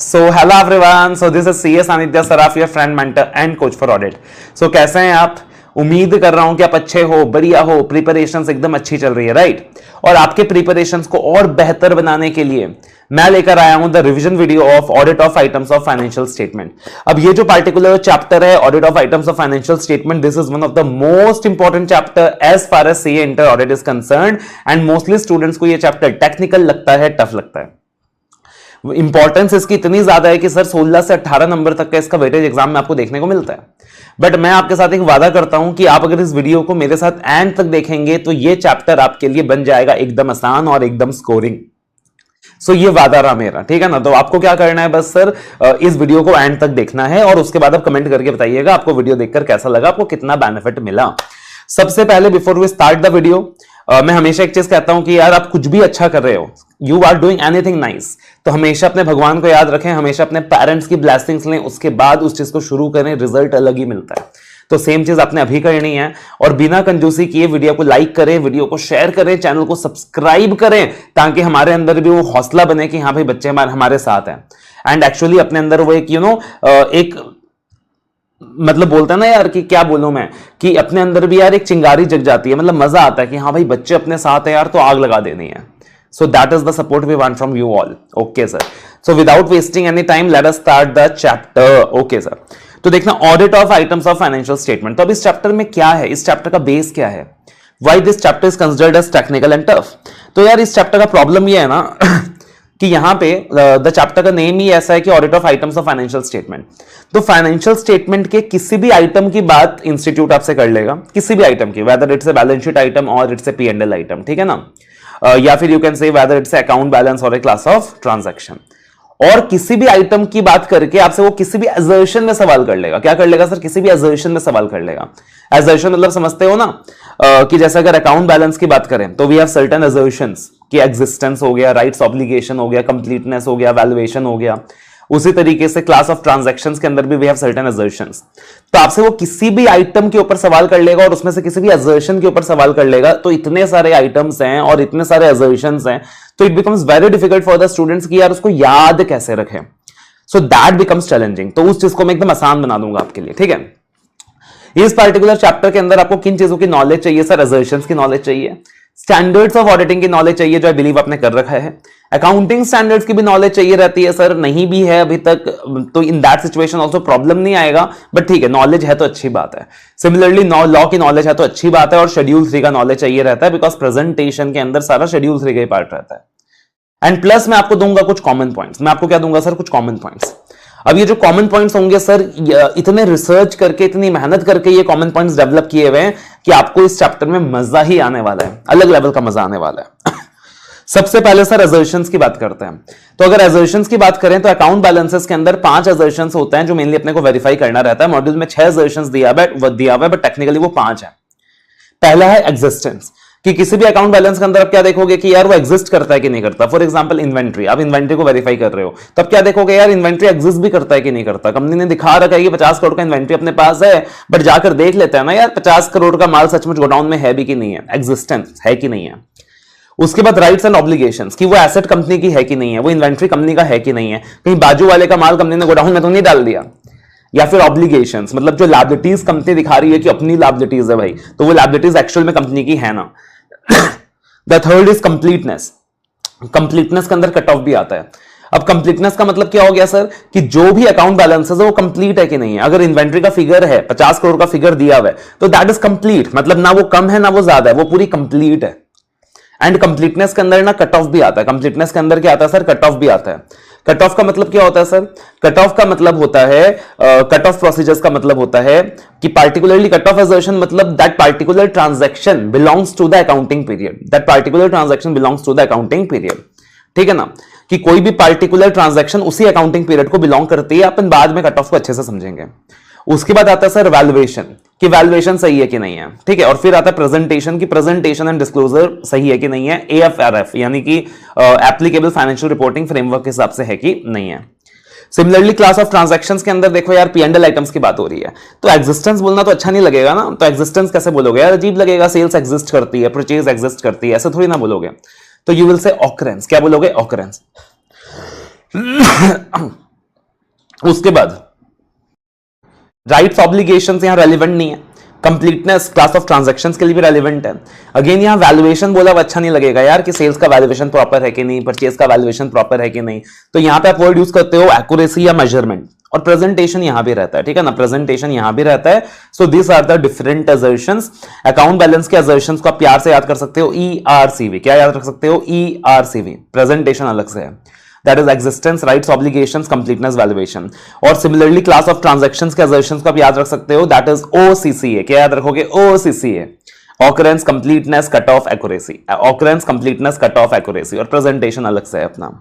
So hello everyone. So this is CS Anitya Saraf, your friend, mentor and coach for audit. So कैसे हैं आप? उम्मीद कर रहा हूं कि आप अच्छे हो, बढ़िया हो, प्रिपरेशंस एकदम अच्छी चल रही है, राइट? और आपके प्रिपरेशंस को और बेहतर बनाने के लिए मैं लेकर आया हूं the revision video of audit of items of financial statement. अब ये जो पार्टिकुलर चैप्टर है audit of items of financial statement, this is one of the most important chapter as far as CA inter audit is concerned, and mostly students को ये chapter technical लगता है, tough लगता है। इंपॉर्टेंस इसकी इतनी ज्यादा है कि सर 16 से 18 नंबर तक का इसका वेटेज एग्जाम में आपको देखने को मिलता है। बट मैं आपके साथ एक वादा करता हूं कि आप अगर इस वीडियो को मेरे साथ एंड तक देखेंगे तो ये चैप्टर आपके लिए बन जाएगा एकदम आसान और एकदम स्कोरिंग। सो ये वादा रहा मेरा, ठीक है ना? तो आपको क्या करना है, बस सर इस वीडियो को एंड तक देखना है और उसके बाद आप कमेंट करके बताइएगा आपको वीडियो देखकर कैसा लगा, आपको कितना बेनिफिट मिला। सबसे पहले before we start the video, मैं हमेशा एक चीज कहता हूं कि यार आप कुछ भी अच्छा कर रहे हो, you are doing anything nice, तो हमेशा अपने भगवान को याद रखें, हमेशा अपने पेरेंट्स की ब्लेसिंग्स लें, उसके बाद उस चीज को शुरू करें, रिजल्ट अलग ही मिलता है। तो सेम चीज आपने अभी करनी है और बिना कंजूसी किए वीडियो को लाइक करें, वीडियो को शेयर करें, चैनल को सब्सक्राइब करें, ताकि हमारे अंदर भी वो हौसला बने कि हाँ भाई बच्चे हमारे साथ हैं। एंड एक्चुअली अपने अंदर वो एक एक मतलब बोलता है ना यार कि क्या बोलूं मैं, कि अपने अंदर भी यार एक चिंगारी जग जाती है, मतलब मजा आता है कि हाँ भाई बच्चे अपने साथ है यार, तो आग लगा देनी है। So that is the support we want from you all. Okay sir, so without wasting any time let us start the chapter. Okay sir, तो देखना audit of items of financial statement. तो अब इस चैप्टर में क्या है, इस chapter का बेस क्या है, why this chapter is considered as technical and tough. तो यार इस चैप्टर का प्रॉब्लम ये है ना कि यहां पे द चैप्टर का नेम ही ऐसा है कि audit of items of financial statement. तो फाइनेंशियल स्टेटमेंट के किसी भी आइटम की बात इंस्टीट्यूट आपसे कर लेगा, किसी भी आइटम की, whether it's a balance sheet item और इट्स ए P&L आइटम, ठीक है ना? या फिर you can say whether it's a account balance और ए क्लास ऑफ ट्रांजैक्शन। और किसी भी आइटम की बात करके आपसे वो किसी भी असर्शन में सवाल कर लेगा। क्या कर लेगा सर? किसी भी असर्शन में सवाल कर लेगा। असर्शन मतलब समझते हो ना, कि जैसे अगर अकाउंट बैलेंस की बात करें तो वी हैव सर्टेन असर्शंस कि एग्जिस्टेंस हो गया, राइट्स ऑब्लिगेशन हो गया, कंप्लीटनेस हो गया, वैल्यूएशन हो गया। उसी तरीके से क्लास ऑफ ट्रांजैक्शंस के अंदर भी वी हैव सर्टेन असर्शंस। तो आपसे वो किसी भी आइटम के ऊपर सवाल कर लेगा और उसमें से किसी भी असर्शन के ऊपर सवाल कर लेगा। तो इतने सारे आइटम्स हैं और इतने सारे असर्शंस हैं, तो it becomes very difficult for the students कि यार उसको याद कैसे रखें। So that becomes challenging. तो उस चीज को मैं एकदम आसान बना दूंगा आपके लिए, ठीक है? इस पर्टिकुलर चैप्टर के अंदर आपको किन चीजों की नॉलेज चाहिए सर? असर्शंस की नॉलेज चाहिए, स्टैंडर्ड्स ऑफ ऑडिटिंग की नॉलेज चाहिए जो आई बिलीव आपने कर रखा है, अकाउंटिंग स्टैंडर्ड्स की भी नॉलेज चाहिए रहती है सर, नहीं भी है अभी तक तो in that situation also problem नहीं आएगा, बट ठीक है नॉलेज है तो अच्छी बात है। सिमिलरली लॉ की नॉलेज है तो अच्छी बात है, और शेड्यूल 3 का नॉलेज चाहिए रहता है, बिकॉज प्रेजेंटेशन के अंदर सारा शेड्यूल 3 का ही पार्ट रहता है। एंड प्लस मैं आपको दूंगा कुछ कॉमन पॉइंट्स। मैं आपको क्या दूंगा सर? कुछ कॉमन पॉइंट्स। अब ये जो कॉमन पॉइंट्स होंगे सर, इतने रिसर्च करके, इतनी मेहनत करके ये कॉमन पॉइंट्स डेवलप किए हुए हैं कि आपको इस चैप्टर में मजा ही आने वाला है, अलग लेवल का मजा आने वाला है। सबसे पहले सर असर्शंस की बात करते हैं। तो अगर असर्शंस की बात करें तो अकाउंट बैलेंसेस के अंदर 5 असर्शंस होते हैं जो मेनली अपने को वेरीफाई करना रहता है। मॉड्यूल में 6 असर्शंस दिया हुआ है, बट टेक्निकली वो 5 है। पहला है एग्जिस्टेंस, कि किसी भी अकाउंट बैलेंस के अंदर आप क्या देखोगे कि यार वो एग्जिस्ट करता है कि नहीं करता। फॉर एग्जांपल इन्वेंट्री, आप इन्वेंट्री को वेरीफाई कर रहे हो, तब क्या देखोगे यार इन्वेंट्री एग्जिस्ट भी करता है कि नहीं करता। कंपनी ने दिखा रखा है कि 50 करोड़ का इन्वेंट्री अपने पास है, बट जाकर देख लेते हैं ना यार 50 करोड़ का माल सचमुच गोडाउन में है भी कि नहीं है, एग्जिस्टेंस है कि नहीं है। उसके बाद राइट्स एंड ऑब्लिगेशंस, कि वो एसेट कंपनी की है कि नहीं है, वो इन्वेंट्री कंपनी का है कि नहीं है, कहीं बाजू वाले का माल कंपनी ने गोडाउन में तो नहीं डाल दिया। या फिर ऑब्लिगेशंस, मतलब जो लायबिलिटीज कंपनी दिखा रही है कि अपनी लायबिलिटीज है भाई, तो वो लायबिलिटीज एक्चुअल में कंपनी की है ना। The third is completeness. Completeness के अंदर कट ऑफ भी आता है। अब कंप्लीटनेस का मतलब क्या हो गया सर? कि जो भी अकाउंट बैलेंसेस है वो कंप्लीट है कि नहीं है। अगर इन्वेंट्री का फिगर है, 50 करोड़ का फिगर दिया हुआ है, तो दैट इज कंप्लीट, मतलब ना वो कम है ना वो ज्यादा है, वो पूरी कंप्लीट है। एंड कंप्लीटनेस के अंदर ना कट ऑफ भी आता है। कंप्लीटनेस के अंदर क्या आता है सर? कट ऑफ भी आता है। कट ऑफ का मतलब क्या होता है सर? कट ऑफ का मतलब होता है, कट ऑफ प्रोसीजर्स का मतलब होता है कि पार्टिकुलरली कट ऑफ असर्शन मतलब that particular transaction belongs to the accounting period, that particular transaction belongs to the accounting period, ठीक है ना? कि कोई भी पार्टिकुलर ट्रांजैक्शन उसी अकाउंटिंग पीरियड को बिलोंग करती है। अपन बाद में कट ऑफ को अच्छे से समझेंगे। उसके बाद आता है सर वैल्यूएशन, कि वैल्यूएशन सही है कि नहीं है, ठीक है? और फिर आता है प्रेजेंटेशन, की प्रेजेंटेशन एंड डिस्क्लोजर सही है कि नहीं है, AFRF यानी कि एप्लीकेबल फाइनेंशियल रिपोर्टिंग फ्रेमवर्क के हिसाब से है कि नहीं है। सिमिलरली क्लास ऑफ ट्रांजैक्शंस के अंदर देखो यार P&L आइटम्स की बात हो रही है, तो एग्जिस्टेंस बोलना तो अच्छा नहीं लगेगा ना। तो एग्जिस्टेंस कैसे बोलोगे यार? अजीब लगेगा। सेल्स एग्जिस्ट करती है, परचेज एग्जिस्ट करती है, ऐसे थोड़ी ना बोलोगे। तो यू विल से ऑकरेंस। क्या बोलोगे? ऑकरेंस। उसके बाद राइट्स ऑब्लिगेशंस यहां रेलिवेंट नहीं है, कंप्लीटनेस क्लास ऑफ ट्रांजैक्शंस के लिए भी रेलिवेंट है। अगेन यहां वैल्यूएशन बोला अच्छा नहीं लगेगा यार कि सेल्स का वैल्यूएशन प्रॉपर है कि नहीं, परचेज का वैल्यूएशन प्रॉपर है कि नहीं, तो यहां पे आप वर्ड यूज करते हो एक्यूरेसी या मेजरमेंट, और प्रेजेंटेशन यहां भी रहता है, ठीक है ना, प्रेजेंटेशन यहां भी रहता है। So this are the different assertions. Account balance के असर्शंस को आप प्यार से याद कर सकते हो, ERCV, क्या याद रख सकते हो, ERCV। प्रेजेंटेशन अलग से है, that is existence, rights, obligations, completeness, valuation। और सिमिलरली क्लास ऑफ ट्रांजैक्शंस के assertions को आप याद रख सकते हो, that is OCCA। क्या याद रखोगे, OCCA, occurrence, completeness, cut off, accuracy, occurrence, completeness, cut off, accuracy। और प्रेजेंटेशन अलग से है अपना।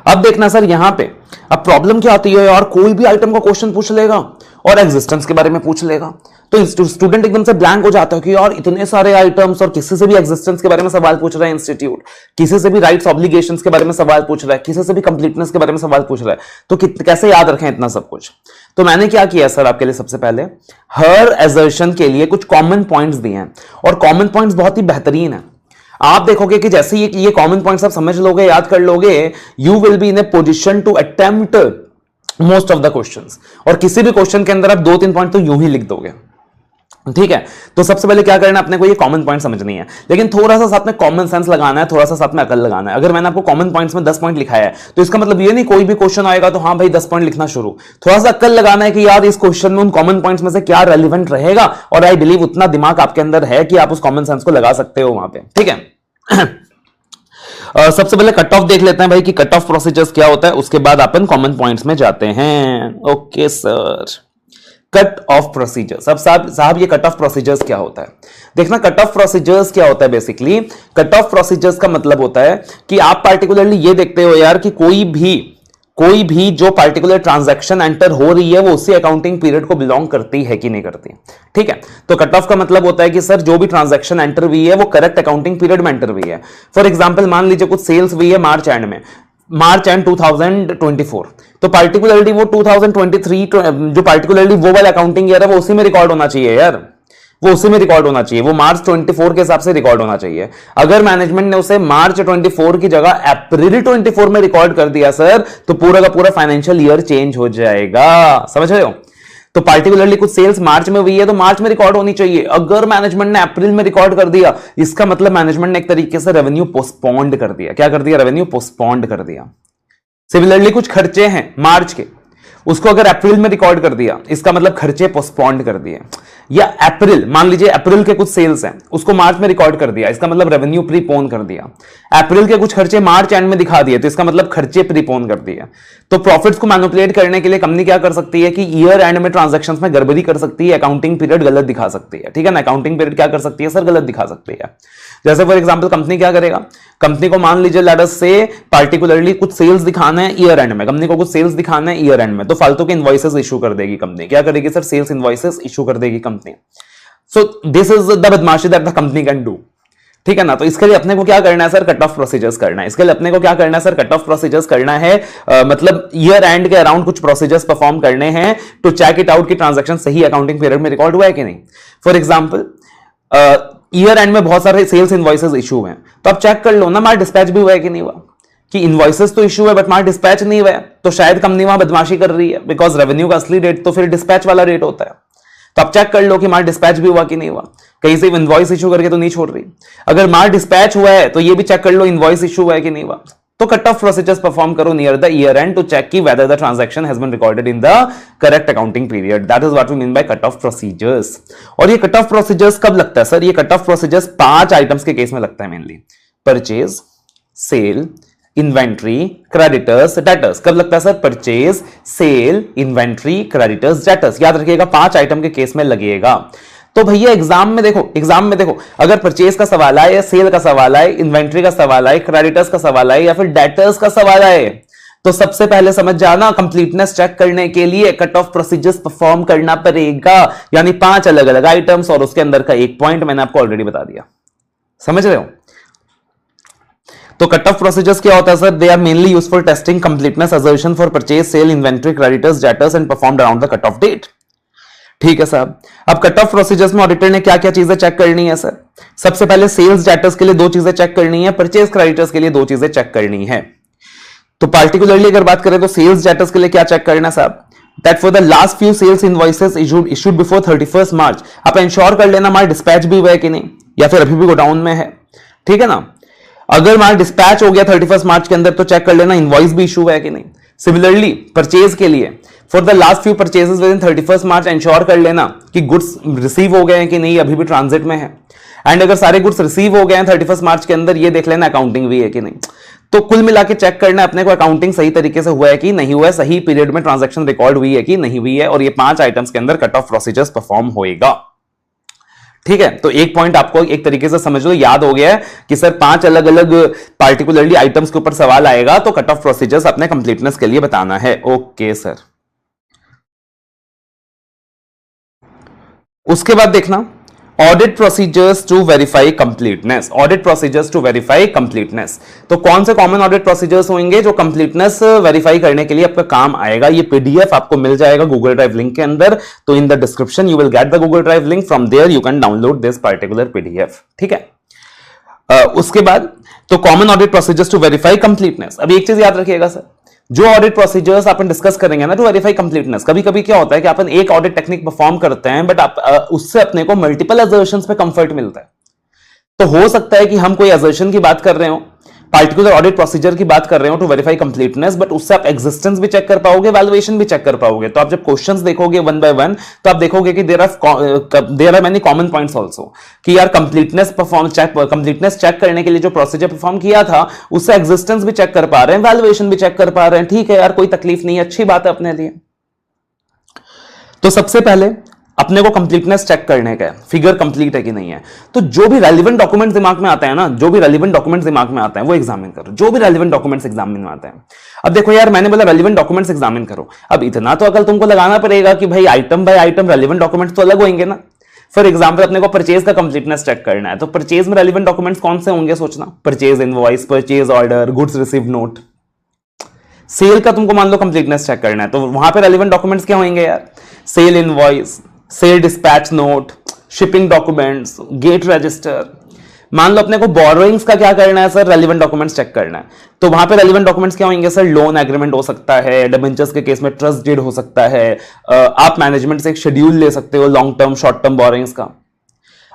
अब देखना सर यहां पे अब प्रॉब्लम क्या आती है यार, कोई भी आइटम का क्वेश्चन पूछ लेगा और एग्जिस्टेंस के बारे में पूछ लेगा, तो स्टूडेंट एकदम से ब्लैंक हो जाता है कि यार इतने सारे आइटम्स और किसी से भी एग्जिस्टेंस के बारे में सवाल पूछ रहा है इंस्टीट्यूट, किसी से भी राइट्स ऑब्लिगेशंस के बारे में सवाल पूछ रहा है, किसी से भी कंप्लीटनेस के बारे में सवाल पूछ रहा है, तो कैसे याद रखें इतना सब कुछ। तो मैंने क्या किया सर आपके लिए, सबसे पहले हर एजर्शन के लिए कुछ कॉमन पॉइंट्स दिए हैं, और कॉमन पॉइंट्स बहुत ही बेहतरीन है। आप देखोगे कि जैसे ये कॉमन पॉइंट्स आप समझ लोगे, याद कर लोगे, you will be in a position to attempt most of the questions, और किसी भी क्वेश्चन के अंदर आप 2-3 पॉइंट तो यूं ही लिख दोगे, ठीक है। तो सबसे पहले क्या करना है, अपने को ये कॉमन पॉइंट समझनी है, लेकिन थोड़ा सा साथ में कॉमन सेंस लगाना है, थोड़ा सा साथ में अकल लगाना है। अगर मैंने आपको कॉमन पॉइंट्स में 10 पॉइंट लिखाया है, तो इसका मतलब ये नहीं कोई भी क्वेश्चन आएगा तो हाँ भाई 10 पॉइंट लिखना शुरू, थोड़ा सा अकल लगाना है कि यार इस क्वेश्चन में उन कॉमन पॉइंट्स में से क्या रेलिवेंट रहेगा, और आई बिलीव उतना दिमाग आपके अंदर है कि आप उस कॉमन सेंस को लगा सकते हो वहां पे, ठीक है। सबसे पहले कट ऑफ देख लेते हैं भाई कि कट ऑफ प्रोसीजर्स क्या होता है, उसके बाद अपन कॉमन पॉइंट्स में जाते हैं। Okay sir, cut off procedures. अब साहब ये कट ऑफ प्रोसीजर्स क्या होता है, देखना कट ऑफ प्रोसीजर्स क्या होता है। बेसिकली कट ऑफ प्रोसीजर्स का मतलब होता है कि आप पार्टिकुलरली ये देखते हो यार कि कोई भी जो पार्टिकुलर ट्रांजैक्शन एंटर हो रही है वो उसी अकाउंटिंग पीरियड को बिलोंग करती है कि नहीं करती, ठीक है। तो कट ऑफ का मतलब होता है कि सर जो भी ट्रांजैक्शन एंटर हुई है वो करेक्ट अकाउंटिंग पीरियड में एंटर हुई है। फॉर एग्जांपल मान लीजिए कुछ सेल्स हुई है मार्च एंड में, मार्च एंड 2024, तो पार्टिकुलरली वो 2023 जो पार्टिकुलरली वो वाला अकाउंटिंग ईयर है वो उसी में रिकॉर्ड होना चाहिए यार, वो उसी में रिकॉर्ड होना चाहिए, वो मार्च 24 के हिसाब से रिकॉर्ड होना चाहिए। अगर मैनेजमेंट ने उसे मार्च 24 की जगह अप्रैल 24 में रिकॉर्ड कर दिया सर, तो पूरा का पूरा फाइनेंशियल ईयर चेंज हो जाएगा, समझ रहे हो। तो पार्टिकुलरली कुछ सेल्स मार्च में हुई है तो मार्च में रिकॉर्ड होनी चाहिए, अगर मैनेजमेंट ने अप्रैल में रिकॉर्ड कर दिया इसका मतलब मैनेजमेंट ने एक तरीके से रेवेन्यू पोस्टपोन्ड कर दिया। क्या कर दिया, रेवेन्यू पोस्टपोन्ड कर दिया। सिमिलरली कुछ खर्चे हैं मार्च के, उसको अगर अप्रैल में रिकॉर्ड कर दिया इसका मतलब खर्चे पोस्टपोन्ड कर दिए। या अप्रैल, मान लीजिए अप्रैल के कुछ सेल्स हैं उसको मार्च में रिकॉर्ड कर दिया, इसका मतलब रेवेन्यू प्रीपोन कर दिया। अप्रैल के कुछ खर्चे मार्च एंड में दिखा दिए तो इसका मतलब खर्चे प्रीपोन कर दिया। तो प्रॉफिट्स को मैनिपुलेट करने के लिए कंपनी क्या कर सकती है कि ईयर एंड में ट्रांजैक्शंस में गड़बड़ी कर सकती है, अकाउंटिंग पीरियड गलत दिखा सकती है, ठीक है ना। अकाउंटिंग पीरियड क्या कर सकती है सर, गलत दिखा सकती है। जैसे फॉर एग्जांपल कंपनी क्या करेगा, कंपनी को मान लीजिए लेट अस से पार्टिकुलरली कुछ सेल्स दिखाना है ईयर एंड में, कंपनी को कुछ सेल्स दिखाना है ईयर एंड में, तो फालतू के इनवॉइसेस इशू कर देगी कंपनी। क्या करेगी सर, सेल्स इनवॉइसेस इशू कर देगी company. So this is the बदमाशी that the company can do, ठीक है ना। तो इसके लिए अपने को क्या करना है सर, कट ऑफ प्रोसीजर्स करना है। इसके लिए अपने को क्या करना है सर, कट ऑफ प्रोसीजर्स करना है, मतलब ईयर एंड के अराउंड कुछ प्रोसीजर्स परफॉर्म करने हैं टू चेक इट आउट कि ट्रांजैक्शन सही अकाउंटिंग पीरियड में रिकॉर्ड हुआ है कि नहीं। फॉर एग्जांपल ईयर एंड में बहुत सारे सेल्स इनवॉइसेस इशू हुए हैं, तो आप चेक कर लो ना मार डिस्पैच भी हुआ है कि नहीं हुआ, कि इनवॉइसेस तो इशू है बट मार डिस्पैच नहीं हुआ है, तो शायद कंपनी वहां बदमाशी कर रही है, बिकॉज रेवेन्यू का असली रेट तो फिर डिस्पैच वाला रेट होता है। तो आप चेक कर लो कि मार डिस्पैच भी हुआ कि नहीं हुआ, कहीं से इनवॉइस इशू करके तो नहीं छोड़ रही। अगर मार डिस्पैच हुआ है तो ये भी चेक कर लो इनवॉइस इशू हुआ है कि नहीं हुआ। तो कट ऑफ प्रोसीजर्स परफॉर्म करो near the year end to check की whether the transaction has been recorded in the correct accounting period. That is what we mean by cut off procedures. और ये कट ऑफ प्रोसीजर्स कब लगता है sir, ये cut off procedures 5 items के case में लगता है mainly, purchase, sale, inventory, creditors, debtors. कब लगता है sir, purchase, sale, inventory, creditors, debtors. याद रखिएगा 5 आइटम के केस में लगेगा। तो भैया एग्जाम में देखो अगर परचेज का सवाल आए या सेल का सवाल आए, इन्वेंट्री का सवाल आए, क्रेडिटर्स का सवाल आए या फिर डेटर्स का सवाल आए, तो सबसे पहले समझ जाना कंप्लीटनेस चेक करने के लिए कट ऑफ प्रोसीजर्स परफॉर्म करना पड़ेगा, यानी 5 अलग अलग आइटम्स और उसके अंदर का एक पॉइंट मैंने आपको ऑलरेडी बता दिया, समझ रहे हो। तो कट ऑफ प्रोसीजर्स क्या होता है sir, they are mainly used for testing completeness assertion for purchase, sale, inventory, creditors, debtors and performed around the cut off date. ठीक है साहब। अब कट ऑफ प्रोसीजर्स में ऑडिटर ने क्या क्या चीजें चेक करनी है सर, सबसे पहले सेल्स डेटर्स के लिए 2 चीजें चेक करनी है, परचेज क्रेडिटर्स के लिए 2 चीजें चेक करनी है। तो पार्टिकुलरली अगर बात करें तो सेल्स स्टेटस के लिए क्या चेक करना है साहब, that for the last few sales invoices issued before 31 March, आप इंश्योर कर लेना माल डिस्पैच भी हुआ है कि नहीं, या फिर अभी भी गोडाउन में है, ठीक है ना। अगर माल डिस्पैच हो गया 31 मार्च के अंदर तो चेक कर लेना इनवॉइस भी इशू है कि नहीं। सिमिलरली परचेज के लिए for the last few purchases with in 31 March ensure कर लेना कि गुड्स रिसीव हो गए हैं कि नहीं, अभी भी ट्रांजिट में है। एंड अगर सारे गुड्स रिसीव हो गए हैं 31 मार्च के अंदर, ये देख लेना अकाउंटिंग भी है कि नहीं। तो कुल मिला के चेक करना अपने को अकाउंटिंग सही तरीके से हुआ है कि नहीं हुआ है, सही पीरियड में ट्रांजैक्शन रिकॉर्ड हुई है कि नहीं हुई है, और ये 5 आइटम्स के अंदर कट ऑफ प्रोसीजर्स परफॉर्म होएगा, ठीक है। तो एक पॉइंट आपको एक तरीके से समझ लो याद हो गया है कि सर 5 अलग अलग पार्टिकुलरली आइटम्स के ऊपर सवाल आएगा तो कट ऑफ प्रोसीजर्स अपने कंप्लीटनेस के लिए बताना है। ओके सर, उसके बाद देखना audit procedures to verify completeness. Audit procedures to verify completeness, तो कौन से कॉमन ऑडिट प्रोसीजर्स होंगे जो कंप्लीटनेस वेरीफाई करने के लिए आपका काम आएगा। ये पीडीएफ आपको मिल जाएगा गूगल ड्राइव लिंक के अंदर, तो in the description you will get the Google drive link, from there you can download this particular PDF, ठीक है। उसके बाद तो common audit procedures to verify completeness. अभी एक चीज याद रखिएगा सर, जो ऑडिट प्रोसीजर्स अपन डिस्कस करेंगे ना टू वेरीफाई कंप्लीटनेस, कभी कभी क्या होता है कि अपन एक ऑडिट टेक्निक परफॉर्म करते हैं बट उससे अपने को मल्टीपल असर्शंस पे कंफर्ट मिलता है। तो हो सकता है कि हम कोई असर्शन की बात कर रहे हो, पार्टिकुलर ऑडिट प्रोसीजर की बात कर रहे हो टू वेरीफाई कंप्लीटनेस, बट उससे आप एग्जिस्टेंस भी चेक कर पाओगे, वैल्यूएशन भी चेक कर पाओगे। तो आप जब क्वेश्चंस देखोगे वन बाय वन तो आप देखोगे कि there are many common points also, कि यार कंप्लीटनेस चेक करने के लिए जो प्रोसीजर परफॉर्म किया था उससे एग्जिस्टेंस भी चेक कर पा रहे हैं, वैल्यूएशन भी चेक कर पा रहे हैं, ठीक है यार, कोई तकलीफ नहीं है, अच्छी बात है अपने लिए। तो सबसे पहले अपने को कंप्लीटनेस चेक करने का है, फिगर कंप्लीट है कि नहीं है। तो जो भी रेलिवेंट डॉक्यूमेंट दिमाग में आता है ना, जो भी रेलिवेंट डॉक्यूमेंट्स दिमाग में आता है वो एग्जामिन करो, जो भी रेलिवेंट डॉक्यूमेंट्स एग्जामिन में आते हैं। अब देखो यार, मैंने बोला रेलिवेंट डॉक्यूमेंट्स एग्जामिन करो, अब इतना तो अकल तुमको लगाना पड़ेगा कि भाई item by item relevant documents तो अलग होंगे ना। फॉर एग्जाम्पल अपने को परचेज का कंप्लीटनेस चेक करना है, तो परचेज में रेलिवेंट डॉक्यूमेंट्स कौन से होंगे सोचना, purchase invoice, purchase order, goods received note. Sale का तुमको मान लो कंप्लीटनेस चेक करना है, तो वहां पे रेलिवेंट डॉक्यूमेंट्स क्या होंगे यार, sale invoice, sale dispatch note, shipping documents, gate register. मान लो अपने को बोरोइंग्स का क्या करना है सर, रेलिवेंट डॉक्यूमेंट्स चेक करना है, तो वहां पे रेलिवेंट डॉक्यूमेंट्स क्या होंगे सर, लोन एग्रीमेंट हो सकता है, डिबेंचर्स के केस में ट्रस्ट डीड हो सकता है, आप मैनेजमेंट से एक शेड्यूल ले सकते हो long term short term borrowings का।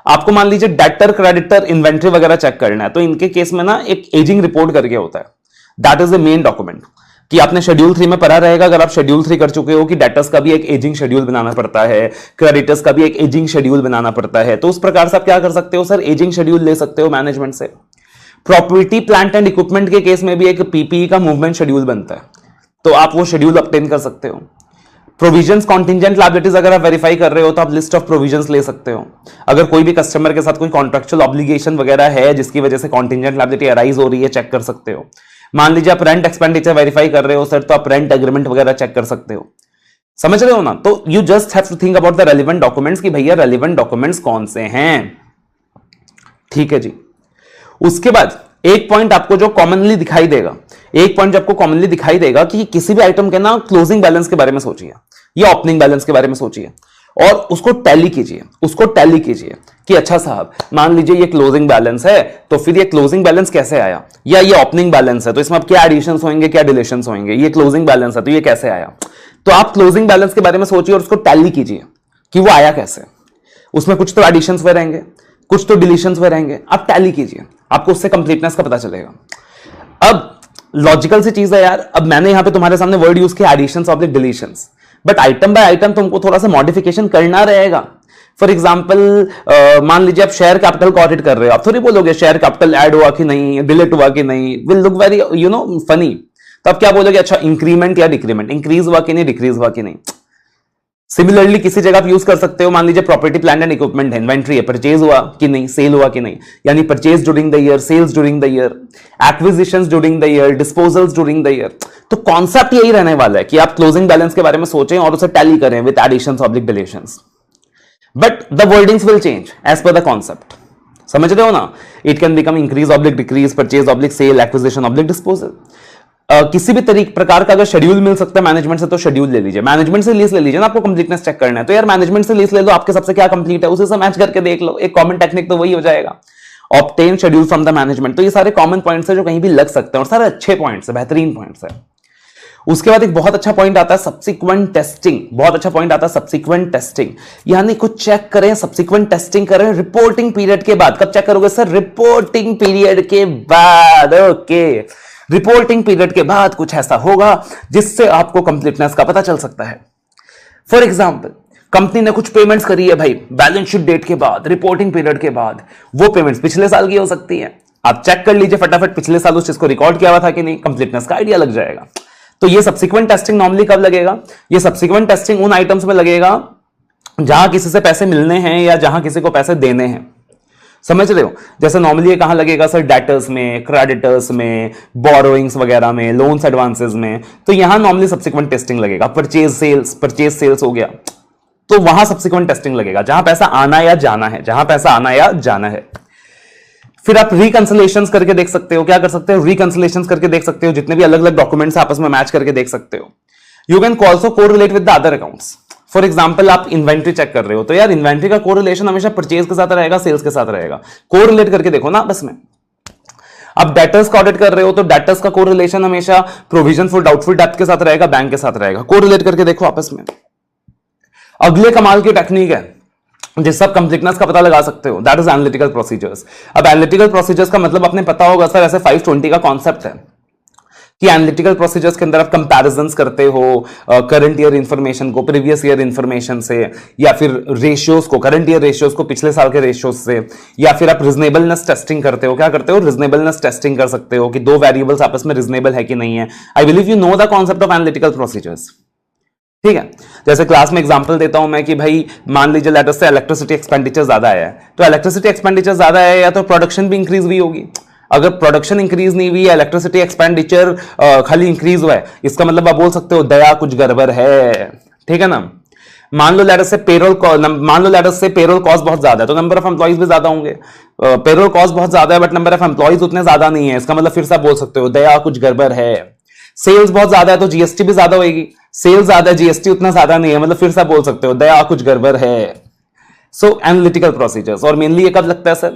आपको मान लीजिए डेटर क्रेडिटर इन्वेंट्री वगैरह चेक करना है, तो इनके केस में ना एक एजिंग रिपोर्ट करके होता है, that is the main document, कि आपने शेड्यूल 3 में पढ़ा रहेगा, अगर आप शेड्यूल 3 कर चुके हो कि डेटर्स का भी एक एजिंग शेड्यूल बनाना पड़ता है, क्रेडिटर्स का भी एक एजिंग शेड्यूल बनाना पड़ता है। तो उस प्रकार से आप क्या कर सकते हो सर, एजिंग शेड्यूल ले सकते हो मैनेजमेंट से। प्रॉपर्टी प्लांट एंड इक्विपमेंट के केस में भी एक पीपीई का मूवमेंट शेड्यूल बनता है, तो आप वो शेड्यूल ऑब्टेन कर सकते हो। प्रोविजंस कॉन्टिंजेंट लायबिलिटीज अगर आप वेरीफाई कर रहे हो तो आप लिस्ट ऑफ प्रोविजंस ले सकते हो। अगर कोई भी कस्टमर के साथ कोई कॉन्ट्रेक्चुअल ऑब्लिगेशन वगैरह है जिसकी वजह से कॉन्टिंजेंट लायबिलिटी अराइज हो रही है, चेक कर सकते हो। मान लीजिए आप रेंट एक्सपेंडिचर वेरीफाई कर रहे हो सर, तो आप रेंट एग्रीमेंट वगैरह चेक कर सकते हो। समझ रहे हो ना। तो you just have to think about the relevant documents कि भैया रेलिवेंट डॉक्यूमेंट्स कौन से हैं। ठीक है जी। उसके बाद एक पॉइंट आपको जो कॉमनली दिखाई देगा, एक पॉइंट जो आपको कॉमनली दिखाई देगा कि किसी भी आइटम के ना क्लोजिंग बैलेंस के बारे में सोचिए या ओपनिंग बैलेंस के बारे में सोचिए और उसको टैली कीजिए, उसको टैली कीजिए कि अच्छा साहब मान लीजिए ये क्लोजिंग बैलेंस है तो फिर ये क्लोजिंग बैलेंस कैसे आया, या ये ओपनिंग बैलेंस है तो इसमें अब क्या एडिशंस होंगे क्या डिलीशंस होंगे, ये क्लोजिंग बैलेंस है तो ये कैसे आया। तो आप क्लोजिंग बैलेंस के बारे में सोचिए और उसको टैली कीजिए कि वो आया कैसे। उसमें कुछ तो एडिशंस हुए रहेंगे, कुछ तो डिलीशंस हुए रहेंगे, आप टैली कीजिए, आपको उससे कंप्लीटनेस का पता चलेगा। अब लॉजिकल सी चीज है यार, अब मैंने यहां पे तुम्हारे सामने वर्ड यूज किया additions of the deletions, but item by item तुमको थोड़ा सा मॉडिफिकेशन करना रहेगा। फॉर एग्जाम्पल मान लीजिए आप शेयर कैपिटल को ऑडिट कर रहे हो, आप थोड़ी बोलोगे शेयर कैपिटल ऐड हुआ कि नहीं, डिलीट हुआ कि नहीं, विल लुक वेरी फनी। तो आप क्या बोलोगे, अच्छा इंक्रीमेंट या डिक्रीमेंट, इंक्रीज हुआ कि नहीं, डिक्रीज हुआ कि नहीं। सिमिलरली किसी जगह आप यूज कर सकते हो, मान लीजिए प्रॉपर्टी प्लांट एंड इक्विपमेंट है, इन्वेंट्री है, परचेज हुआ कि नहीं, सेल हुआ कि नहीं, यानी purchase during the year, sales during the year, acquisitions during the year, disposals during the year. तो कॉन्सेप्ट यही रहने वाला है कि आप क्लोजिंग बैलेंस के बारे में सोचें और उसे टैली करें with additions oblique deletions, but the wordings will change as per the concept. समझ रहे हो ना। It can become increase oblique decrease, purchase oblique sale, acquisition oblique disposal. किसी भी प्रकार का अगर शेड्यूल मिल सकता है मैनेजमेंट से तो शेड्यूल ले लीजिए, मैनेजमेंट से लीज ले लीजिए ना, आपको कंप्लीटनेस चेक करना है तो यार मैनेजमेंट से लीज ले लो, आपके सबसे क्या कंप्लीट है उसे से मैच करके देख लो, एक कॉमन टेक्निक तो वही हो जाएगा। Obtain schedule from the management. तो ये सारे कॉमन पॉइंट्स है जो कहीं भी लग सकते हैं और सारे अच्छे पॉइंट्स है, बेहतरीन पॉइंट्स है। उसके बाद एक बहुत अच्छा पॉइंट आता है सब्सिक्वेंट टेस्टिंग। बहुत अच्छा पॉइंट आता है सब्सिक्वेंट टेस्टिंग, यानी कुछ चेक करें, सब्सिक्वेंट टेस्टिंग करें रिपोर्टिंग पीरियड के बाद। कब चेक करोगे सर? रिपोर्टिंग पीरियड के बाद। ओके, रिपोर्टिंग पीरियड के बाद कुछ ऐसा होगा जिससे आपको कंप्लीटनेस का पता चल सकता है। फॉर एग्जाम्पल, कंपनी ने कुछ पेमेंट्स करी है भाई बैलेंस शीट डेट के बाद, रिपोर्टिंग पीरियड के बाद, वो पेमेंट्स पिछले साल की हो सकती है। आप चेक कर लीजिए फटाफट पिछले साल उस चीज को रिकॉर्ड किया हुआ था कि नहीं, कंप्लीटनेस का आइडिया लग जाएगा। तो ये सब्सिक्वेंट टेस्टिंग नॉर्मली कब लगेगा? ये सब्सिक्वेंट टेस्टिंग उन आइटम्स में लगेगा जहां किसी से पैसे मिलने हैं या जहां किसी को पैसे देने हैं। समझ रहे हो? जैसे नॉर्मली ये कहां लगेगा सर? डेटर्स में, क्रेडिटर्स में, बोरोइंग्स वगैरह में, लोन्स एडवांसेस में। तो यहां नॉर्मली सब्सिक्वेंट टेस्टिंग लगेगा। परचेज सेल्स हो गया तो वहां सब्सिक्वेंट टेस्टिंग लगेगा, जहां पैसा आना या जाना है, जहां पैसा आना या जाना है। फिर आप रिकंसिलेशंस करके देख सकते हो। क्या कर सकते हो? रिकंसिलेशंस करके देख सकते हो, जितने भी अलग अलग डॉक्यूमेंट्स आपस में मैच करके देख सकते हो। You can also correlate with the other accounts. For example, आप इन्वेंट्री चेक कर रहे हो तो यार इन्वेंट्री का कोरिलेशन हमेशा परचेज के साथ रहेगा, सेल्स के साथ रहेगा। कोरिलेट करके देखो ना आपस में। अब डेटर्स का ऑडिट कर रहे हो तो डेटर्स का कोरिलेशन हमेशा प्रोविजन फॉर डाउटफुल डेब्ट के साथ रहेगा, बैंक के साथ रहेगा। कोरिलेट करके देखो आपस में। अगले कमाल की टेक्निक है जिससे आप कंप्लीटनेस का पता लगा सकते हो, दैट इज एनालिटिकल प्रोसीजर्स। अब एनालिटिकल प्रोसीजर्स का मतलब आपने पता होगा सर, ऐसे 520 का कॉन्सेप्ट है कि एनालिटिकल प्रोसीजर्स के अंदर आप कंपैरिजंस करते हो करंट ईयर इंफॉर्मेशन को प्रीवियस ईयर इंफॉर्मेशन से, या फिर रेशियोज को, करंट ईयर रेशियोज को पिछले साल के रेशियोज से, या फिर आप रिजनेबलनेस टेस्टिंग करते हो। क्या करते हो? रिजनेबलनेस टेस्टिंग कर सकते हो कि दो वेरिएबल्स आपस में रिजनेबल है कि नहीं है। I believe you know the concept of analytical procedures. ठीक है, जैसे क्लास में एग्जांपल देता हूं मैं कि भाई मान लीजिए लेटर से इलेक्ट्रिसिटी एक्सपेंडिचर ज्यादा है, तो इलेक्ट्रिसिटी एक्सपेंडिचर ज्यादा है या तो प्रोडक्शन भी इंक्रीज हुई होगी। अगर प्रोडक्शन इंक्रीज नहीं हुई, इलेक्ट्रिसिटी एक्सपेंडिचर खाली इंक्रीज हुआ है, इसका मतलब आप बोल सकते हो दया कुछ गड़बड़ है। ठीक है ना? मान लो लेटर से पेरोल कॉस्ट बहुत ज्यादा है तो नंबर ऑफ एम्प्लॉइज भी ज्यादा होंगे। पेरोल कॉस्ट बहुत ज्यादा है बट नंबर ऑफ एम्प्लॉइज उतने ज्यादा नहीं है, इसका मतलब फिर से आप बोल सकते हो दया कुछ गड़बड़ है। सेल्स बहुत ज्यादा है तो जीएसटी भी ज्यादा होगी, सेल्स ज्यादा है जीएसटी उतना ज्यादा नहीं है, मतलब फिर से आप बोल सकते हो दया कुछ गड़बड़ है। सो एनालिटिकल प्रोसीजर्स, और मेनली ये कब लगता है सर?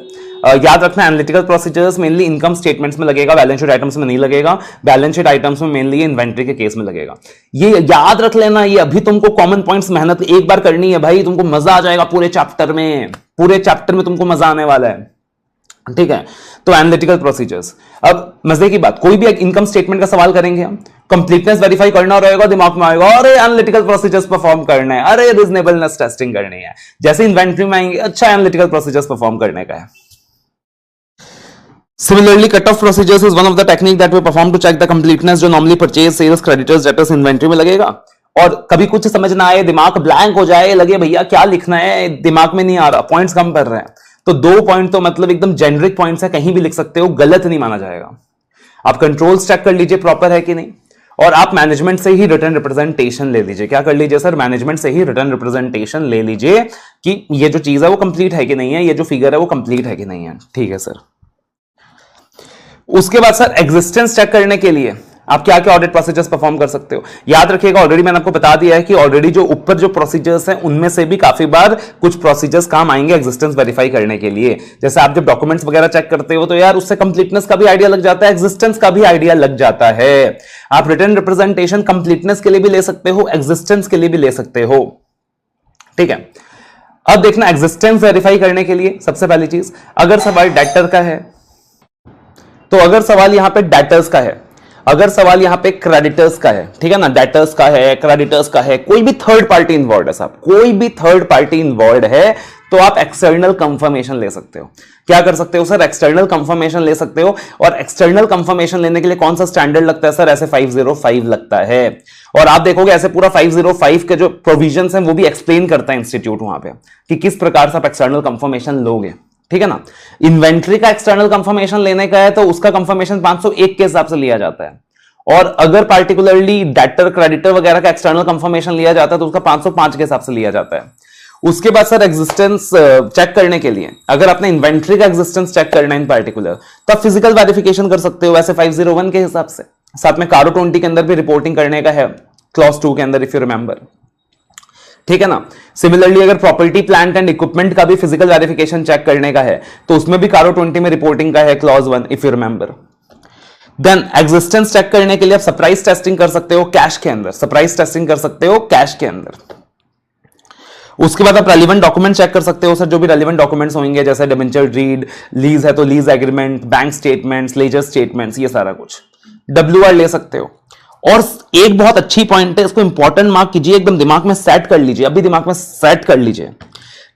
याद रखना analytical procedures mainly income statements में लगेगा, बैलेंस शीट आइटम्स में नहीं लगेगा। बैलेंस शीट आइटम्स में मेनली इन्वेंट्री के केस में लगेगा। ये याद रख लेना, ये अभी तुमको कॉमन पॉइंट्स मेहनत एक बार करनी है भाई, तुमको मजा आ जाएगा पूरे चैप्टर में तुमको मजा आने वाला है। ठीक है, तो एनालिटिकल प्रोसीजर्स। अब मजे की बात, कोई भी एक इनकम स्टेटमेंट का सवाल करेंगे हम, कंप्लीटनेस वेरीफाई करना रहेगा, दिमाग में आएगा अरे एनालिटिकल प्रोसीजर्स परफॉर्म करना है, अरे रीजनेबलनेस टेस्टिंग करनी है। जैसे इन्वेंट्री में आएंगे, अच्छा एनालिटिकल प्रोसीजर्स परफॉर्म करने का है। Similarly, cut-off procedures is one of the technique that we perform to check the completeness, जो normally purchase, sales, creditors, debtors, inventory में लगेगा। और कभी कुछ समझ ना आए, दिमाग ब्लैंक हो जाए, लगे भैया क्या लिखना है, दिमाग में नहीं आ रहा, पॉइंट्स कम कर रहे हैं, तो 2 पॉइंट तो मतलब एकदम जेनरिक पॉइंट्स है, कहीं भी लिख सकते हो, गलत नहीं माना जाएगा। आप कंट्रोल्स चेक कर लीजिए प्रॉपर है कि नहीं, और आप मैनेजमेंट से ही रिटर्न रिप्रेजेंटेशन ले लीजिए। क्या कर लीजिए सर? मैनेजमेंट से ही रिटर्न रिप्रेजेंटेशन ले लीजिए कि ये जो चीज है वो कंप्लीट है कि नहीं है, ये जो फिगर है वो कंप्लीट है कि नहीं है। ठीक है सर। उसके बाद सर एग्जिस्टेंस चेक करने के लिए आप क्या क्या ऑडिट प्रोसीजर्स परफॉर्म कर सकते हो। याद रखिएगा, ऑलरेडी मैंने आपको बता दिया है कि ऑलरेडी जो ऊपर जो प्रोसीजर्स हैं उनमें से भी काफी बार कुछ प्रोसीजर्स काम आएंगे एग्जिस्टेंस वेरीफाई करने के लिए। जैसे आप जब डॉक्यूमेंट्स वगैरह चेक करते हो तो यार उससे कंप्लीटनेस का भी आइडिया लग जाता है, एग्जिस्टेंस का भी आइडिया लग जाता है। आप रिटर्न रिप्रेजेंटेशन कंप्लीटनेस के लिए भी ले सकते हो, एग्जिस्टेंस के लिए भी ले सकते हो। ठीक है, अब देखना एग्जिस्टेंस वेरीफाई करने के लिए सबसे पहली चीज, अगर सवाल डेटर का है तो अगर सवाल यहां पे डेटर्स का है, अगर सवाल यहां पे क्रेडिटर्स का है, ठीक है ना, डेटर्स का है, क्रेडिटर्स का है, कोई भी थर्ड पार्टी इन्वॉल्व है साहब, कोई भी थर्ड पार्टी इन्वॉल्व है, तो आप एक्सटर्नल कंफर्मेशन ले सकते हो। क्या कर सकते हो सर? एक्सटर्नल कंफर्मेशन ले सकते हो। और एक्सटर्नल कंफर्मेशन लेने के लिए कौन सा स्टैंडर्ड लगता है सर? ऐसे 505 लगता है। और आप देखोगे ऐसे पूरा 505 के जो प्रोविजंस हैं वो भी एक्सप्लेन करता है इंस्टीट्यूट वहां पे कि किस प्रकार से आप एक्सटर्नल कंफर्मेशन लोगे। ठीक है ना? इन्वेंट्री का एक्सटर्नल कंफर्मेशन लेने का है तो उसका कंफर्मेशन 501 के हिसाब से लिया जाता है, और अगर पार्टिकुलरली डेटर क्रेडिटर वगैरह का एक्सटर्नल कंफर्मेशन लिया जाता है तो उसका 505 के हिसाब से लिया जाता है। उसके बाद सर एग्जिस्टेंस चेक करने के लिए, अगर आपने इन्वेंट्री का एग्जिस्टेंस चेक करना है इन पार्टिकुलर, तो आप फिजिकल वेरिफिकेशन कर सकते हो वैसे 501 के हिसाब से। साथ में कारो 20 के अंदर भी रिपोर्टिंग करने का है, क्लॉज 2 के अंदर, इफ यू रिमेंबर। ठीक है ना। सिमिलरली अगर प्रॉपर्टी प्लांट एंड इक्विपमेंट का भी फिजिकल वेरिफिकेशन चेक करने का है तो उसमें भी कारो 20 में रिपोर्टिंग का है clause 1 if you remember. Then existence check करने के लिए आप सरप्राइज टेस्टिंग कर सकते हो कैश के अंदर, सरप्राइज टेस्टिंग कर सकते हो कैश के अंदर। उसके बाद आप रेलिवेंट डॉक्यूमेंट चेक कर सकते हो सर, जो भी रेलिवेंट डॉक्यूमेंट्स होंगे जैसे डिबेंचर डीड, लीज है तो lease agreement, bank statements, ledger statements, ये सारा कुछ WR ले सकते हो। और एक बहुत अच्छी पॉइंट है, इसको इंपॉर्टेंट मार्क कीजिए, एकदम दिमाग में सेट कर लीजिए, अभी दिमाग में सेट कर लीजिए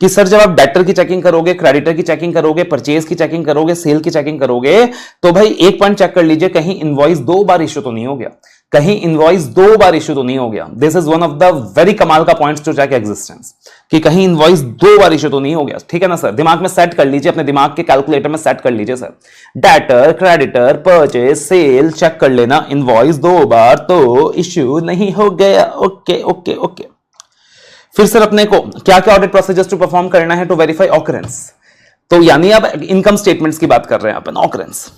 कि सर जब आप डेटर की चेकिंग करोगे, क्रेडिटर की चेकिंग करोगे, परचेज की चेकिंग करोगे, सेल की चेकिंग करोगे, तो भाई एक पॉइंट चेक कर लीजिए कहीं इनवॉइस 2 बार इश्यू तो नहीं हो गया, कहीं इनवॉइस 2 बार इश्यू तो नहीं हो गया। This is one of the very कमाल का पॉइंट्स टू चेक एग्जिस्टेंस, कि कहीं इनवॉइस 2 बार इश्यू तो नहीं हो गया। ठीक है ना सर, दिमाग में सेट कर लीजिए, अपने दिमाग के कैलकुलेटर में सेट कर लीजिए sir, debtor, creditor, purchase, sale check कर लेना, इनवॉइस 2 बार तो इश्यू नहीं हो गया। Okay okay okay. फिर सर अपने को क्या क्या ऑडिट प्रोसीजर्स टू परफॉर्म करना है टू वेरीफाई ऑकरेंस, तो यानी आप इनकम स्टेटमेंट्स की बात कर रहे हैं अपन, ऑकरेंस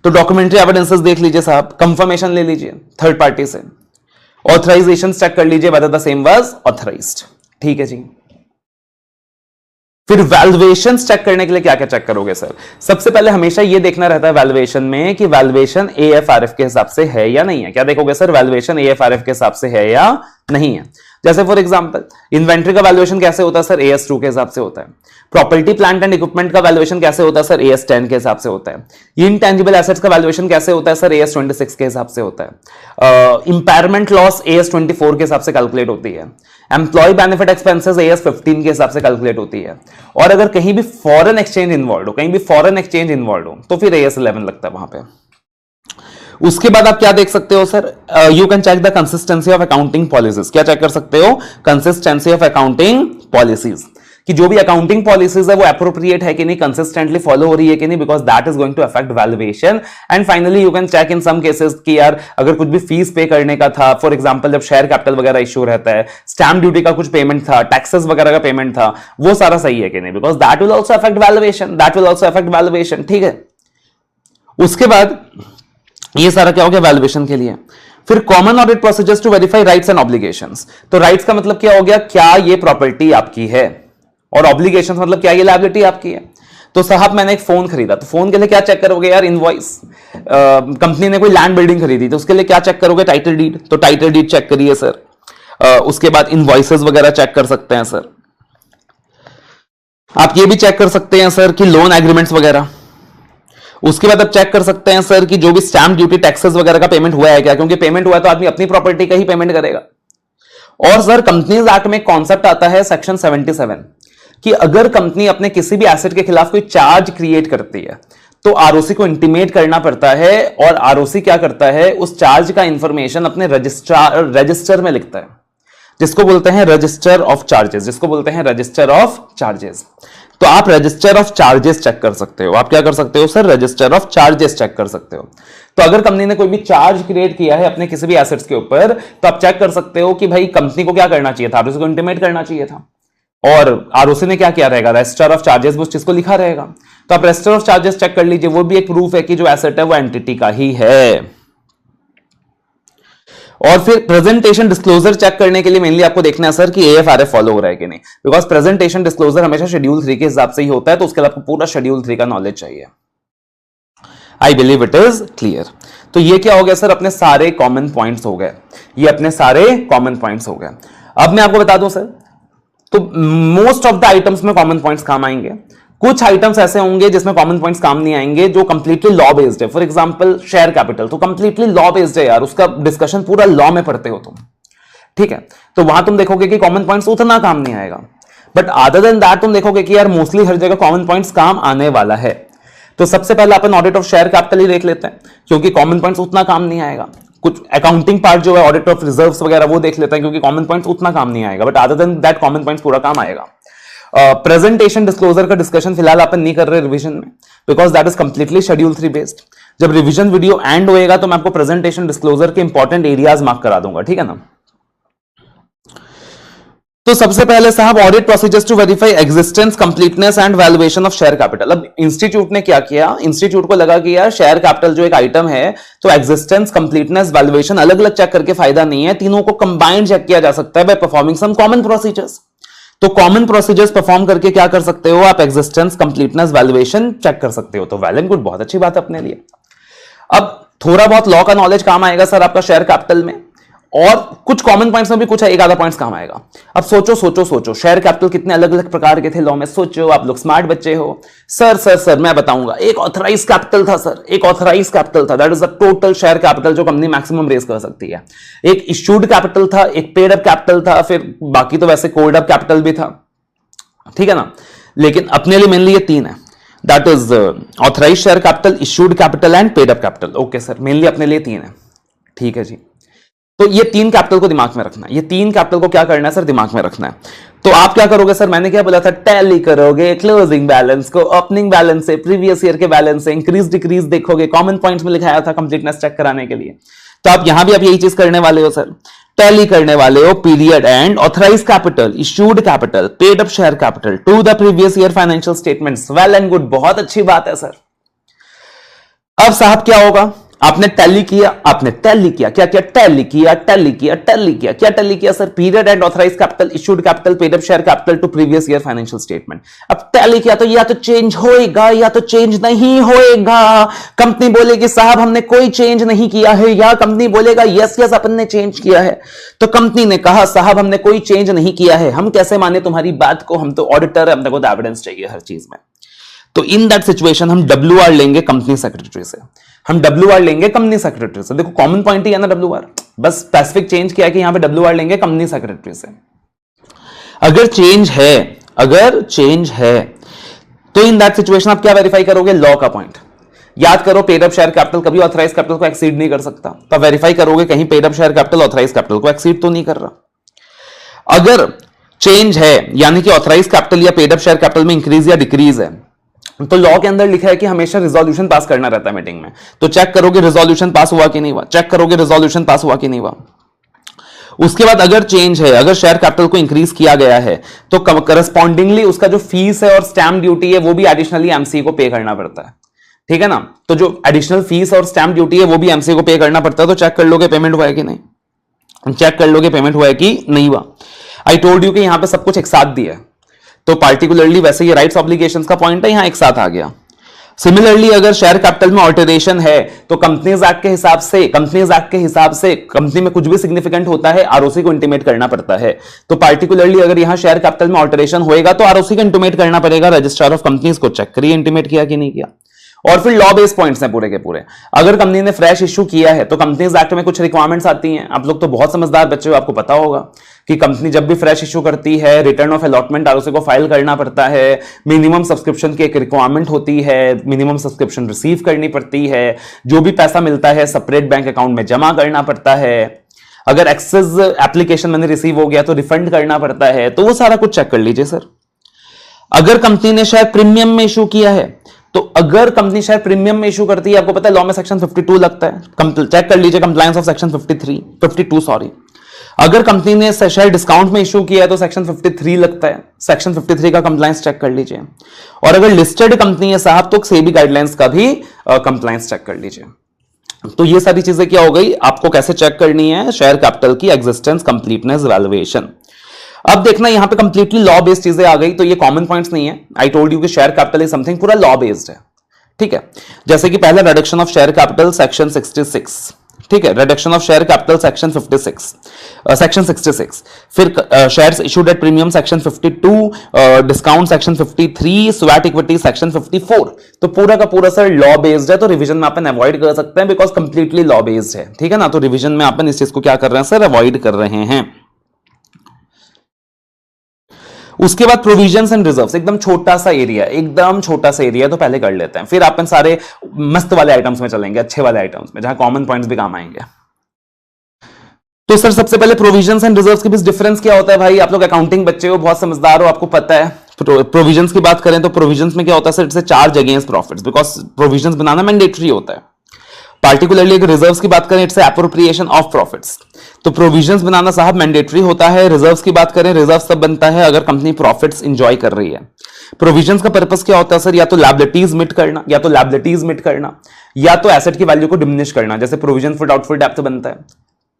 तो डॉक्यूमेंट्री एविडेंसेस देख लीजिए साहब, कंफर्मेशन ले लीजिए थर्ड पार्टी से, ऑथराइजेशन चेक कर लीजिए whether the same was authorised. ठीक है जी। फिर वैल्यूएशन चेक करने के लिए क्या क्या चेक करोगे सर? सबसे पहले हमेशा ये देखना रहता है वैल्यूएशन में कि वैल्यूएशन AFRF के हिसाब से है या नहीं है। क्या देखोगे सर? वैल्यूएशन AFRF के हिसाब से है या नहीं है। जैसे फॉर एग्जांपल इन्वेंट्री का वैल्यूएशन कैसे होता है सर? AS2 के हिसाब से होता है। प्रॉपर्टी प्लांट एंड इक्विपमेंट का वैल्यूएशन कैसे होता है सर? AS10 के हिसाब से होता है। इनटेंजिबल एसेट्स का वैल्यूएशन कैसे होता है सर? AS26 के हिसाब से होता है। इंपैयरमेंट लॉस AS24 के हिसाब से कैलकुलेट होती है। एम्प्लॉय बेनिफिट एक्सपेंसेस AS15 के हिसाब से कैलकुलेट होती है। और अगर कहीं भी फॉरेन एक्सचेंज इन्वॉल्व हो, कहीं भी फॉरेन एक्सचेंज इन्वॉल्व हो तो फिर AS11 लगता है वहां पे। उसके बाद आप क्या देख सकते हो sir? You can check the consistency of accounting policies. क्या चेक कर सकते हो? कंसिस्टेंसी ऑफ अकाउंटिंग पॉलिसीज, कि जो भी अकाउंटिंग पॉलिसीज है वो एप्रोप्रिएट है कि नहीं, कंसिस्टेंटली फॉलो हो रही है कि नहीं, because that is going to affect valuation. And finally you can check in some cases कि यार अगर कुछ भी फीस पे करने का था, फॉर एग्जांपल जब शेयर कैपिटल वगैरह इश्यू रहता है, स्टैम्प ड्यूटी का कुछ पेमेंट था, टैक्सेस वगैरह का पेमेंट था, वो सारा सही है कि नहीं, because that will also affect valuation, that will also affect valuation. ठीक है। उसके बाद ये सारा क्या हो गया वैल्यूएशन के लिए। फिर common audit procedures to verify rights and obligations. तो राइट्स का मतलब क्या हो गया? क्या ये प्रॉपर्टी आपकी है, और ऑब्लिगेशंस मतलब क्या ये लायबिलिटी आपकी है। तो साहब मैंने एक फोन खरीदा, तो फोन के लिए क्या चेक करोगे यार? इनवॉइस। कंपनी ने कोई लैंड बिल्डिंग खरीदी तो उसके लिए क्या चेक करोगे? Title deed. तो टाइटल डीड चेक करिए सर। उसके बाद इनवॉइसेस वगैरह चेक कर सकते हैं सर। आप ये भी चेक कर सकते हैं सर कि लोन एग्रीमेंट्स वगैरह। उसके बाद आप चेक कर सकते हैं सर कि जो भी स्टैम्प ड्यूटी टैक्सेस वगैरह का पेमेंट हुआ है क्या, क्योंकि पेमेंट हुआ है तो आदमी अपनी प्रॉपर्टी का ही पेमेंट करेगा। और सर कंपनीज एक्ट में कॉन्सेप्ट आता है सेक्शन 77 कि अगर कंपनी अपने किसी भी एसेट के खिलाफ कोई चार्ज क्रिएट करती है तो आरओसी को इंटीमेट करना पड़ता है, और आरओसी क्या करता है? उस चार्ज का इंफॉर्मेशन अपने रजिस्टर में लिखता है, जिसको बोलते हैं रजिस्टर ऑफ चार्जेस, जिसको बोलते हैं रजिस्टर ऑफ चार्जेस। तो आप रजिस्टर ऑफ चार्जेस चेक कर सकते हो। आप क्या कर सकते हो sir? Register of charges check कर सकते हो। तो अगर कंपनी ने कोई भी चार्ज क्रिएट किया है अपने किसी भी एसेट्स के ऊपर, तो आप चेक कर सकते हो कि भाई कंपनी को क्या करना चाहिए था? आरओसी को इंटीमेट करना चाहिए था, और आरओसी ने क्या किया रहेगा? रजिस्टर ऑफ चार्जेस उस चीज को लिखा रहेगा। तो आप रजिस्टर ऑफ चार्जेस चेक कर लीजिए, वो भी एक प्रूफ है कि जो एसेट है वो एंटिटी का ही है। और फिर प्रेजेंटेशन डिस्क्लोजर चेक करने के लिए मेनली आपको देखना है सर कि AFRF फॉलो हो रहा है कि नहीं, बिकॉज प्रेजेंटेशन डिस्क्लोजर हमेशा शेड्यूल 3 के हिसाब से ही होता है, तो उसके लिए आपको पूरा शेड्यूल 3 का नॉलेज चाहिए। I believe it is clear. तो ये क्या हो गया सर? अपने सारे कॉमन पॉइंट्स हो गए, ये अपने सारे कॉमन पॉइंट्स हो गए। अब मैं आपको बता दूं सर, तो मोस्ट ऑफ द आइटम्स में कॉमन पॉइंट्स काम आएंगे, कुछ आइटम्स ऐसे होंगे जिसमें कॉमन पॉइंट्स काम नहीं आएंगे, जो कंप्लीटली लॉ बेस्ड है। फॉर एग्जांपल शेयर कैपिटल तो कंप्लीटली लॉ बेस्ड है यार, उसका डिस्कशन पूरा लॉ में पढ़ते हो तुम। ठीक है, तो वहां तुम देखोगे कि कॉमन पॉइंट्स उतना काम नहीं आएगा, बट अदर देन दैट तुम देखोगे कि यार मोस्टली हर जगह कॉमन पॉइंट्स काम आने वाला है। तो सबसे पहले अपन ऑडिट ऑफ शेयर कैपिटल ही देख लेते हैं, क्योंकि कॉमन पॉइंट्स उतना काम नहीं आएगा। कुछ अकाउंटिंग पार्ट जो है ऑडिट ऑफ रिजर्व्स वगैरह वो देख लेते हैं, क्योंकि कॉमन पॉइंट्स उतना काम नहीं आएगा, but other than that common points पूरा काम आएगा। प्रेजेंटेशन डिस्क्लोजर का डिस्कशन फिलहाल अपन नहीं कर रहे रिवीजन में, because that is completely schedule 3 based. जब रिवीजन वीडियो एंड होएगा तो मैं आपको प्रेजेंटेशन डिस्क्लोजर के इंपॉर्टेंट एरियाज मार्क करा दूंगा, ठीक है ना। तो सबसे पहले साहब audit procedures to verify existence, completeness and valuation of share capital. अब इंस्टीट्यूट ने क्या किया, इंस्टीट्यूट को लगा कि यार शेयर कैपिटल जो एक आइटम है, तो एग्जिस्टेंस, कंप्लीटनेस, वैल्यूएशन अलग अलग चेक करके फायदा नहीं है, तीनों को कंबाइंड चेक किया जा सकता है by performing some common procedures. तो कॉमन प्रोसीजर्स परफॉर्म करके क्या कर सकते हो आप, एग्जिस्टेंस, कंप्लीटनेस, वैल्यूएशन चेक कर सकते हो। तो वेल एंड गुड, बहुत अच्छी बात है अपने लिए। अब थोड़ा बहुत लॉ का नॉलेज काम आएगा सर आपका शेयर कैपिटल में, और कुछ कॉमन पॉइंट्स में भी कुछ एक आधा पॉइंट्स काम आएगा। अब सोचो शेयर कैपिटल कितने अलग अलग प्रकार के थे लॉ में, सोचो। आप लोग स्मार्ट बच्चे हो। सर मैं बताऊंगा। एक ऑथराइज कैपिटल था सर, एक ऑथराइज कैपिटल था, that is the total share capital जो कंपनी मैक्सिमम रेज कर सकती है। एक इश्यूड कैपिटल था, एक पेड अप कैपिटल था, फिर बाकी तो वैसे कोल्ड अप कैपिटल भी था, ठीक है ना। लेकिन अपने लिए मेनली ये तीन है, that is authorise share capital, issued capital and paid up capital. Okay sir, mainly अपने लिए तीन है, ठीक है जी। तो ये तीन कैपिटल को दिमाग में रखना है। ये तीन कैपिटल को क्या करना है सर, दिमाग में रखना है। तो आप क्या करोगे सर, मैंने क्या बोला था, टैली करोगे क्लोजिंग बैलेंस को ओपनिंग बैलेंस से, प्रीवियस ईयर के बैलेंस से, इंक्रीज डिक्रीज देखोगे, कॉमन पॉइंट्स में लिखाया था कंप्लीटनेस चेक कराने के लिए। तो आप यहां भी आप यही चीज करने वाले हो सर, टैली करने वाले हो period end authorise capital, issued capital, paid up share capital to the previous year financial statements. Well and good, बहुत अच्छी बात है सर। अब साहब क्या होगा, आपने टैली किया, आपने टैली किया, क्या क्या टैली किया, क्या टैली किया sir, period end authorise capital, issued capital, paid up share capital to previous year financial statement. अब टैली किया तो या तो चेंज होएगा या तो चेंज नहीं होएगा। कंपनी बोलेगी साहब हमने कोई चेंज नहीं किया है, या कंपनी बोलेगा यस अपन ने चेंज किया है। तो कंपनी ने कहा साहब हमने कोई चेंज नहीं किया है, हम कैसे माने तुम्हारी बात को, हम तो ऑडिटर है, हमने को तो एविडेंस चाहिए हर चीज में। तो इन दैट सिचुएशन हम WR लेंगे कंपनी सेक्रेटरी से, हम WR लेंगे कंपनी सेक्रेटरी से। देखो कॉमन पॉइंट ही है ना WR, बस स्पेसिफिक चेंज किया कि यहां पे WR लेंगे कंपनी सेक्रेटरी से। अगर चेंज है तो इन दैट सिचुएशन आप क्या वेरीफाई करोगे, लॉ का पॉइंट याद करो, पेड अप शेयर कैपिटल कभी ऑथराइज कैपिटल को एक्सीड नहीं कर सकता। तो आप वेरीफाई करोगे कहीं paid up share capital authorise capital को एक्सीड तो नहीं कर रहा। अगर चेंज है यानी कि ऑथराइज कैपिटल या पेड अप शेयर कैपिटल में इंक्रीज या डिक्रीज है, तो लॉ के अंदर लिखा है कि हमेशा रिजोल्यूशन पास करना रहता है मीटिंग में। तो चेक करोगे रिजोल्यूशन पास हुआ कि नहीं हुआ, चेक करोगे रिजोल्यूशन पास हुआ कि नहीं हुआ। उसके बाद अगर चेंज है, अगर शेयर कैपिटल को इंक्रीज किया गया है, तो करस्पॉन्डिंगली उसका जो फीस है और स्टैंप ड्यूटी है वो भी एडिशनली एमसी को पे करना पड़ता है, ठीक है ना। तो जो एडिशनल फीस और स्टैंप ड्यूटी है वो भी एमसी को पे करना पड़ता है। तो चेक कर लोगे पेमेंट हुआ है कि नहीं, चेक कर लोगे पेमेंट हुआ है कि नहीं हुआ। आई टोल्ड यू कि यहां पे सब कुछ एक साथ दिया है, तो पार्टिकुलरली वैसे ये राइट्स ऑब्लिगेशंस का पॉइंट है, यहां एक साथ आ गया। सिमिलरली अगर शेयर कैपिटल में ऑल्टरेशन है तो कंपनीज एक्ट के हिसाब से कंपनी में कुछ भी सिग्निफिकेंट होता है आरओसी को इंटीमेट करना पड़ता है। तो पार्टिकुलरली अगर यहां शेयर कैपिटल में ऑल्टरेशन होएगा तो आरओसी को इंटीमेट करना पड़ेगा, रजिस्ट्रार ऑफ कंपनीज को चेक करिए इंटीमेट किया कि नहीं किया। और फिर लॉ बेस्ड पॉइंट्स हैं पूरे के पूरे। अगर कंपनी ने फ्रेश इश्यू किया है तो कंपनीज एक्ट में कुछ रिक्वायरमेंट्स आती हैं। आप लोग तो बहुत समझदार बच्चे हो, आपको पता होगा कि कंपनी जब भी फ्रेश इश्यू करती है रिटर्न ऑफ अलॉटमेंट आरओसी को फाइल करना पड़ता है, मिनिमम सब्सक्रिप्शन की एक रिक्वायरमेंट होती है, मिनिमम सब्सक्रिप्शन रिसीव करनी पड़ती है, जो भी पैसा मिलता है सेपरेट बैंक अकाउंट में जमा करना पड़ता है, अगर एक्सेस एप्लीकेशन मैंने रिसीव हो गया तो रिफंड करना पड़ता है। तो वो सारा कुछ चेक कर लीजिए सर। अगर कंपनी ने शायद प्रीमियम में इशू किया है, तो अगर कंपनी शायद प्रीमियम में इशू करती है, आपको पता है लॉ में सेक्शन 52 लगता है, चेक कर लीजिए कंप्लायंस ऑफ सेक्शन 52 सॉरी। अगर कंपनी ने शेयर डिस्काउंट में इशू किया है तो सेक्शन 53 लगता है, सेक्शन 53 का कंप्लायंस चेक कर लीजिए। और अगर लिस्टेड कंपनी है साहब तो सेबी गाइडलाइंस का भी कंप्लायंस चेक कर लीजिए। तो ये सारी चीजें क्या हो गई, आपको कैसे चेक करनी है, शेयर कैपिटल की एग्जिस्टेंस, कंप्लीटनेस, वैल्यूएशन। अब देखना यहां पे कंप्लीटली लॉ बेस्ड चीजें आ गई, तो ये कॉमन पॉइंट्स नहीं है। आई टोल्ड यू कि शेयर कैपिटल इज समथिंग पूरा लॉ बेस्ड है, ठीक है। जैसे कि पहला reduction of share capital section 66, ठीक है, reduction of share capital section 66, फिर shares issued at premium section 52, discount section 53, sweat equity section 54। तो पूरा का पूरा सर लॉ बेस्ड है, तो रिवीजन में अपन अवॉइड कर सकते हैं बिकॉज कंप्लीटली लॉ बेस्ड है, ठीक है ना। तो रिवीजन में अपन इस चीज को क्या कर रहे हैं सर, अवॉइड कर रहे हैं। उसके बाद प्रोविजंस एंड रिजर्व्स, एकदम छोटा सा एरिया, तो पहले कर लेते हैं, फिर अपन सारे मस्त वाले आइटम्स में चलेंगे, अच्छे वाले आइटम्स में जहां कॉमन पॉइंट्स भी काम आएंगे। तो सर सबसे पहले प्रोविजंस एंड रिजर्व्स के बीच डिफरेंस क्या होता है भाई, आप लोग अकाउंटिंग बच्चे हो, बहुत समझदार हो, आपको पता है। प्रोविजंस की बात करें तो प्रोविजंस में क्या होता है sir, it's charge against profits, because provisions banana mandatory होता है। पार्टिकुलरली अगर रिजर्व्स की बात करें, इट्स एप्रोप्रिएशन ऑफ प्रॉफिट्स। तो प्रोविजंस बनाना साहब मैंडेटरी होता है। रिजर्व्स की बात करें, रिजर्व तब बनता है अगर कंपनी प्रॉफिट्स इंजॉय कर रही है। प्रोविजंस का पर्पस क्या होता है सर? या तो लायबिलिटीज मिट करना, या तो एसेट की वैल्यू को डिमिनिश करना। जैसे प्रोविजन फॉर डाउटफुल डेब्ट बनता है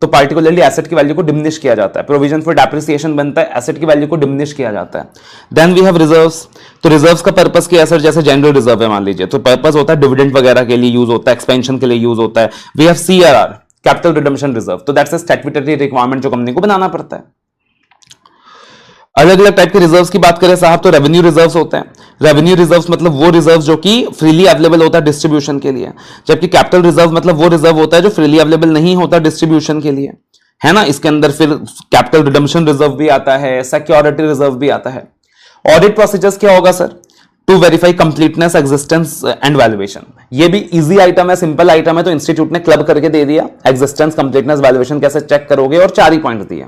तो पार्टिकुलरली एसेट की वैल्यू को डिमिनिश किया जाता है। प्रोविजन फॉर डेप्रिसिएशन बनता है, एसेट की वैल्यू को डिमिनिश किया जाता है। Then we have reserves. तो रिजर्व्स का पर्पस क्या है सर? जैसे जनरल रिजर्व है मान लीजिए, तो पर्पस होता है डिविडेंड वगैरह के लिए यूज होता है, एक्सपेंशन के लिए यूज होता है। We have CRR, capital redemption reserve. तो दैट्स अ स्टैट्यूटरी रिक्वायरमेंट जो कंपनी को बनाना पड़ता है। अलग अलग टाइप के रिजर्व्स की बात करें साहब, तो रेवेन्यू रिजर्व्स होते हैं। रेवेन्यू रिजर्व्स मतलब वो रिजर्व जो कि फ्रीली अवेलेबल होता है डिस्ट्रीब्यूशन के लिए, जबकि कैपिटल रिजर्व मतलब वो रिजर्व होता है जो फ्रीली अवेलेबल नहीं होता डिस्ट्रीब्यूशन के लिए, है ना। इसके अंदर फिर कैपिटल रिडम्पशन रिजर्व भी आता है, सिक्योरिटी रिजर्व भी आता है। ऑडिट प्रोसीजर्स क्या होगा sir? To verify completeness, existence and valuation. ये भी इजी आइटम है, सिंपल आइटम है, तो इंस्टीट्यूट ने क्लब करके दे दिया। एग्जिस्टेंस, कंप्लीटनेस, वैल्यूएशन कैसे चेक करोगे, और 4 ही पॉइंट दिए।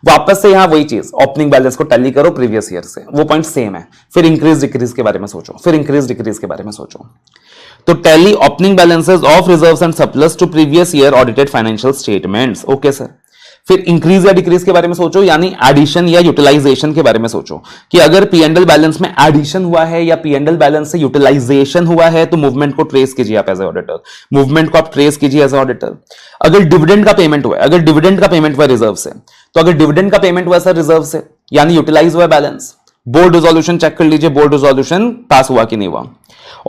वापस से यहां वही चीज, ओपनिंग बैलेंस को टैली करो प्रीवियस ईयर से, वो पॉइंट सेम है। फिर इंक्रीज डिक्रीज के बारे में सोचो, तो tally opening balances of reserves and surplus to previous year audited financial statements. Okay sir. फिर इंक्रीज या डिक्रीज के बारे में सोचो, यानी एडिशन या यूटिलाइजेशन के बारे में सोचो कि अगर P&L बैलेंस में एडिशन हुआ है या P&L बैलेंस से यूटिलाइजेशन हुआ है, तो मूवमेंट को ट्रेस कीजिए आप एज ए ऑडिटर, अगर डिविडेंड का पेमेंट हुआ रिजर्व से, तो अगर डिविडेंड का पेमेंट हुआ सर रिजर्व से, यानी यूटिलाइज हुआ बैलेंस, बोर्ड रिजोल्यूशन चेक कर लीजिए, बोर्ड रिजोल्यूशन पास हुआ कि नहीं हुआ।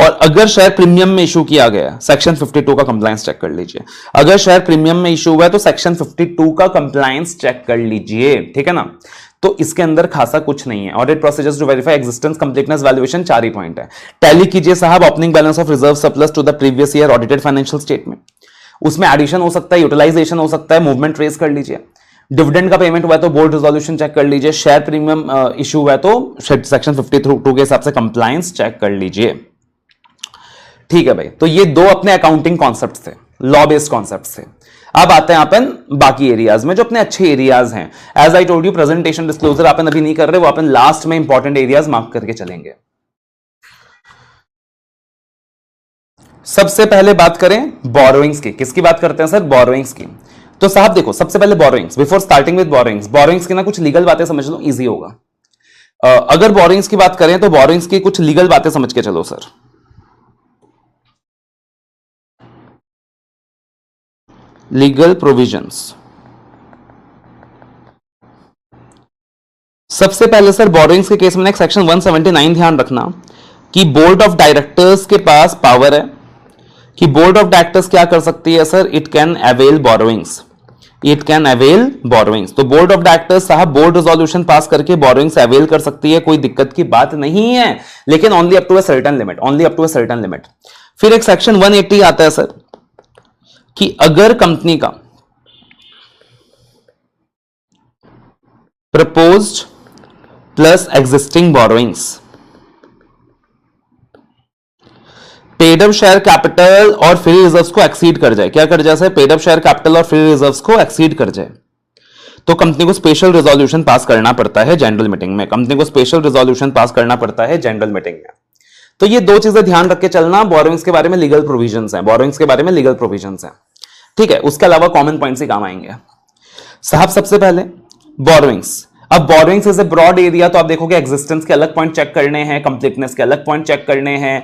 और अगर शेयर प्रीमियम में इशू किया गया, सेक्शन 52 का कंप्लायंस चेक कर लीजिए। अगर शेयर प्रीमियम में इशू हुआ है तो सेक्शन 52 का कंप्लायंस चेक कर लीजिए, ठीक है ना। तो इसके अंदर खासा कुछ नहीं है। Audit procedures to verify existence, completeness, valuation, 4 ही पॉइंट है। टैली कीजिए साहब opening balance of reserve surplus to the previous year audited financial statement. उसमें एडिशन हो सकता है, यूटिलाइजेशन हो सकता है, मूवमेंट ट्रेस कर लीजिए। डिविडेंड का पेमेंट हुआ है तो बोर्ड रिजोल्यूशन चेक कर लीजिए। शेयर प्रीमियम इशू हुआ है तो सेक्शन 52 के हिसाब से कंप्लायंस चेक कर लीजिए, ठीक है भाई। तो ये 2 अपने अकाउंटिंग कॉन्सेप्ट थे, लॉ बेस्ड कॉन्सेप्ट थे। अब आते हैं अपन बाकी एरियाज में जो अपने अच्छे एरियाज हैं। As I told you, presentation disclosure अपन अभी नहीं कर रहे, वो अपन लास्ट में इंपॉर्टेंट एरियाज मार्क करके चलेंगे। सबसे पहले बात करें बोरोइंग्स की। किसकी बात करते हैं सर? बोरोइंग्स की। तो साहब देखो, सबसे पहले borrowings, before starting with borrowings की ना कुछ लीगल बातें समझ लो, इजी होगा। अगर बोरोइंग्स की बात करें तो बोरोइंग्स की कुछ लीगल बातें समझ के चलो सर। Legal provisions. सबसे पहले सर बोरोइंग्स के केस में एक सेक्शन 179 ध्यान रखना कि बोर्ड ऑफ डायरेक्टर्स के पास पावर है कि बोर्ड ऑफ डायरेक्टर्स क्या कर सकती है sir? It can avail borrowings, तो बोर्ड ऑफ डायरेक्टर्स साहब बोर्ड रेजोल्यूशन पास करके बोरोइंग्स अवेल कर सकती है, कोई दिक्कत की बात नहीं है, लेकिन only up to a certain limit, फिर एक सेक्शन 180 आता है सर कि अगर कंपनी का proposed plus existing borrowings paid up share capital और फ्री रिजर्व्स को एक्सीड कर जाए, क्या कर जाए sir? Paid up share capital और फ्री रिजर्व्स को एक्सीड कर जाए, तो कंपनी को स्पेशल रेजोल्यूशन पास करना पड़ता है जनरल मीटिंग में। तो ये 2 चीजें ध्यान रख के चलना। बोरोइंग्स के बारे में लीगल प्रोविजंस हैं, ठीक है। उसके अलावा कॉमन पॉइंट्स ही काम आएंगे साहब। सबसे पहले बोरोइंग्स। अब borrowings is a broad area, तो आप देखोगे एग्जिस्टेंस के अलग पॉइंट चेक करने हैं, कंप्लीटनेस के अलग पॉइंट चेक करने हैं,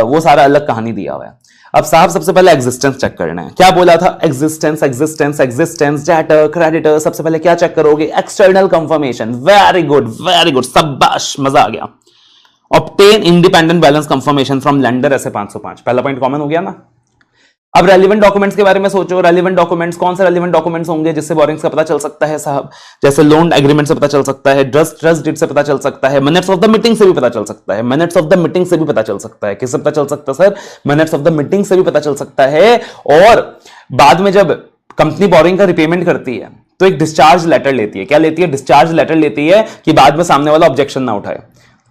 वो सारा अलग कहानी दिया हुआ है। अब साहब सबसे पहले एग्जिस्टेंस चेक करना है। क्या बोला था? Existence, debtor, creditor. सबसे पहले क्या चेक करोगे? External confirmation. वेरी गुड, शाबाश, मजा आ गया। Obtain independent balance confirmation from lender, ऐसे 505। पहला पॉइंट कॉमन हो गया ना। अब रेलिवेंट डॉक्यूमेंट्स के बारे में सोचो। रेलिवेंट डॉक्यूमेंट्स, कौन से रेलिवेंट डॉक्यूमेंट्स होंगे जिससे बोरोइंग्स का पता चल सकता है साहब? जैसे लोन एग्रीमेंट से पता चल सकता है, ट्रस्ट डीड से पता चल सकता है, मिनट्स ऑफ द मीटिंग से भी पता चल सकता है, किससे पता चल सकता है sir? Minutes of the meeting से भी पता चल सकता है। और बाद में जब कंपनी बोरोइंग का रिपेमेंट करती है तो एक डिस्चार्ज लेटर लेती है। क्या लेती है? डिस्चार्ज लेटर लेती है कि बाद में सामने वाला ऑब्जेक्शन ना उठाए,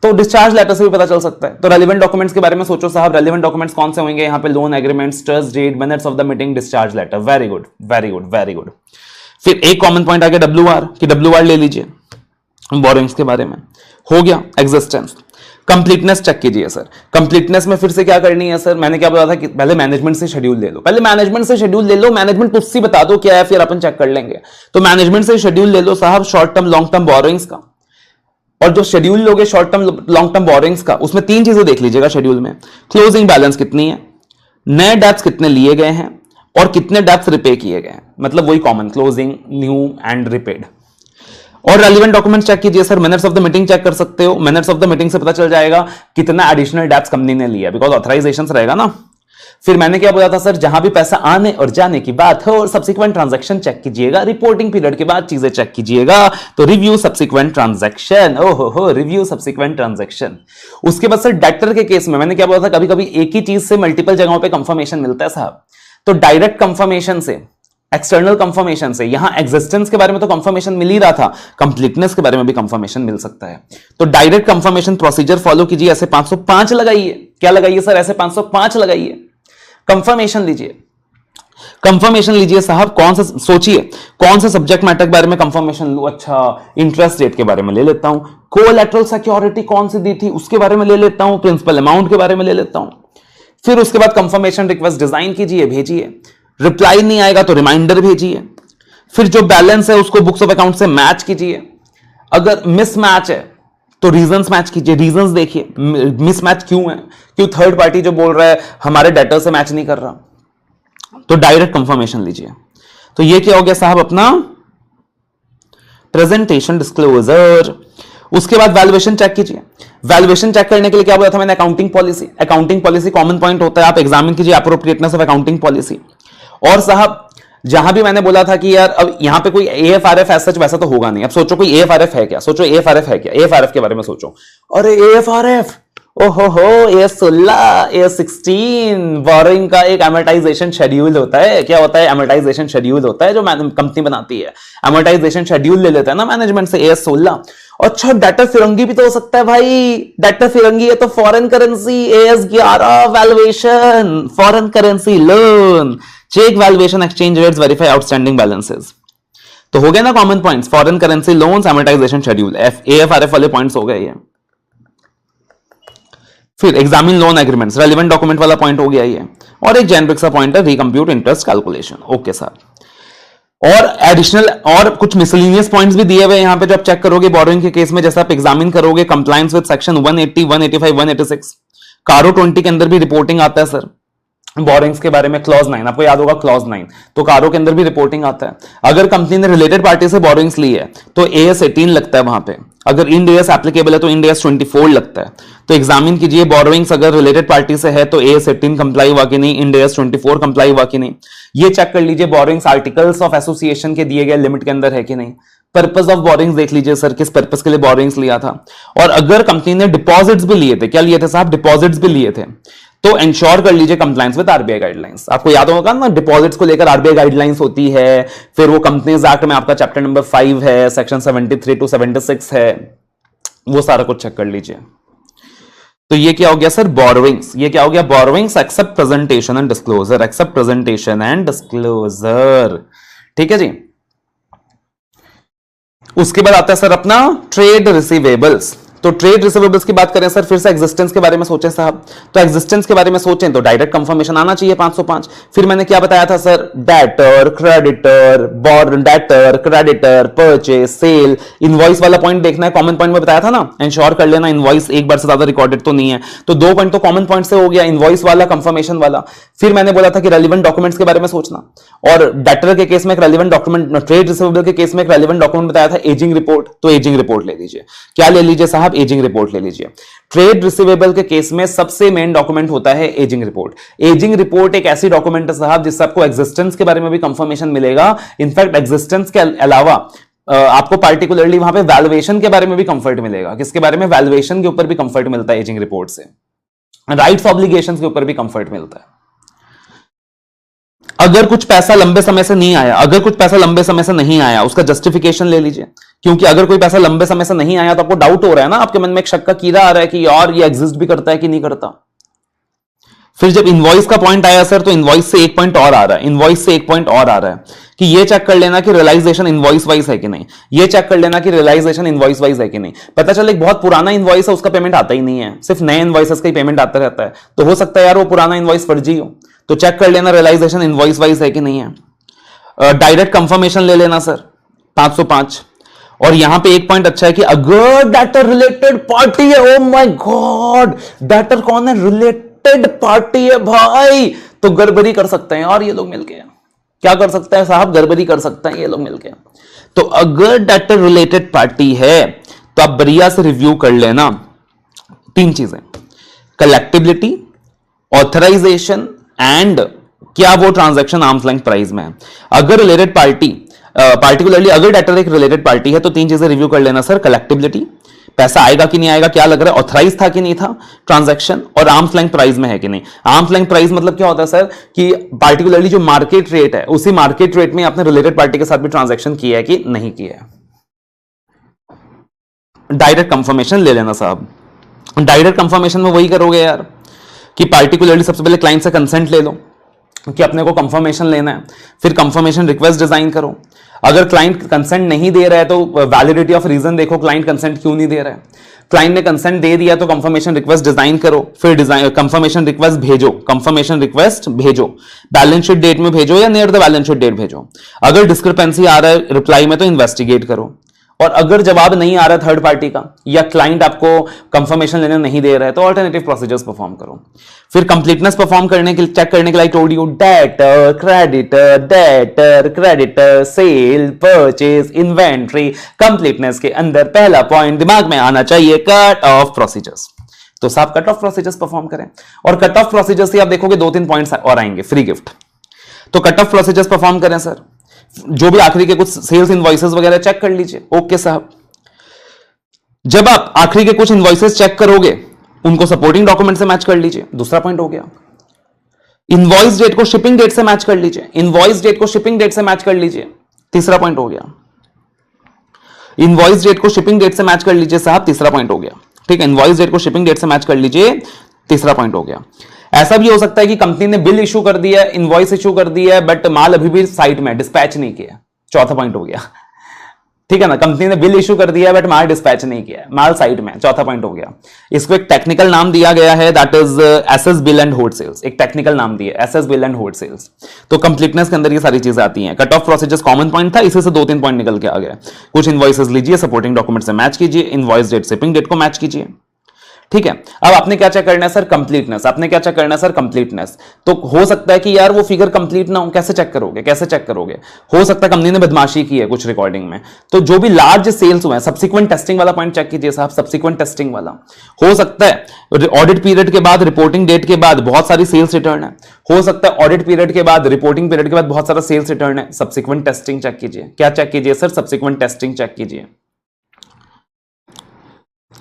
तो डिस्चार्ज लेटर से भी पता चल सकता है। तो रेलिवेंट डॉक्यूमेंट्स के बारे में सोचो साहब। रेलिवेंट डॉक्यूमेंट्स कौन से होंगे यहाँ पे? Loan agreements, trust deed, minutes of the meeting, discharge letter. Very good. फिर एक कॉमन पॉइंट आ गया WR कि WR ले लीजिए बोरोइंग्स के बारे में। हो गया एग्जिस्टेंस। कंप्लीटनेस चेक कीजिए सर। कंप्लीटनेस में फिर से क्या करनी है सर, मैंने क्या बताया था कि पहले मैनेजमेंट से शेड्यूल ले लो, पहले मैनेजमेंट से शेड्यूल ले लो, मैनेजमेंट उससे बता दो क्या है, फिर अपन चेक कर लेंगे। तो मैनेजमेंट से शेड्यूल ले लो साहब, short term long term borrowings का। और जो शेड्यूल लोगे short term long term borrowings का, उसमें 3 चीजें देख लीजिएगा शेड्यूल में। क्लोजिंग बैलेंस कितनी है, नए डेट्स कितने लिए गए हैं, और कितने डेट्स रिपे किए गए हैं, मतलब वही common closing, new and repaid. और रेलिवेंट डॉक्यूमेंट चेक कीजिए sir, minutes of the meeting check कर सकते हो, मिनट्स ऑफ द मीटिंग से पता चल जाएगा कितना एडिशनल डेट्स कंपनी ने लिया, बिकॉज ऑथराइजेशन रहेगा ना। फिर मैंने क्या बोला था सर, जहां भी पैसा आने और जाने की बात हो, और सब्सिक्वेंट ट्रांजैक्शन चेक कीजिएगा, रिपोर्टिंग पीरियड के बाद चीजें चेक कीजिएगा। तो रिव्यू सब्सिक्वेंट ट्रांजैक्शन, ओहो रिव्यू सब्सिक्वेंट ट्रांजैक्शन। उसके बाद सर डेटर के केस में मैंने क्या बोला था, कभी कभी एक ही चीज से मल्टीपल जगहों पे कंफर्मेशन मिलता है साहब। तो डायरेक्ट कंफर्मेशन से, एक्सटर्नल कंफर्मेशन से, यहां एग्जिस्टेंस के बारे में तो कंफर्मेशन मिल ही रहा था, कंप्लीटनेस के बारे में भी कंफर्मेशन मिल सकता है। तो डायरेक्ट कंफर्मेशन प्रोसीजर फॉलो कीजिए, ऐसे 505 लगाइए। क्या लगाइए सर, ऐसे 505 लगाइए, कंफर्मेशन लीजिए। कंफर्मेशन लीजिए साहब, कौन सा सोचिए, कौन सा सब्जेक्ट मैटर के बारे में कंफर्मेशन लूं। अच्छा, इंटरेस्ट रेट के बारे में ले लेता हूं, कोलैटरल सिक्योरिटी कौन सी दी थी उसके बारे में ले लेता हूं, प्रिंसिपल अमाउंट के बारे में ले लेता हूं। फिर उसके बाद कंफर्मेशन रिक्वेस्ट डिजाइन कीजिए, भेजिए। रिप्लाई नहीं आएगा तो रिमाइंडर भेजिए। फिर जो बैलेंस है उसको बुक्स ऑफ अकाउंट से मैच कीजिए। अगर मिसमैच है तो रीजंस मैच कीजिए, रीजंस देखिए मिसमैच क्यों है, क्यों थर्ड पार्टी जो बोल रहा है हमारे डेटा से मैच नहीं कर रहा। तो डायरेक्ट कंफर्मेशन लीजिए। तो ये क्या हो गया साहब अपना प्रेजेंटेशन डिस्क्लोजर। उसके बाद वैल्यूएशन चेक कीजिए। वैल्यूएशन चेक करने के लिए क्या बोला था मैंने, accounting policy. Accounting policy common point होता है, आप एग्जामिन कीजिए अप्रोप्रिएटनेस ऑफ अकाउंटिंग पॉलिसी। और साहब जहां भी मैंने बोला था कि यार अब यहां पे कोई एएफआरएफ ऐसा वैसा तो होगा नहीं। अब सोचो कोई एएफआरएफ है क्या, सोचो एएफआरएफ है क्या, एएफआरएफ के बारे में सोचो। अरे एएफआरएफ, ओहो हो, A16, A16 बोरिंग का एक एमोर्टाइजेशन शेड्यूल होता है। क्या होता है, एमोर्टाइजेशन शेड्यूल होता है जो कंपनी बनाती है। एमोर्टाइजेशन शेड्यूल ले लेता है ना मैनेजमेंट से, AS16। अच्छा, डाटा फिरंगी भी तो हो सकता है भाई, डाटा फिरंगी है तो foreign currency, AS11 valuation, foreign currency loan, check valuation, exchange rates, verify outstanding balances. तो हो गए ना common points, foreign currency loans, amortisation schedule, AFRF वाले पॉइंट्स हो गए ये। फिर examine loan agreements, relevant document वाला पॉइंट हो गया ये। और एक जेनरिक सा पॉइंट है recompute interest calculation. Okay sir, और एडिशनल और कुछ मिसलिनियस पॉइंट्स भी दिए हुए यहां पे जो आप चेक करोगे बोरोइंग के केस में, जैसे आप एग्जामिन करोगे कंप्लायंस विद सेक्शन 180, 185, 186। कारो 20 के अंदर भी रिपोर्टिंग आता है सर बोरिंग्स के बारे में, क्लॉज 9 आपको याद होगा, क्लॉज 9 तो कारो के अंदर भी रिपोर्टिंग आता है। अगर कंपनी ने रिलेटेड पार्टी से बोरिंग्स ली है तो AS18 लगता है वहां पे। अगर इंड AS एप्लीकेबल है तो इंड AS 24 लगता है। तो एग्जामिन कीजिए बोरोइंग्स अगर रिलेटेड पार्टी से है तो AS18 कंप्लाई हुआ कि नहीं, इंड AS 24 कंप्लाई हुआ कि नहीं, ये चेक कर लीजिए। बोरोइंग्स आर्टिकल्स ऑफ एसोसिएशन के दिए गए लिमिट के अंदर है कि नहीं। पर्पस ऑफ बोरिंग्स देख लीजिए सर, किस पर्पस के लिए बोरिंग्स लिया था। और अगर कंपनी ने डिपॉजिट्स भी लिए थे, क्या लिए थे साहब, डिपॉजिट्स भी लिए थे, तो इंश्योर कर लीजिए कंप्लायंस विद आरबीआई गाइडलाइंस। आपको याद होगा ना डिपॉजिट्स को लेकर आरबीआई गाइडलाइंस होती है। फिर वो कंपनीज एक्ट में आपका चैप्टर नंबर 5 है, सेक्शन 73 to 76 है, वो सारा कुछ चेक कर लीजिए। तो ये क्या हो गया सर, बोरोइंग्स। ये क्या हो गया, borrowings except presentation and disclosure, except presentation and disclosure. ठीक है जी। उसके बाद आता है सर अपना ट्रेड रिसीवेबल्स। तो ट्रेड रिसीवेबल्स की बात करें सर, फिर से एग्जिस्टेंस के बारे में सोचें साहब। तो एग्जिस्टेंस के बारे में सोचें तो डायरेक्ट कंफर्मेशन आना चाहिए 505। फिर मैंने क्या बताया था sir, debtor, creditor, debtor, creditor, purchase, sale, invoice वाला पॉइंट देखना है, कॉमन पॉइंट में बताया था ना, इंश्योर कर लेना इनवॉइस एक बार से ज्यादा रिकॉर्डेड तो नहीं है। तो 2 पॉइंट तो कॉमन पॉइंट से हो गया, इनवॉइस वाला, कंफर्मेशन वाला। फिर मैंने बोला था कि रेलिवेंट डॉक्यूमेंट्स के बारे में सोचना, और डेटर के केस में एक रेलिवेंट डॉक्यूमेंट, ट्रेड रिसीवेबल के केस में एक रेलिवेंट डॉक्यूमेंट बताया था, एजिंग रिपोर्ट। तो एजिंग रिपोर्ट ले लीजिए। क्या ले लीजिए साहब, एजिंग रिपोर्ट ले लीजिए। ट्रेड रिसीवेबल के केस में सबसे मेन डॉक्यूमेंट होता है एजिंग रिपोर्ट। एजिंग रिपोर्ट एक ऐसी डॉक्यूमेंट है साहब जिससे आपको एग्जिस्टेंस के बारे में भी कंफर्मेशन मिलेगा। इनफैक्ट एग्जिस्टेंस के अलावा आपको पार्टिकुलरली वहां पे वैल्यूएशन के बारे में भी कंफर्ट मिलेगा। किसके बारे में, वैल्यूएशन के ऊपर भी कंफर्ट मिलता है एजिंग रिपोर्ट से। राइट्स ऑब्लिगेशंस के ऊपर भी कंफर्ट मिलता है। अगर कुछ पैसा लंबे समय से नहीं आया, अगर कुछ पैसा लंबे समय से नहीं आया, उसका जस्टिफिकेशन ले लीजिए। क्योंकि अगर कोई पैसा लंबे समय से नहीं आया तो आपको डाउट हो रहा है ना, आपके मन में एक शक का कीड़ा आ रहा है कि यार ये एग्जिस्ट भी करता है कि नहीं करता। फिर जब इनवॉइस का पॉइंट आया सर, तो इनवॉइस से एक पॉइंट और आ रहा है, इनवॉइस से एक पॉइंट और आ रहा है कि ये चेक कर लेना कि रियलाइजेशन इनवॉइस वाइज है कि नहीं, ये चेक कर लेना कि रियलाइजेशन इनवॉइस वाइज है कि नहीं। पता चला एक बहुत पुराना इनवॉइस है, उसका पेमेंट आता ही नहीं है, सिर्फ नए इनवॉइसेस का ही पेमेंट आता रहता है, तो हो सकता है यार वो पुराना इनवॉइस फर्जी हो, तो चेक कर लेना रियलाइजेशन इनवॉइस वाइज है कि नहीं है। डायरेक्ट कंफर्मेशन ले लेना सर 505। और यहां पे एक पॉइंट अच्छा है कि अगर डेटर रिलेटेड पार्टी है, ओ माय गॉड, डेटर कौन है, रिलेटेड पार्टी है भाई, तो गड़बड़ी कर सकते हैं और ये लोग मिलके, क्या कर सकते हैं साहब, गड़बड़ी कर सकते हैं ये लोग मिलके। तो अगर डेटर रिलेटेड पार्टी है तो आप बढ़िया से रिव्यू कर लेना 3 चीजें, कलेक्टिबिलिटी, ऑथराइजेशन एंड क्या वो ट्रांजैक्शन आर्म्स लेंथ प्राइस में है। अगर रिलेटेड पार्टी, पार्टिकुलरली अगर डेटर एक रिलेटेड पार्टी है तो 3 चीजें रिव्यू कर लेना सर, कलेक्टिबिलिटी, पैसा आएगा कि नहीं आएगा, क्या लग रहा है, ऑथराइज था कि नहीं था ट्रांजैक्शन, और आर्म्स लेंथ प्राइस में है कि नहीं। आर्म्स लेंथ प्राइस मतलब क्या होता है सर कि पार्टिकुलरली जो मार्केट रेट है उसी मार्केट रेट में आपने रिलेटेड पार्टी के साथ भी ट्रांजैक्शन किया है कि नहीं किया है। डायरेक्ट कंफर्मेशन ले लेना साहब, डायरेक्ट कंफर्मेशन में वही करोगे यार कि पार्टिकुलरली सबसे पहले क्लाइंट से कंसेंट ले लो कि अपने को कंफर्मेशन लेना है, फिर कंफर्मेशन रिक्वेस्ट डिजाइन करो। अगर क्लाइंट कंसेंट नहीं दे रहा है तो वैलिडिटी ऑफ रीजन देखो, क्लाइंट कंसेंट क्यों नहीं दे रहा है। क्लाइंट ने कंसेंट दे दिया तो कंफर्मेशन रिक्वेस्ट डिजाइन करो, फिर डिजाइन कंफर्मेशन रिक्वेस्ट भेजो, कंफर्मेशन रिक्वेस्ट भेजो, बैलेंस शीट डेट में भेजो या near the balance sheet date भेजो। अगर डिस्क्रिपेंसी आ रहा है रिप्लाई में तो इन्वेस्टिगेट करो, और अगर जवाब नहीं आ रहा थर्ड पार्टी का या क्लाइंट आपको कंफर्मेशन लेने नहीं दे रहा है तो ऑल्टरनेटिव प्रोसीजर्स परफॉर्म करो। फिर कंप्लीटनेस परफॉर्म करने के लिए, चेक करने के लिए told you debtor creditor cell purchase inventory. Completeness के अंदर पहला पॉइंट दिमाग में आना चाहिए, कट ऑफ प्रोसीजर्स। तो साहब कट ऑफ प्रोसीजर्स परफॉर्म करें, और कट ऑफ प्रोसीजर्स से आप देखोगे 2-3 पॉइंट्स और आएंगे, फ्री गिफ्ट। तो कट ऑफ प्रोसीजर्स परफॉर्म करें सर, जो भी आखिरी के कुछ सेल्स इनवॉइसेस वगैरह चेक कर लीजिए। ओके साहब, जब आप आखिरी के कुछ इनवॉइसेस चेक करोगे उनको सपोर्टिंग डॉक्यूमेंट से मैच कर लीजिए, दूसरा पॉइंट हो गया। इनवॉइस डेट को शिपिंग डेट से मैच कर लीजिए, इनवॉइस डेट को शिपिंग डेट से मैच कर लीजिए, तीसरा पॉइंट हो गया। इनवॉइस डेट को शिपिंग डेट से मैच कर लीजिए साहब, तीसरा पॉइंट हो गया। ठीक है, इनवॉइस डेट को शिपिंग डेट से मैच कर लीजिए, तीसरा पॉइंट हो गया। ऐसा भी हो सकता है कि कंपनी ने बिल इशू कर दिया है, इनवॉइस इशू कर दिया है, बट माल अभी भी साइट में डिस्पैच नहीं किया, चौथा पॉइंट हो गया। ठीक है ना, कंपनी ने बिल इशू कर दिया है बट माल डिस्पैच नहीं किया है, माल साइट में, चौथा पॉइंट हो गया। इसको एक टेक्निकल नाम दिया गया है, that is as bill and hold sales, एक टेक्निकल नाम दिया as bill and hold sales. तो कंप्लीटनेस के अंदर ये सारी चीजें आती हैं। Cut off procedures common point था, इसी से 2-3 पॉइंट निकल के आ गया। कुछ इनवॉइसेस लीजिए, सपोर्टिंग डॉक्यूमेंट से मैच कीजिए, इनवॉइस डेट शिपिंग डेट को मैच कीजिए। ठीक है, अब आपने क्या चेक करना है सर, कंप्लीटनेस। आपने क्या चेक करना है सर, कंप्लीटनेस। तो हो सकता है कि यार वो फिगर कंप्लीट ना हो, कैसे चेक करोगे, कैसे चेक करोगे। हो सकता है कंपनी ने बदमाशी की है कुछ रिकॉर्डिंग में, तो जो भी लार्ज सेल्स हुए हैं, सब्सिक्वेंट टेस्टिंग वाला पॉइंट चेक कीजिए साहब, सब्सिक्वेंट टेस्टिंग वाला। हो सकता है ऑडिट पीरियड के बाद, रिपोर्टिंग डेट के बाद बहुत सारी सेल्स रिटर्न है, हो सकता है ऑडिट पीरियड के बाद, रिपोर्टिंग पीरियड के बाद बहुत सारा सेल्स रिटर्न है, सब्सिक्वेंट टेस्टिंग चेक कीजिए। क्या चेक कीजिए सर, सब्सिक्वेंट टेस्टिंग चेक कीजिए।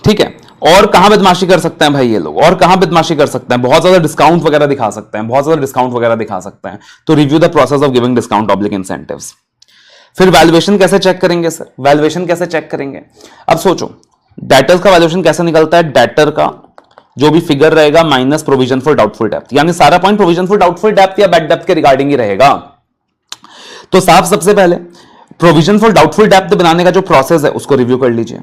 ठीक है, और कहां बदमाशी कर सकते हैं भाई ये लोग, और कहां बदमाशी कर सकते हैं, बहुत ज्यादा डिस्काउंट वगैरह दिखा सकते हैं, बहुत ज्यादा डिस्काउंट वगैरह दिखा सकते हैं। तो review the process of giving discount oblique incentives. फिर वैल्यूएशन कैसे चेक करेंगे सर, वैल्यूएशन कैसे चेक करेंगे। अब सोचो डेटर्स का वैल्यूएशन कैसे निकलता है, डेटर का जो भी फिगर रहेगा minus provision for doubtful depth, यानी सारा point provision for doubtful depth या बैड डेप्थ के रिगार्डिंग ही रहेगा। तो साफ सबसे पहले प्रोविजन फॉर डाउटफुल डेप्थ बनाने का जो प्रोसेस है उसको रिव्यू कर लीजिए।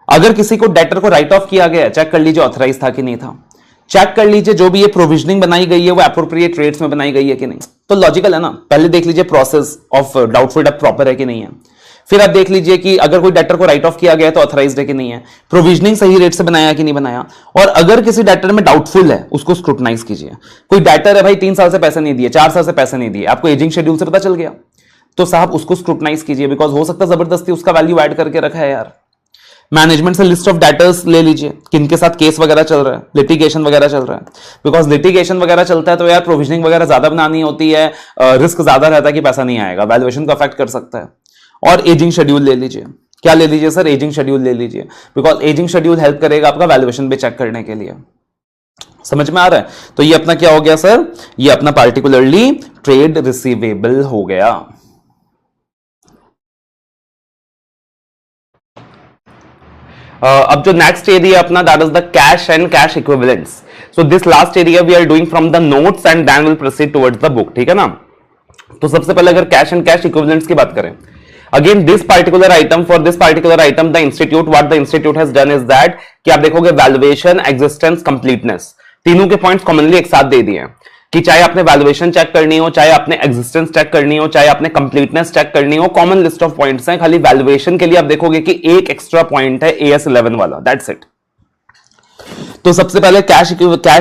अगर किसी को डेटर को राइट ऑफ किया गया, चेक कर लीजिए ऑथराइज था कि नहीं था। चेक कर लीजिए जो भी ये प्रोविजनिंग बनाई गई है वो एप्रोप्रिएट रेट्स में बनाई गई है कि नहीं। तो लॉजिकल है ना, पहले देख लीजिए process of doubtful depth proper है कि नहीं है। फिर आप देख लीजिए कि अगर कोई डेटर को राइट ऑफ किया गया है तो ऑथराइज्ड है कि नहीं है, प्रोविजनिंग सही रेट से बनाया कि नहीं बनाया। और अगर किसी डेटर में डाउटफुल है उसको स्क्रूटनाइज कीजिए। कोई डेटर है भाई 3 साल से पैसे नहीं दिए, 4 साल से पैसे नहीं दिए, आपको एजिंग शेड्यूल से पता चल गया, तो साहब उसको स्क्रूटनाइज कीजिए, बिकॉज हो सकता है जबरदस्ती उसका वैल्यू ऐड करके रखा है यार। मैनेजमेंट से लिस्ट ऑफ डेटर्स ले लीजिए, किनके साथ केस वगैरह चल रहा है, लिटिगेशन वगैरह चल रहा है। बिकॉज लिटिगेशन वगैरह चलता है तो यार प्रोविजनिंग वगैरह ज्यादा बनानी होती है, रिस्क ज्यादा रहता है कि पैसा नहीं आएगा, वैल्यूएशन को अफेक्ट कर सकता है। और एजिंग शेड्यूल ले लीजिए। क्या ले लीजिए सर, एजिंग शेड्यूल ले लीजिए, बिकॉज एजिंग शेड्यूल हेल्प करेगा आपका वैल्यूएशन भी चेक करने के लिए। समझ में आ रहा है। तो ये अपना क्या हो गया सर, ये अपना पार्टिकुलरली ट्रेड रिसीवेबल हो गया। अब जो नेक्स्ट एरिया अपना that is the cash and cash equivalents. So this last area we are doing from the notes and then will proceed towards the book. ठीक है ना. तो सबसे पहले अगर कैश एंड कैश इक्विवेलेंट्स की बात करें, again this particular item, for this particular item the institute, what the institute has done is that कि आप देखोगे वैल्यूएशन, एग्जिस्टेंस, कंप्लीटनेस, तीनों के पॉइंट्स कॉमनली एक साथ दे दिए हैं कि चाहे आपने वैल्यूएशन चेक करनी हो, चाहे आपने एग्जिस्टेंस चेक करनी हो, चाहे आपने कंप्लीटनेस चेक करनी हो, कॉमन लिस्ट ऑफ पॉइंट्स हैं. खाली वैल्यूएशन के लिए आप देखोगे कि एक एक्स्ट्रा पॉइंट है AS11 वाला, दैट्स इट. तो सबसे पहले कैश